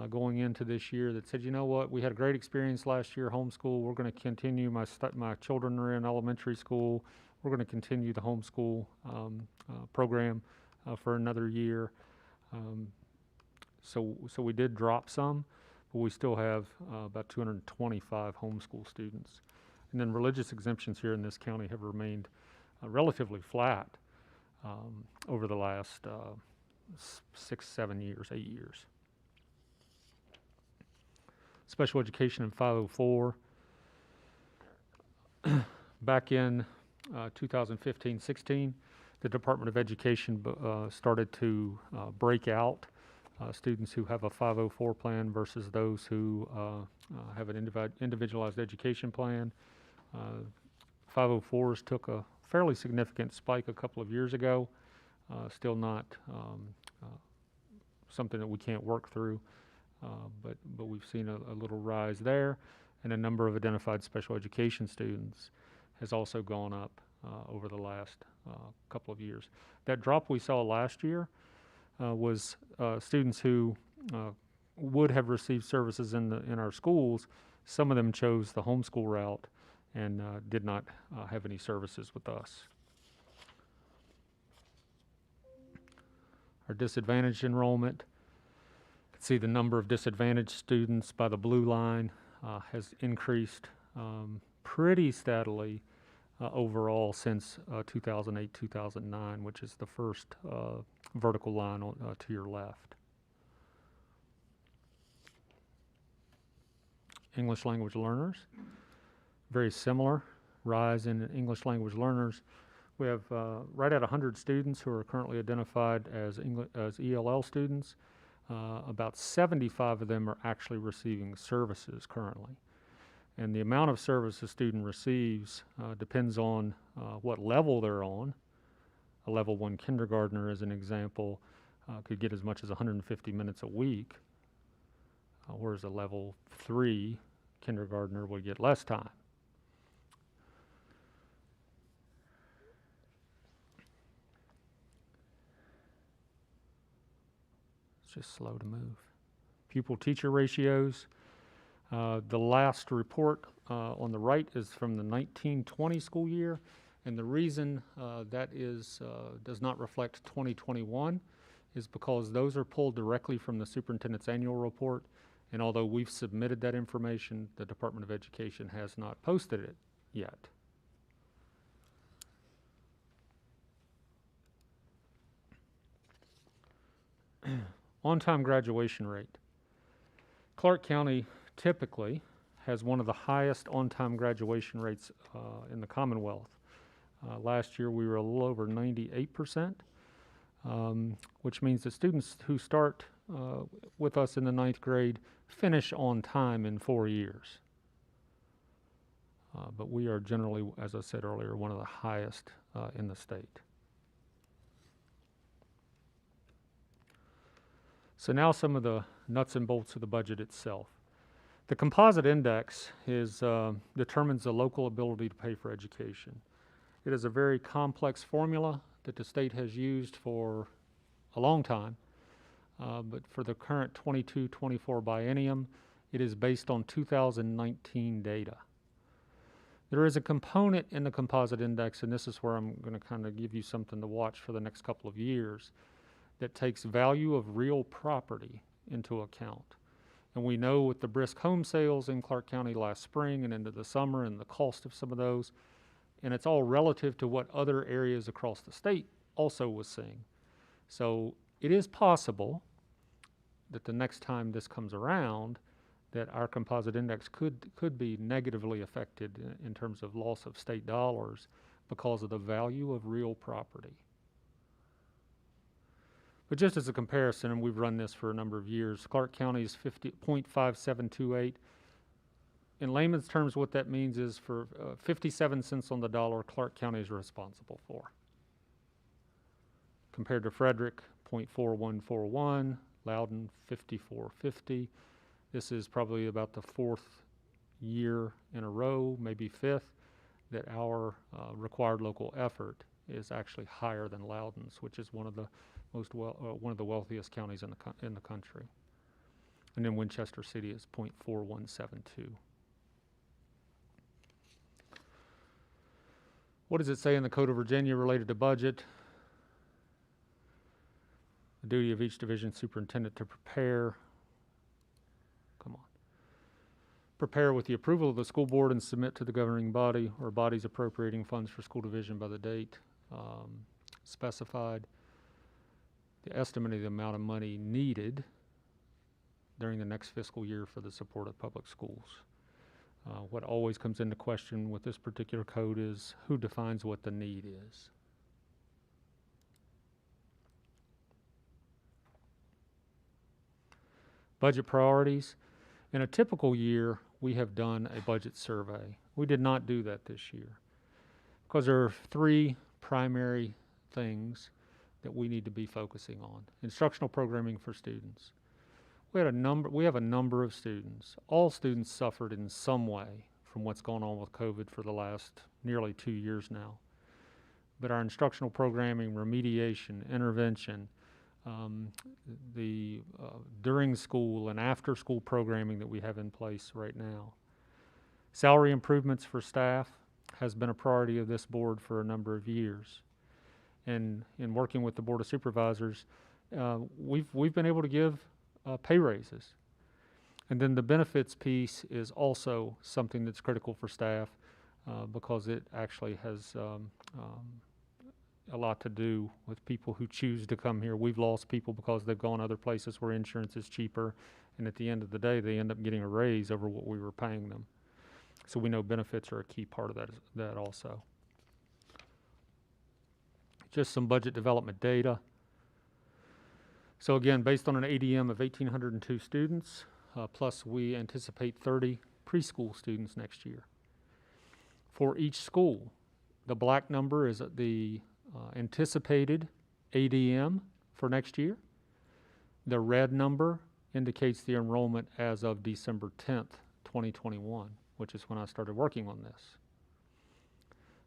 going into this year that said, you know what, we had a great experience last year, homeschool. We're going to continue. My children are in elementary school. We're going to continue the homeschool program for another year. So we did drop some, but we still have about 225 homeschool students. And then religious exemptions here in this county have remained relatively flat over the last 6, 7 years, 8 years. Special education in 504. Back in 2015-16, the Department of Education started to break out students who have a 504 plan versus those who have an individualized education plan. 504s took a fairly significant spike a couple of years ago. Still not something that we can't work through, but we've seen a little rise there, and a number of identified special education students has also gone up over the last couple of years. That drop we saw last year was students who would have received services in our schools. Some of them chose the homeschool route and did not have any services with us. Our disadvantaged enrollment, you can see the number of disadvantaged students by the blue line has increased pretty steadily overall since 2008-2009, which is the first vertical line to your left. English language learners, very similar rise in English language learners. We have right at 100 students who are currently identified as ELL students. About 75 of them are actually receiving services currently. And the amount of service a student receives depends on what level they're on. A level 1 kindergartner, as an example, could get as much as 150 minutes a week, whereas a level 3 kindergartner would get less time. It's just slow to move. Pupil-teacher ratios. The last report on the right is from the 1920 school year, and the reason that does not reflect 2021 is because those are pulled directly from the superintendent's annual report, and although we've submitted that information, the Department of Education has not posted it yet. On-time graduation rate. Clarke County typically has one of the highest on-time graduation rates in the Commonwealth. Last year we were a little over 98%, which means that students who start with us in the 9th grade finish on time in 4 years. But we are generally, as I said earlier, one of the highest in the state. So now some of the nuts and bolts of the budget itself. The composite index determines the local ability to pay for education. It is a very complex formula that the state has used for a long time, but for the current 22-24 biennium, it is based on 2019 data. There is a component in the composite index, and this is where I'm going to kind of give you something to watch for the next couple of years, that takes value of real property into account. And we know with the brisk home sales in Clarke County last spring and into the summer and the cost of some of those, and it's all relative to what other areas across the state also was seeing. So it is possible that the next time this comes around, that our composite index could be negatively affected in terms of loss of state dollars because of the value of real property. But just as a comparison, and we've run this for a number of years, Clarke County's 0.5728. In layman's terms, what that means is for 57 cents on the dollar, Clarke County is responsible for. Compared to Frederick, 0.4141, Loudon, 54.50. This is probably about the 4th year in a row, maybe fifth, that our required local effort is actually higher than Loudoun's, which is one of the one of the wealthiest counties in the country. And then Winchester City is 0.4172. What does it say in the Code of Virginia related to budget? The duty of each division superintendent to prepare with the approval of the school board and submit to the governing body or bodies appropriating funds for school division by the date specified. The estimate of the amount of money needed during the next fiscal year for the support of public schools. What always comes into question with this particular code is who defines what the need is. Budget priorities. In a typical year, we have done a budget survey. We did not do that this year because there are three primary things that we need to be focusing on. Instructional programming for students. We have a number of students. All students suffered in some way from what's gone on with COVID for the last nearly 2 years now. But our instructional programming, remediation, intervention, the during school and after school programming that we have in place right now. Salary improvements for staff has been a priority of this board for a number of years. And in working with the Board of Supervisors, we've been able to give pay raises. And then the benefits piece is also something that's critical for staff because it actually has a lot to do with people who choose to come here. We've lost people because they've gone other places where insurance is cheaper, and at the end of the day, they end up getting a raise over what we were paying them. So we know benefits are a key part of that also. Just some budget development data. So again, based on an ADM of 1,802 students, plus we anticipate 30 preschool students next year. For each school, the black number is the anticipated ADM for next year. The red number indicates the enrollment as of December 10th, 2021, which is when I started working on this.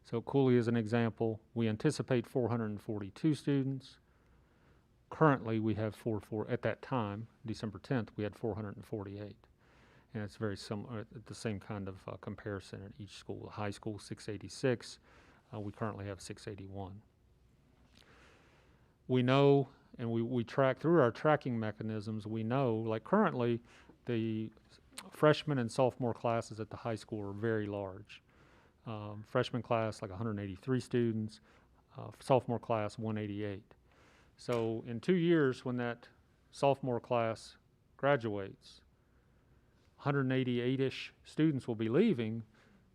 So Cooley is an example. We anticipate 442 students. Currently, we have at that time, December 10th, we had 448. And it's very similar, the same kind of comparison at each school. The high school, 686. We currently have 681. We know, and we track through our tracking mechanisms, we know, like currently, the freshman and sophomore classes at the high school are very large. Freshman class, like 183 students, sophomore class, 188. So in 2 years, when that sophomore class graduates, 188-ish students will be leaving,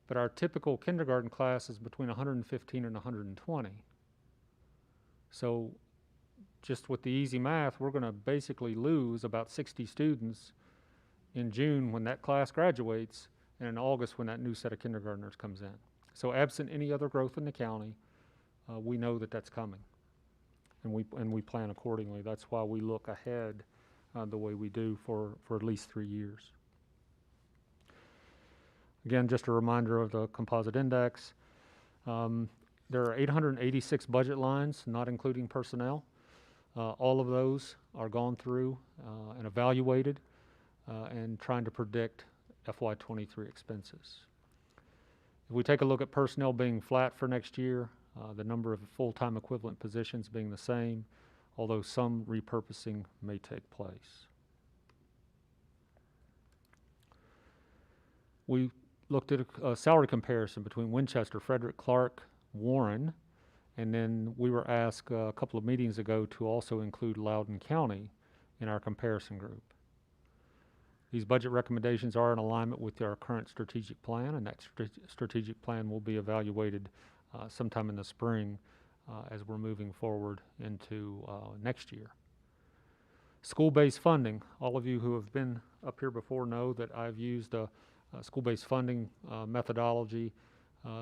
but our typical kindergarten class is between 115 and 120. So just with the easy math, we're going to basically lose about 60 students in June when that class graduates, and in August when that new set of kindergartners comes in. So absent any other growth in the county, we know that that's coming, and we plan accordingly. That's why we look ahead the way we do for at least 3 years. Again, just a reminder of the composite index. There are 886 budget lines, not including personnel. All of those are gone through and evaluated and trying to predict FY23 expenses. If we take a look at personnel being flat for next year, the number of full-time equivalent positions being the same, although some repurposing may take place. We looked at a salary comparison between Winchester, Frederick, Clarke, Warren, and then we were asked a couple of meetings ago to also include Loudoun County in our comparison group. These budget recommendations are in alignment with our current strategic plan, and that strategic plan will be evaluated sometime in the spring as we're moving forward into next year. School-based funding. All of you who have been up here before know that I've used a school-based funding methodology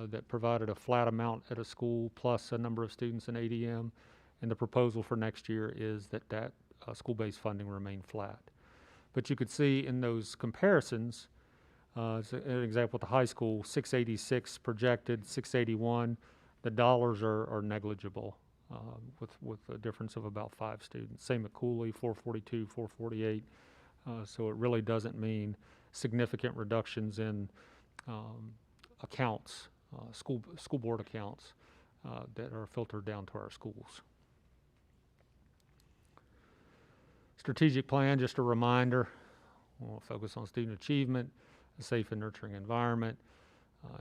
that provided a flat amount at a school plus a number of students in ADM, and the proposal for next year is that school-based funding remain flat. But you could see in those comparisons As an example, at the high school, 686 projected, 681. The dollars are negligible with a difference of about 5 students. Same at Cooley, 442, 448. So it really doesn't mean significant reductions in accounts, school board accounts that are filtered down to our schools. Strategic plan, just a reminder, we'll focus on student achievement, a safe and nurturing environment,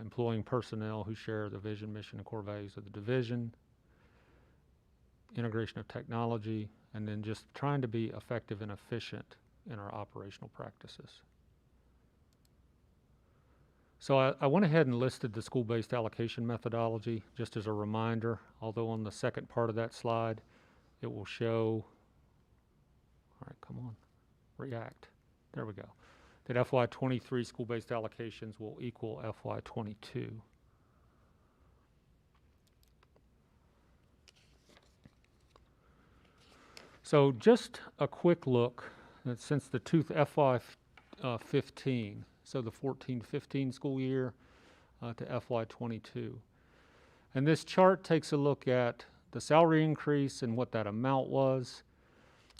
employing personnel who share the vision, mission, and core values of the division, integration of technology, and then just trying to be effective and efficient in our operational practices. So I went ahead and listed the school-based allocation methodology just as a reminder, although on the second part of that slide, it will show, all right, come on, react, there we go, that FY23 school-based allocations will equal FY22. So just a quick look that since the FY15, so the 14-15 school year to FY22. And this chart takes a look at the salary increase and what that amount was,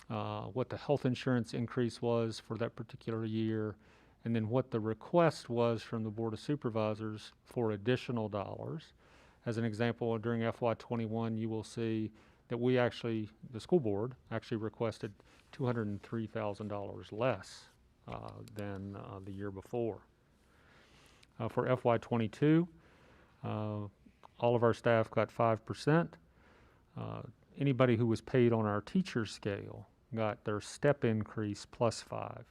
what the health insurance increase was for that particular year, and then what the request was from the Board of Supervisors for additional dollars. As an example, during FY21, you will see that we actually, the school board, actually requested $203,000 less than the year before. For FY22, all of our staff got 5%. Anybody who was paid on our teacher scale got their step increase plus 5,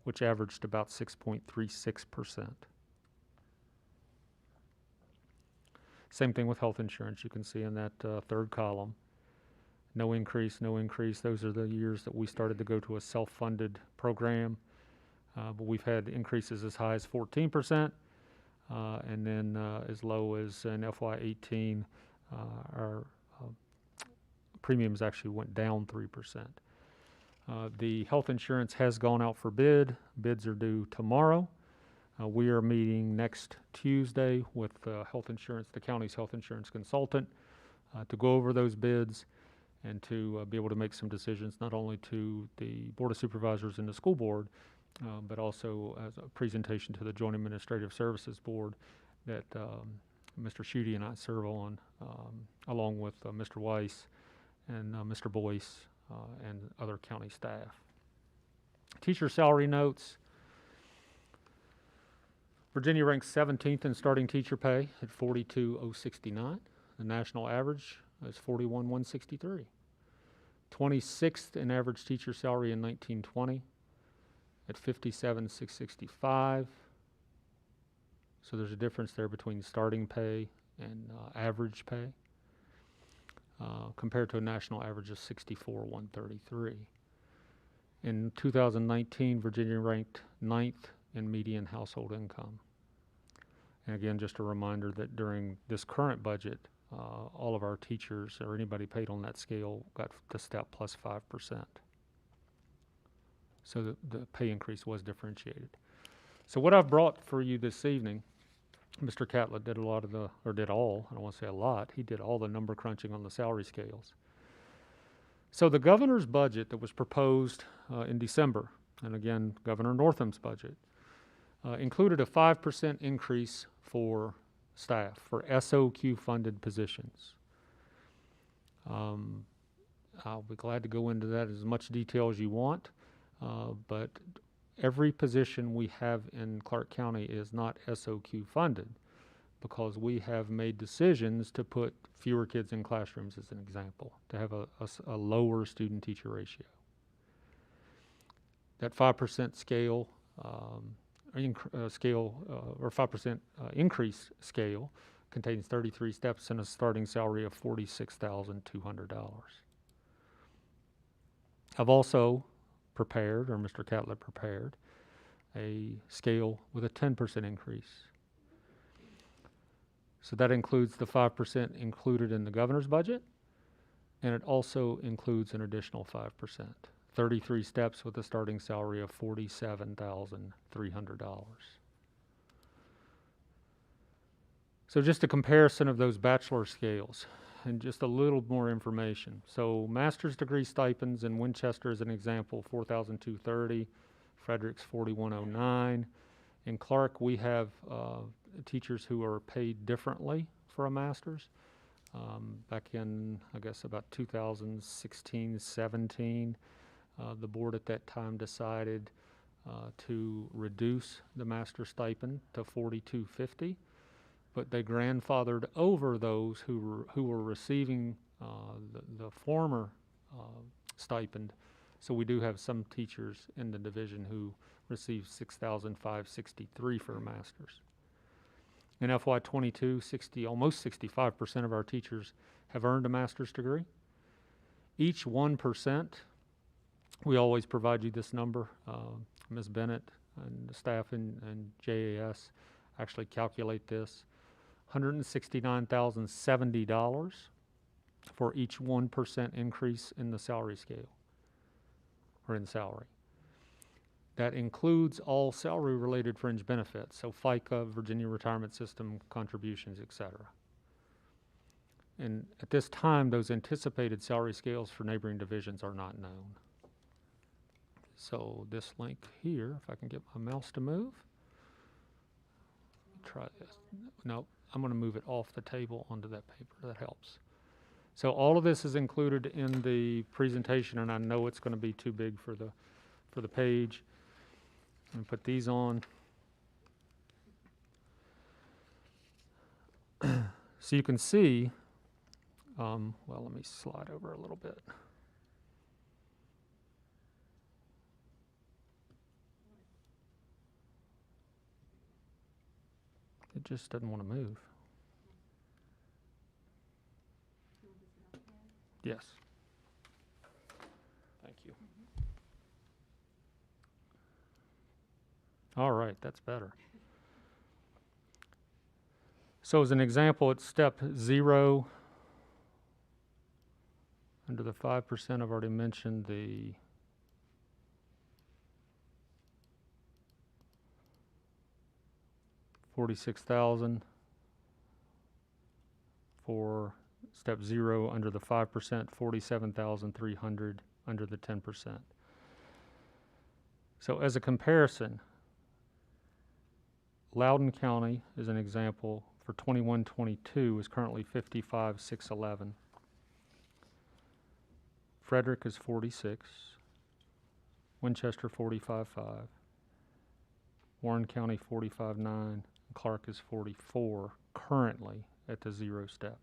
which averaged about 6.36%. Same thing with health insurance. You can see in that third column. No increase, no increase. Those are the years that we started to go to a self-funded program. But we've had increases as high as 14%, and then as low as in FY18, our premiums actually went down 3%. The health insurance has gone out for bid. Bids are due tomorrow. We are meeting next Tuesday with health insurance, the county's health insurance consultant, to go over those bids and to be able to make some decisions, not only to the Board of Supervisors and the school board, but also as a presentation to the Joint Administrative Services Board that Mr. Schutte and I serve on, along with Mr. Weiss and Mr. Boyce and other county staff. Teacher salary notes. Virginia ranks 17th in starting teacher pay at $42,069. The national average is $41,163. 26th in average teacher salary in 1920 at $57,665. So there's a difference there between starting pay and average pay, compared to a national average of $64,133. In 2019, Virginia ranked 9th in median household income. And again, just a reminder that during this current budget, all of our teachers or anybody paid on that scale got the step plus 5%. So the pay increase was differentiated. So what I've brought for you this evening, Mr. Catlett did a lot of the, or did all, I don't want to say a lot, he did all the number crunching on the salary scales. So the governor's budget that was proposed in December, and again, Governor Northam's budget, included a 5% increase for staff, for SOQ-funded positions. I'll be glad to go into that as much detail as you want, but every position we have in Clarke County is not SOQ-funded because we have made decisions to put fewer kids in classrooms, as an example, to have a lower student-teacher ratio. That 5% scale, or 5% increase scale contains 33 steps and a starting salary of $46,200. I've also prepared, or Mr. Catlett prepared, a scale with a 10% increase. So that includes the 5% included in the governor's budget, and it also includes an additional 5%. 33 steps with a starting salary of $47,300. So just a comparison of those bachelor scales and just a little more information. So master's degree stipends in Winchester, as an example, 4,230. Frederick's 4,109. In Clarke, we have teachers who are paid differently for a master's. Back in, I guess, about 2016, 17, the board at that time decided to reduce the master stipend to $4,250, but they grandfathered over those who were receiving the former stipend. So we do have some teachers in the division who receive $6,563 for a master's. In FY22, almost 65% of our teachers have earned a master's degree. Each 1%, we always provide you this number. Ms. Bennett and the staff and JAS actually calculate this. $169,070 for each 1% increase in the salary scale, or in salary. That includes all salary-related fringe benefits, so FICA, Virginia Retirement System contributions, etc. And at this time, those anticipated salary scales for neighboring divisions are not known. So this link here, if I can get my mouse to move. Try this. No, I'm going to move it off the table onto that paper. That helps. So all of this is included in the presentation, and I know it's going to be too big for the page. I'm going to put these on. So you can see, well, let me slide over a little bit. It just doesn't want to move. Yes. Thank you. All right, that's better. So as an example, at step 0, under the 5%, I've already mentioned the $46,000 for step 0 under the 5%, $47,300 under the 10%. So as a comparison, Loudoun County, as an example, for 21-22 is currently $55,611. Frederick is $46,000. Winchester $45,500. Warren County $45,900. And Clarke is $44,000 currently at the 0 step.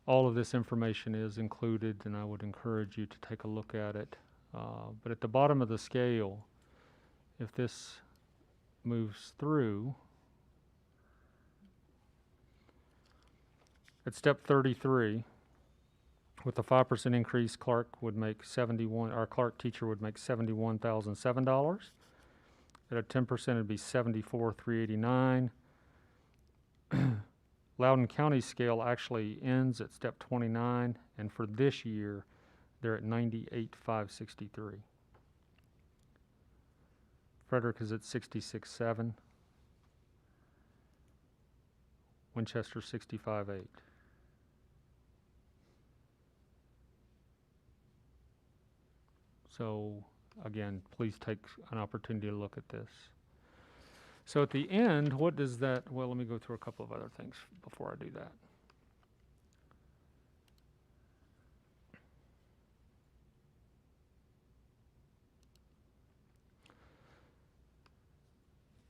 All of this information is included, and I would encourage you to take a look at it. But at the bottom of the scale, if this moves through, at step 33, with a 5% increase, Clarke would make our Clarke teacher would make $71,007. At a 10%, it'd be $74,389. Loudoun County scale actually ends at step 29, and for this year, they're at $98,563. Frederick is at $66,700. Winchester $65,800. So again, please take an opportunity to look at this. So at the end, what does that, well, let me go through a couple of other things before I do that.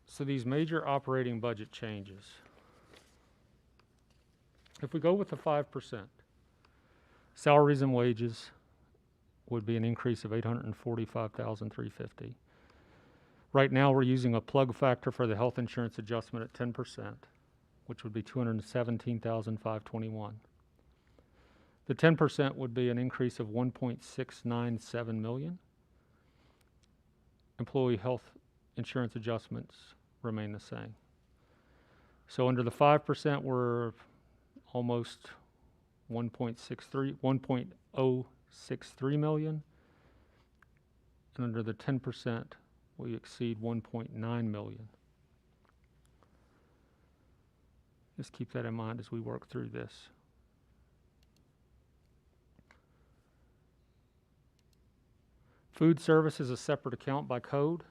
So these major operating budget changes, if we go with the 5%, salaries and wages would be an increase of $845,350. Right now, we're using a plug factor for the health insurance adjustment at 10%, which would be $217,521. The 10% would be an increase of $1.697 million. Employee health insurance adjustments remain the same. So under the 5%, we're almost $1.063 million. And under the 10%, we exceed $1.9 million. Just keep that in mind as we work through this. Food service is a separate account by code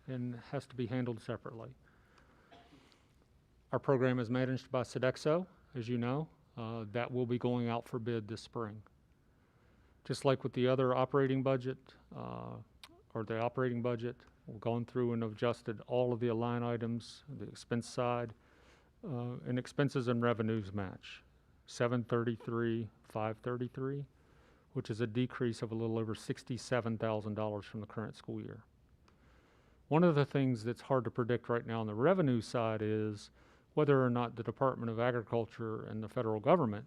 and has to be handled separately. Our program is managed by Sodexo, as you know. That will be going out for bid this spring. Just like with the other operating budget, we've gone through and adjusted all of the line items, the expense side, and expenses and revenues match. 733, 533, which is a decrease of a little over $67,000 from the current school year. One of the things that's hard to predict right now on the revenue side is whether or not the Department of Agriculture and the federal government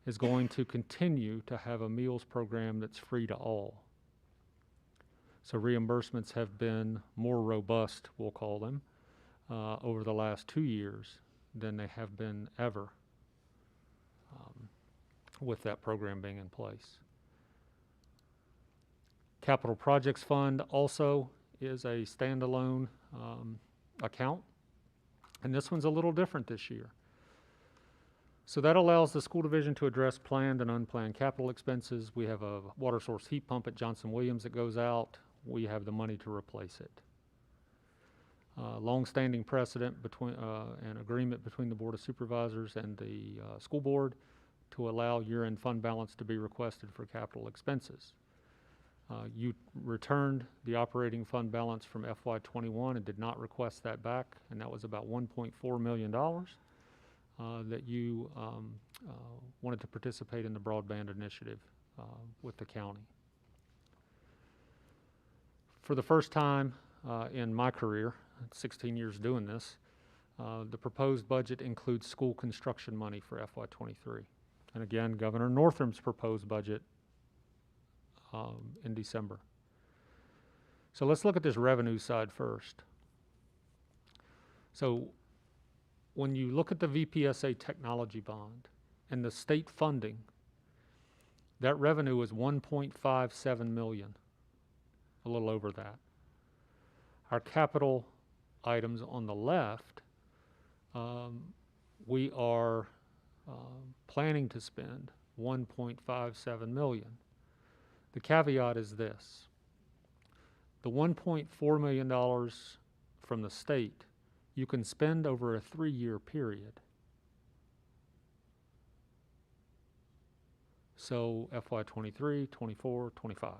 is going to continue to have a meals program that's free to all. So reimbursements have been more robust, we'll call them, over the last 2 years than they have been ever with that program being in place. Capital Projects Fund also is a standalone account, and this one's a little different this year. So that allows the school division to address planned and unplanned capital expenses. We have a water source heat pump at Johnson Williams that goes out. We have the money to replace it. Long-standing precedent between an agreement between the Board of Supervisors and the school board to allow year-end fund balance to be requested for capital expenses. You returned the operating fund balance from FY21 and did not request that back, and that was about $1.4 million that you wanted to participate in the broadband initiative with the county. For the first time in my career, 16 years doing this, the proposed budget includes school construction money for FY23. And again, Governor Northam's proposed budget in December. So let's look at this revenue side first. So when you look at the VPSA technology bond and the state funding, that revenue is $1.57 million, a little over that. Our capital items on the left, we are planning to spend $1.57 million. The caveat is this: the $1.4 million from the state you can spend over a 3-year period. So FY23, 24, 25.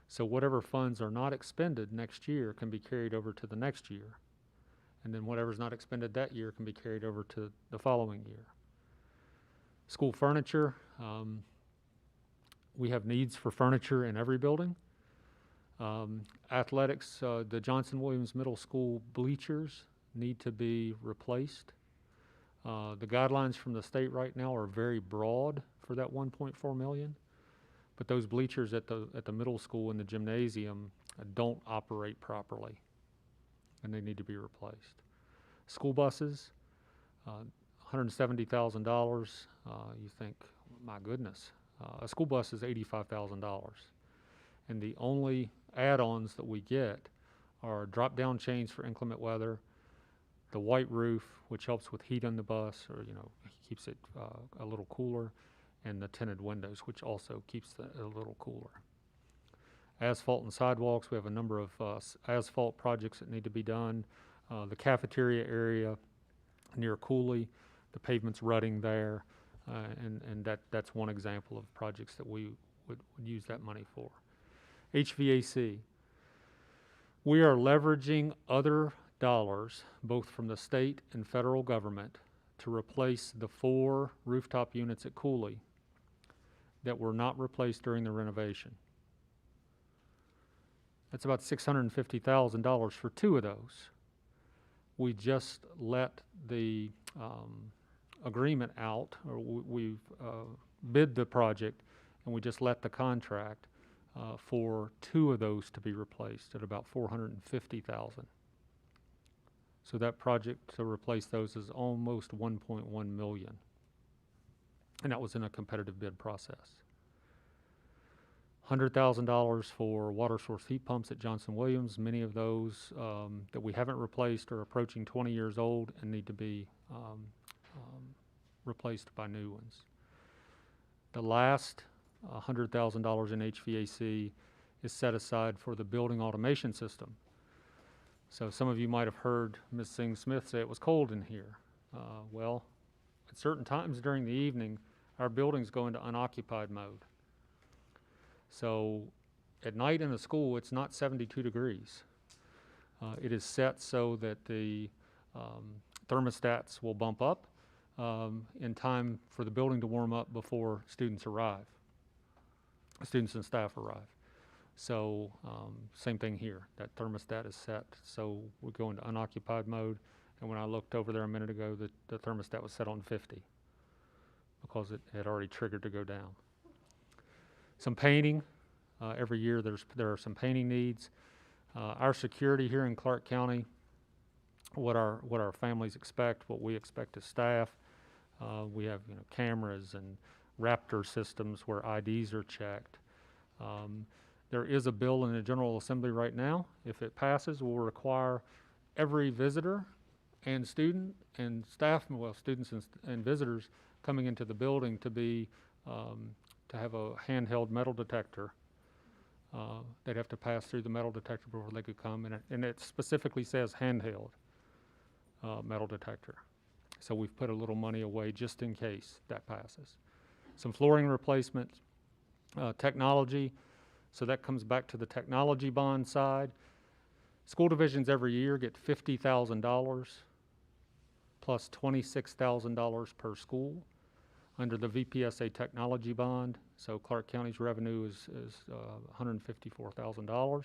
So whatever funds are not expended next year can be carried over to the next year. And then whatever's not expended that year can be carried over to the following year. School furniture, we have needs for furniture in every building. Athletics, the Johnson Williams Middle School bleachers need to be replaced. The guidelines from the state right now are very broad for that $1.4 million, but those bleachers at the middle school and the gymnasium don't operate properly, and they need to be replaced. School buses, $170,000. You think, my goodness, a school bus is $85,000, and the only add-ons that we get are drop-down chains for inclement weather, the white roof, which helps with heat on the bus, or keeps it a little cooler, and the tinted windows, which also keeps it a little cooler. Asphalt and sidewalks, we have a number of asphalt projects that need to be done. The cafeteria area near Cooley, the pavement's rutting there, and that's one example of projects that we would use that money for. HVAC, we are leveraging other dollars, both from the state and federal government, to replace the 4 rooftop units at Cooley that were not replaced during the renovation. That's about $650,000 for 2 of those. We just let the agreement out, or we've bid the project, and we just let the contract for 2 of those to be replaced at about $450,000. So that project to replace those is almost $1.1 million. And that was in a competitive bid process. $100,000 for water source heat pumps at Johnson Williams. Many of those that we haven't replaced are approaching 20 years old and need to be replaced by new ones. The last $100,000 in HVAC is set aside for the building automation system. So some of you might have heard Ms. Singh Smith say it was cold in here. Well, at certain times during the evening, our buildings go into unoccupied mode. So at night in the school, it's not 72 degrees. It is set so that the thermostats will bump up in time for the building to warm up before students arrive, students and staff arrive. So same thing here, that thermostat is set so we go into unoccupied mode, and when I looked over there a minute ago, the thermostat was set on 50 because it had already triggered to go down. Some painting, every year there are some painting needs. Our security here in Clarke County, what our families expect, what we expect as staff, we have cameras and Raptor systems where IDs are checked. There is a bill in the General Assembly right now. If it passes, will require every visitor and student and staff, well, students and visitors coming into the building to be to have a handheld metal detector. They'd have to pass through the metal detector before they could come, and it specifically says handheld metal detector. So we've put a little money away just in case that passes. Some flooring replacements, technology. So that comes back to the technology bond side. School divisions every year get $50,000 plus $26,000 per school under the VPSA technology bond. So Clarke County's revenue is $154,000.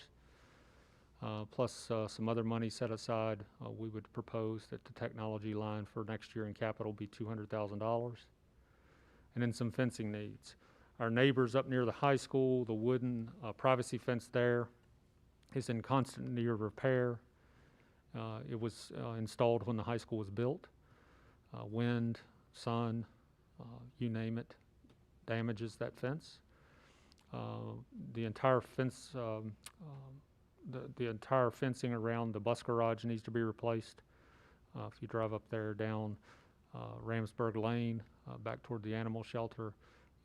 Plus some other money set aside. We would propose that the technology line for next year in capital be $200,000. And then some fencing needs. Our neighbors up near the high school, the wooden privacy fence there is in constant need of repair. It was installed when the high school was built. Wind, sun, you name it, damages that fence. The entire fence, the entire fencing around the bus garage needs to be replaced. If you drive up there down Ramsburg Lane, back toward the animal shelter,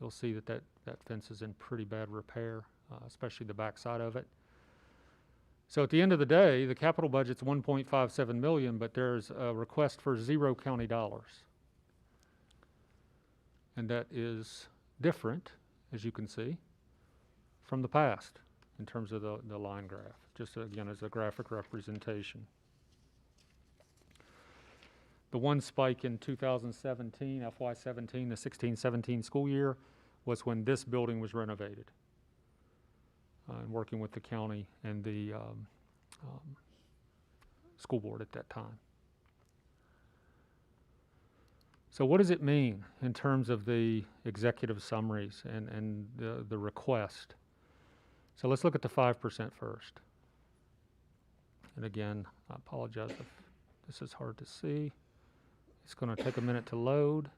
you'll see that fence is in pretty bad repair, especially the back side of it. So at the end of the day, the capital budget's $1.57 million, but there's a request for 0 county dollars. And that is different, as you can see, from the past in terms of the line graph, just again as a graphic representation. The one spike in 2017, FY17, the 16-17 school year, was when this building was renovated. And working with the county and the school board at that time. So what does it mean in terms of the executive summaries and the request? So let's look at the 5% first. And again, I apologize if this is hard to see. It's going to take a minute to load.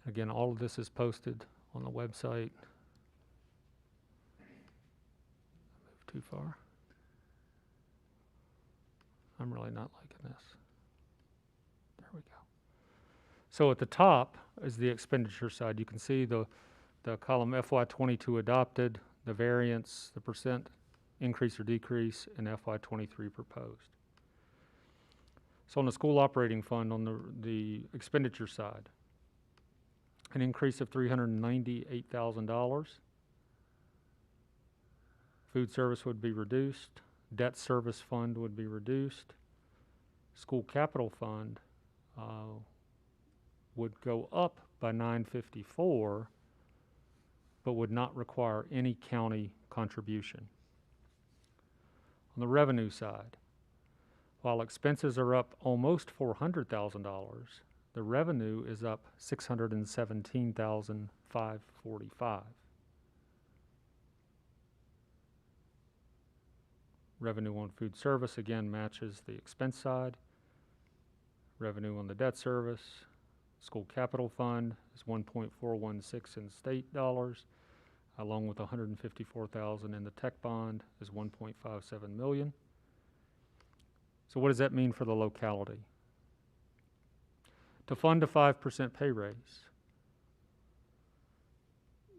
Again, all of this is posted on the website. Move too far. I'm really not liking this. There we go. So at the top is the expenditure side. You can see the column FY22 adopted, the variance, the percent increase or decrease, and FY23 proposed. So on the school operating fund, on the expenditure side, an increase of $398,000. Food service would be reduced. Debt service fund would be reduced. School capital fund would go up by $954,000, but would not require any county contribution. On the revenue side, while expenses are up almost $400,000, the revenue is up $617,545. Revenue on food service again matches the expense side. Revenue on the debt service School capital fund is 1.416 in state dollars, along with 154,000 in the tech bond is 1.57 million. So what does that mean for the locality? To fund a 5% pay raise,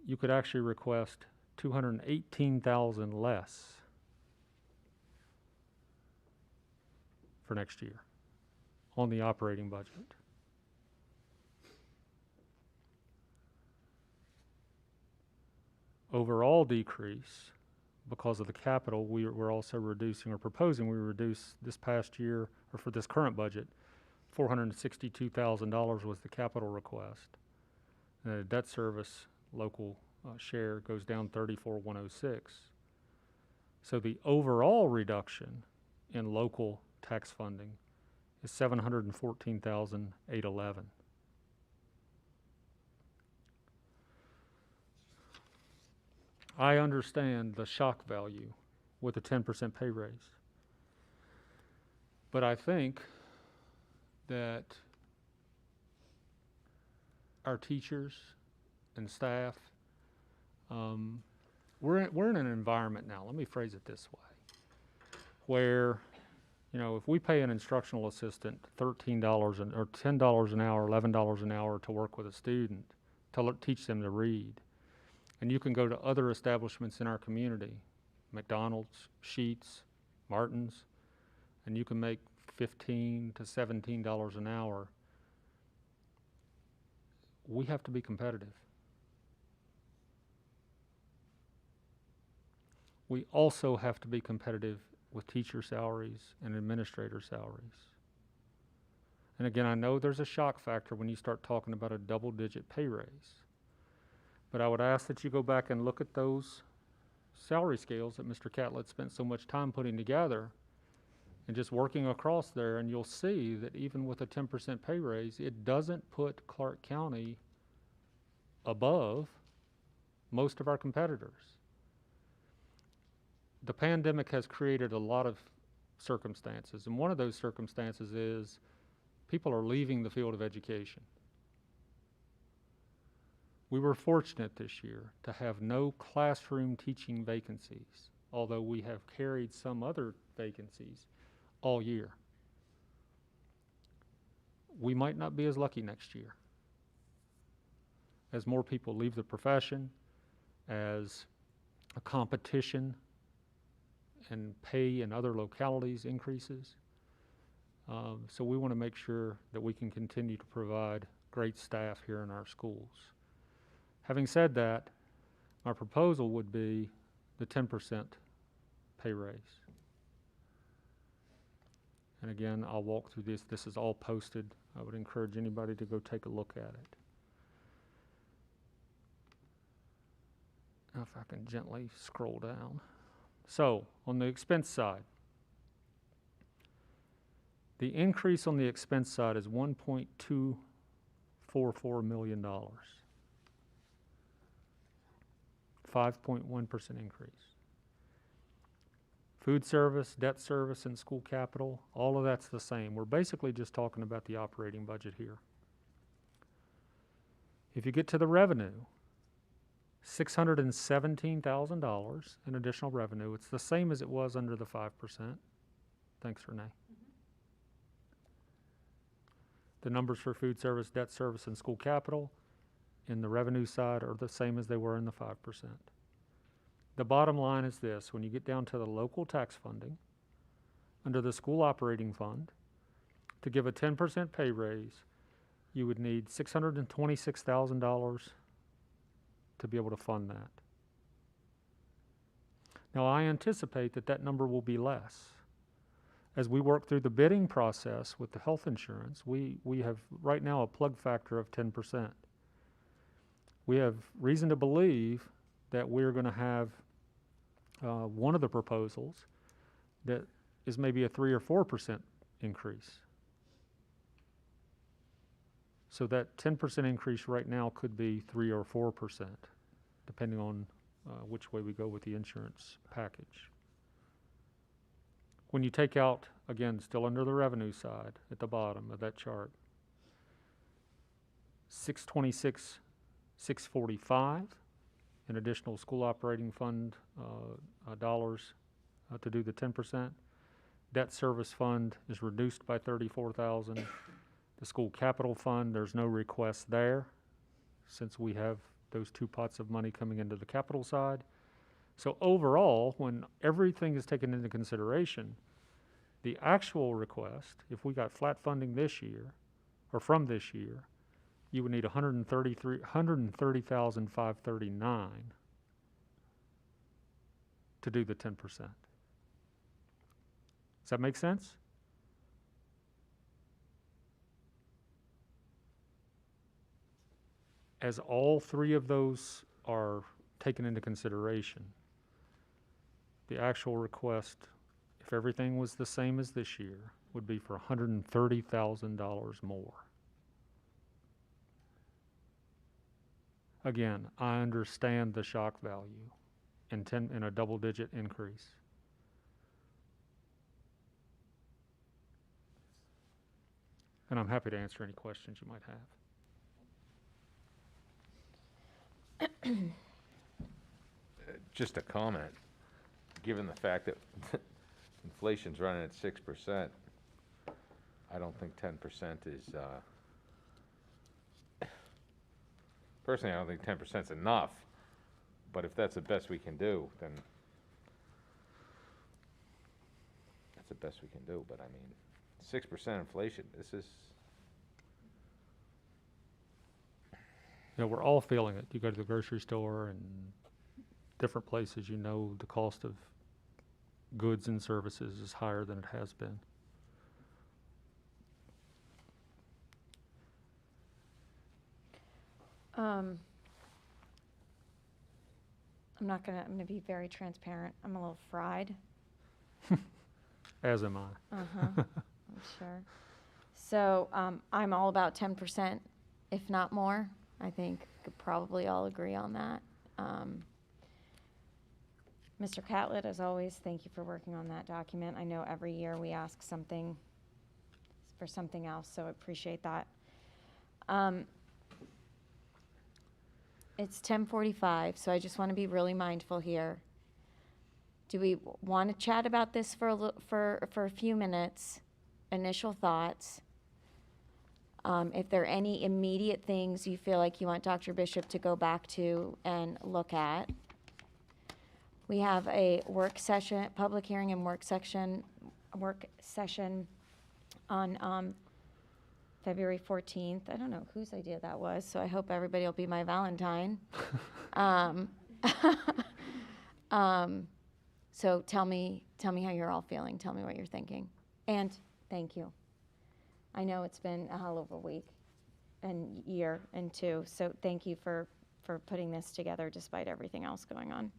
you could actually request 218,000 less for next year on the operating budget. Overall decrease, because of the capital, we're also reducing or proposing we reduce this past year, or for this current budget, $462,000 was the capital request. And the debt service local share goes down 34,106. So the overall reduction in local tax funding is 714,811. I understand the shock value with a 10% pay raise. But I think that our teachers and staff, we're in an environment now, let me phrase it this way, where, you know, if we pay an instructional assistant $13 or $10 an hour, $11 an hour to work with a student, to teach them to read, and you can go to other establishments in our community, McDonald's, Sheetz, Martin's, and you can make $15 to $17 an hour. We have to be competitive. We also have to be competitive with teacher salaries and administrator salaries. And again, I know there's a shock factor when you start talking about a double-digit pay raise. But I would ask that you go back and look at those salary scales that Mr. Catlett spent so much time putting together and just working across there, and you'll see that even with a 10% pay raise, it doesn't put Clarke County above most of our competitors. The pandemic has created a lot of circumstances, and one of those circumstances is people are leaving the field of education. We were fortunate this year to have no classroom teaching vacancies, although we have carried some other vacancies all year. We might not be as lucky next year. As more people leave the profession, as a competition and pay in other localities increases. So we want to make sure that we can continue to provide great staff here in our schools. Having said that, my proposal would be the 10% pay raise. And again, I'll walk through this. This is all posted. I would encourage anybody to go take a look at it. Now if I can gently scroll down. So, on the expense side, the increase on the expense side is $1.244 million. 5.1% increase. Food service, debt service, and school capital, all of that's the same. We're basically just talking about the operating budget here. If you get to the revenue, $617,000 in additional revenue. It's the same as it was under the 5%. Thanks, Renee. The numbers for food service, debt service, and school capital in the revenue side are the same as they were in the 5%. The bottom line is this: when you get down to the local tax funding, under the school operating fund, to give a 10% pay raise, you would need $626,000 to be able to fund that. Now, I anticipate that that number will be less. As we work through the bidding process with the health insurance, we have right now a plug factor of 10%. We have reason to believe that we're going to have one of the proposals that is maybe a 3 or 4% increase. So that 10% increase right now could be 3 or 4%, depending on which way we go with the insurance package. When you take out, again, still under the revenue side at the bottom of that chart, 626, 645, an additional school operating fund dollars to do the 10%. Debt service fund is reduced by 34,000. The school capital fund, there's no request there, since we have those two pots of money coming into the capital side. So overall, when everything is taken into consideration, the actual request, if we got flat funding this year, or from this year, you would need 130,539 to do the 10%. Does that make sense? As all three of those are taken into consideration, the actual request, if everything was the same as this year, would be for $130,000 more. Again, I understand the shock value in a double-digit increase. And I'm happy to answer any questions you might have. Just a comment, given the fact that inflation's running at 6%, I don't think 10% is, personally, I don't think 10% is enough, but if that's the best we can do, then that's the best we can do, but I mean, 6% inflation, this is, You know, we're all feeling it. You go to the grocery store and different places, you know, the cost of goods and services is higher than it has been. I'm gonna be very transparent. I'm a little fried. As am I. I'm sure. So, I'm all about 10%, if not more. I think could probably all agree on that. Mr. Catlett, as always, thank you for working on that document. I know every year we ask something for something else, so I appreciate that. It's 10:45, so I just want to be really mindful here. Do we want to chat about this for a few minutes? Initial thoughts. If there are any immediate things you feel like you want Dr. Bishop to go back to and look at. We have a work session, public hearing and work session on February 14th. I don't know whose idea that was, so I hope everybody will be my Valentine. So tell me how you're all feeling. Tell me what you're thinking. And thank you. I know it's been a hell of a week and year and two, so thank you for putting this together despite everything else going on.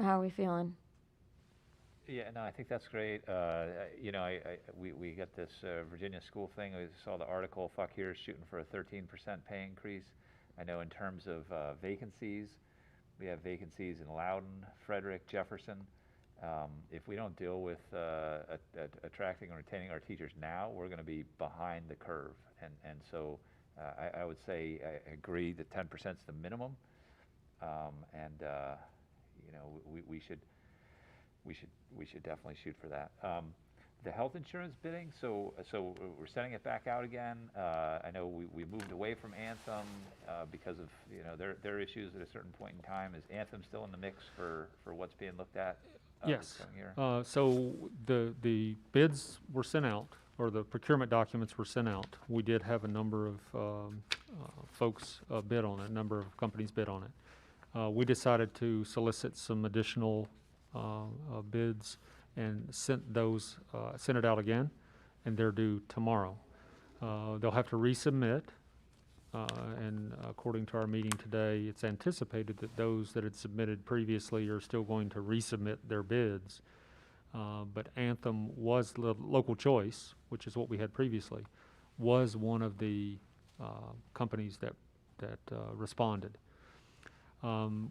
How are we feeling? Yeah, no, I think that's great. You know, we got this Virginia school thing. We saw the article, Fuck Here is shooting for a 13% pay increase. I know in terms of vacancies, we have vacancies in Loudoun, Frederick, Jefferson. If we don't deal with attracting and retaining our teachers now, we're going to be behind the curve. And so I would say I agree that 10% is the minimum. You know, we should definitely shoot for that. The health insurance bidding, so we're sending it back out again. I know we moved away from Anthem because of, you know, their issues at a certain point in time. Is Anthem still in the mix for what's being looked at? Yes. This coming year? So the bids were sent out, or the procurement documents were sent out. We did have a number of folks bid on it, a number of companies bid on it. We decided to solicit some additional bids and sent it out again, and they're due tomorrow. They'll have to resubmit, and according to our meeting today, it's anticipated that those that had submitted previously are still going to resubmit their bids. But Anthem was the local choice, which is what we had previously, was one of the companies that responded.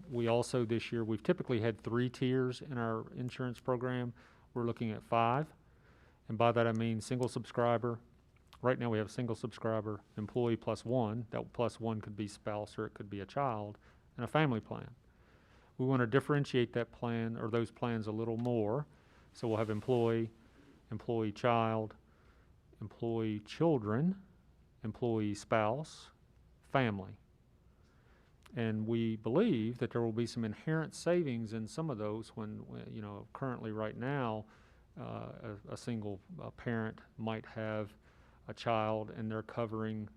We also, this year, we've typically had 3 tiers in our insurance program. We're looking at 5, And by that I mean single subscriber. Right now we have single subscriber, employee plus one. That plus one could be spouse or it could be a child, and a family plan. We want to differentiate that plan or those plans a little more. So we'll have employee, employee child, employee children, employee spouse, family. And we believe that there will be some inherent savings in some of those when you know, currently right now, a single parent might have a child and they're covering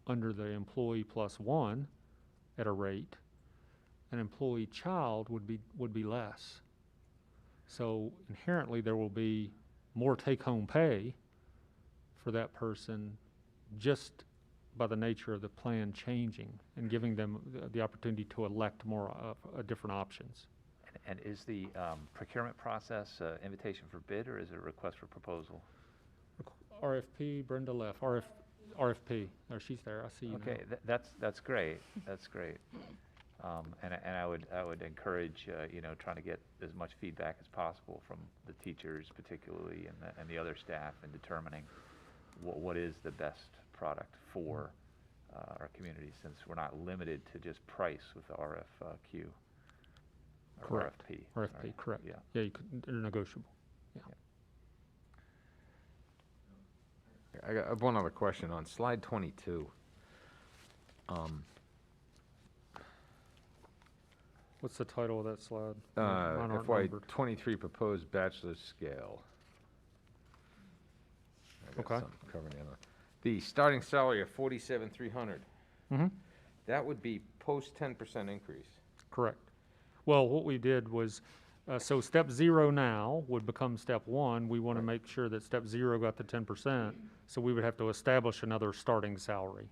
under the employee plus one at a rate. An employee child would be less. So inherently there will be more take-home pay for that person just by the nature of the plan changing and giving them the opportunity to elect more different options. And is the procurement process invitation for bid, or is it a request for proposal? RFP, Brenda left. RFP. Oh, she's there. I see you Okay, now. that's great. That's great. And I would encourage you know, trying to get as much feedback as possible from the teachers, particularly, and the other staff in determining what is the best product for our community, since we're not limited to just price with the RFQ. Or Correct. RFP. RFP, Right. correct. Yeah. Yeah, they're negotiable. Yeah. I got one other question on slide 22. What's the title of that slide? Mine aren't FY numbered. 23 proposed bachelor's scale. I got Okay. something covering the other. The starting salary of 47,300. Mhm. That would be post 10% increase. Correct. Well, what we did was, so step 0 now would become step 1. We want to make sure that step 0 got the 10%, so we would have to establish another starting salary.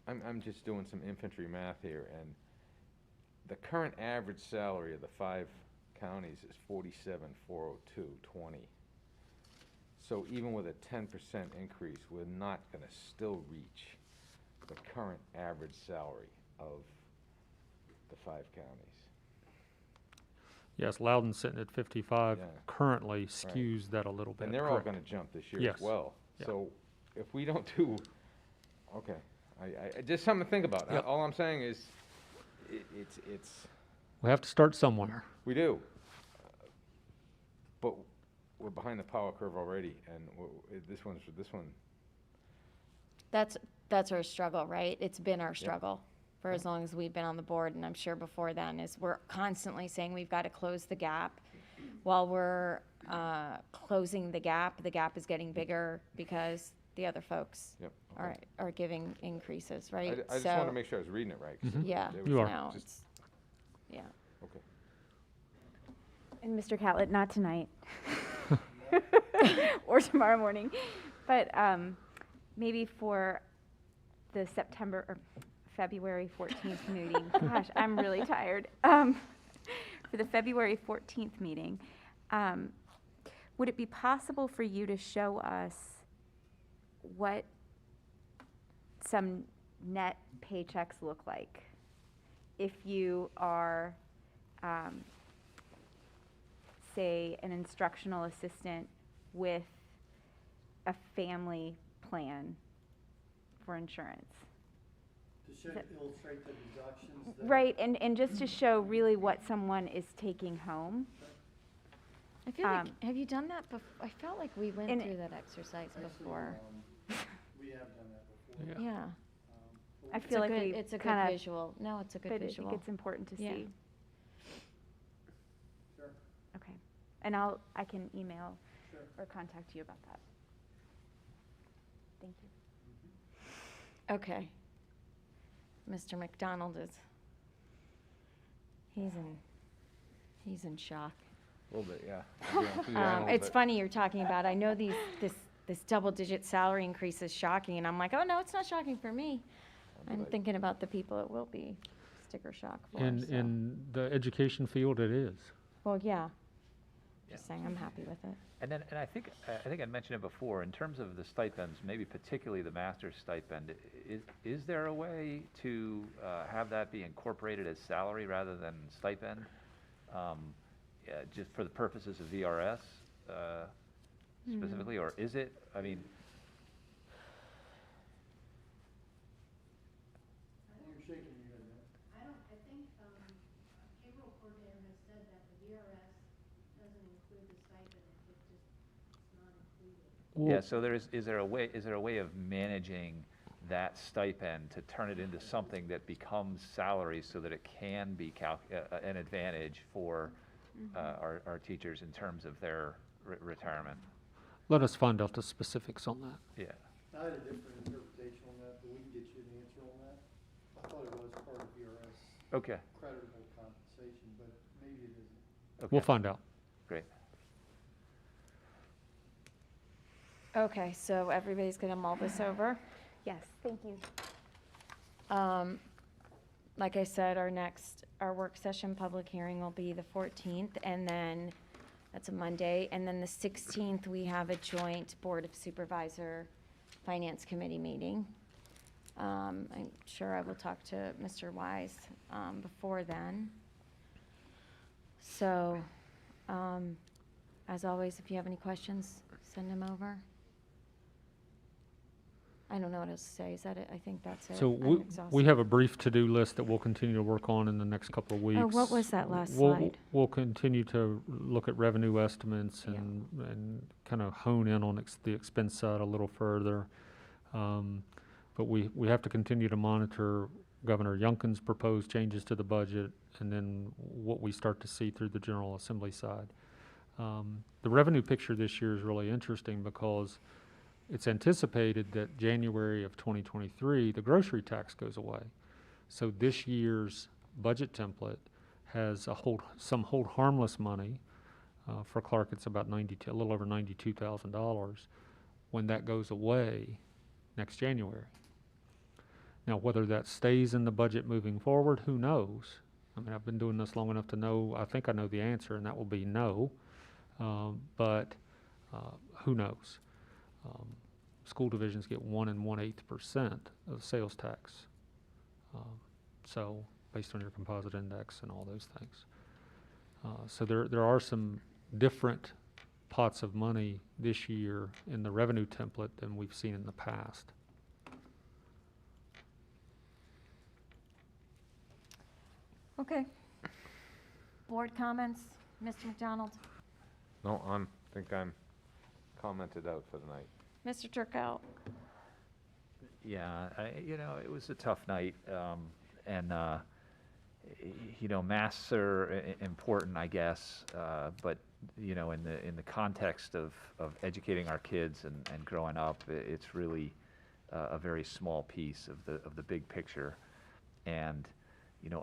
I'm just doing some infantry math here, and the current average salary of the 5 counties is 47,402.20. So even with a 10% increase, we're not going to still reach the current average salary of the 5 counties. Yes, Loudoun's sitting at 55 Yeah. currently skews that a little bit. And they're all correct. going to jump this year Yes. as well. Yeah. So if we don't do, okay, I just something to think about. Yep. All I'm saying is, it's We have to start somewhere. we do, but we're behind the power curve already, and this one. That's our struggle, right? It's been our struggle for as long as we've been on the board, and I'm sure before then, is we're constantly saying we've got to close the gap. While we're closing the gap is getting bigger because the other folks Yep, okay. are giving increases, right? I just wanted to make sure I was reading it right. 'Cause Yeah, there was You are. no, just- it's, yeah. Okay. And Mr. Catlett, not tonight. Or tomorrow morning. But maybe for the September or February 14th meeting. Gosh, I'm really tired. For the February 14th meeting, would it be possible for you to show us what some net paychecks look like if you are, say, an instructional assistant with a family plan for insurance? To illustrate the deductions. Right, and just to show really what someone is taking home. I feel like, have you done that before? I felt like we went through that exercise before. We have done that before. Yeah. I feel like we it's a good kinda- visual. No, it's a good But I visual. think it's important to Yeah. see. Sure. Okay, and I can email or contact you about that. Thank you. Okay. Mr. McDonald he's in shock. A little bit, yeah. It's funny you're talking about, I know this double-digit salary increase is shocking, and I'm like, oh, no, it's not shocking for me. I'm thinking about the people it will be sticker shock for. so. In the education field, it is. Well, yeah. Just saying, I'm happy with it. And I think I'd mentioned it before, in terms of the stipends, maybe particularly the master's stipend, is there a way to have that be incorporated as salary rather than stipend? Just for the purposes of VRS? specifically, or is it? I mean, You're shaking your head, man. I think, payroll coordinator has said that the VRS doesn't include the stipend, it's not included. yeah, so is there a way of managing that stipend to turn it into something that becomes salary so that it can be an advantage for our teachers in terms of their retirement? Let us find out the specifics on that. Yeah. I had a different interpretation on that, but we can get you an answer on that. I thought it was part of VRS. Okay. Creditable compensation, but maybe it isn't. Okay. We'll find out. Great. Okay, so everybody's gonna mull this over. Yes, thank you. Like I said, our work session public hearing will be the 14th, and then, that's a Monday, and then the 16th, we have a joint Board of Supervisor Finance Committee meeting. I'm sure I will talk to Mr. Wise before then. So, as always, if you have any questions, send them over. I don't know what else to say. Is that it? I think that's it. So I'm we exhausted. have a brief to-do list that we'll continue to work on in the next couple of weeks. Oh, what was that last We'll- slide? We'll continue to look at revenue estimates and kind of hone in on the expense side a little further. But we have to continue to monitor Governor Youngkin's proposed changes to the budget and then what we start to see through the General Assembly side. The revenue picture this year is really interesting because it's anticipated that January of 2023, the grocery tax goes away. So this year's budget template has some hold harmless money. For Clarke, it's about a little over $92,000 when that goes away next January. Now, whether that stays in the budget moving forward, who knows? I mean, I've been doing this long enough to know, I think I know the answer, and that will be no. But who knows? School divisions get 1 1/8% of sales tax. So based on your composite index and all those things. So there are some different pots of money this year in the revenue template than we've seen in the past. Okay. Board comments, Mr. McDonald? No, I think I'm commented out for the night. Mr. Turkel? Yeah, it was a tough night, and masks are important, I guess, but in the context of educating our kids and growing up, it's really a very small piece of the big picture, and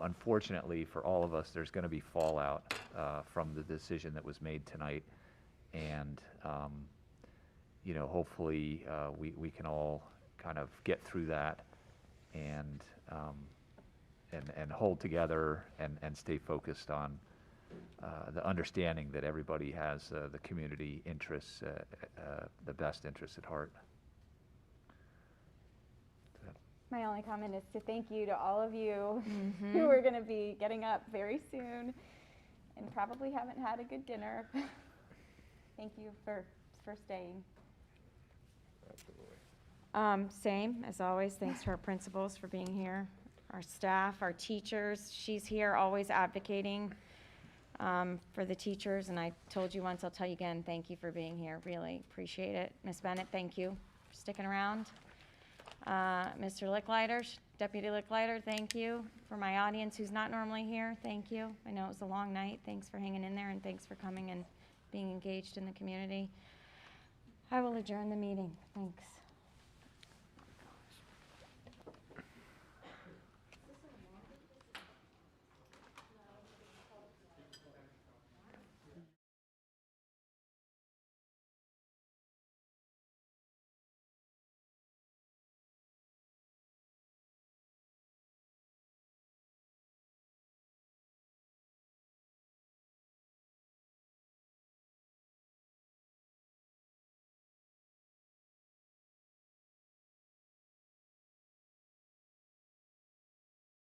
unfortunately for all of us, there's going to be fallout from the decision that was made tonight, and hopefully we can all kind of get through that and hold together and stay focused on the understanding that everybody has the community interests, the best interests at heart. My only comment is to thank you to all of you who are going to be getting up very soon and probably haven't had a good dinner. Thank you for staying. Same, as always, thanks to our principals for being here, our staff, our teachers. She's here always advocating for the teachers, and I told you once, I'll tell you again, thank you for being here, really appreciate it. Ms. Bennett, thank you for sticking around. Mr. Licklider, Deputy Licklider, thank you. For my audience who's not normally here, thank you. I know it was a long night, thanks for hanging in there, and thanks for coming and being engaged in the community. I will adjourn the meeting, thanks.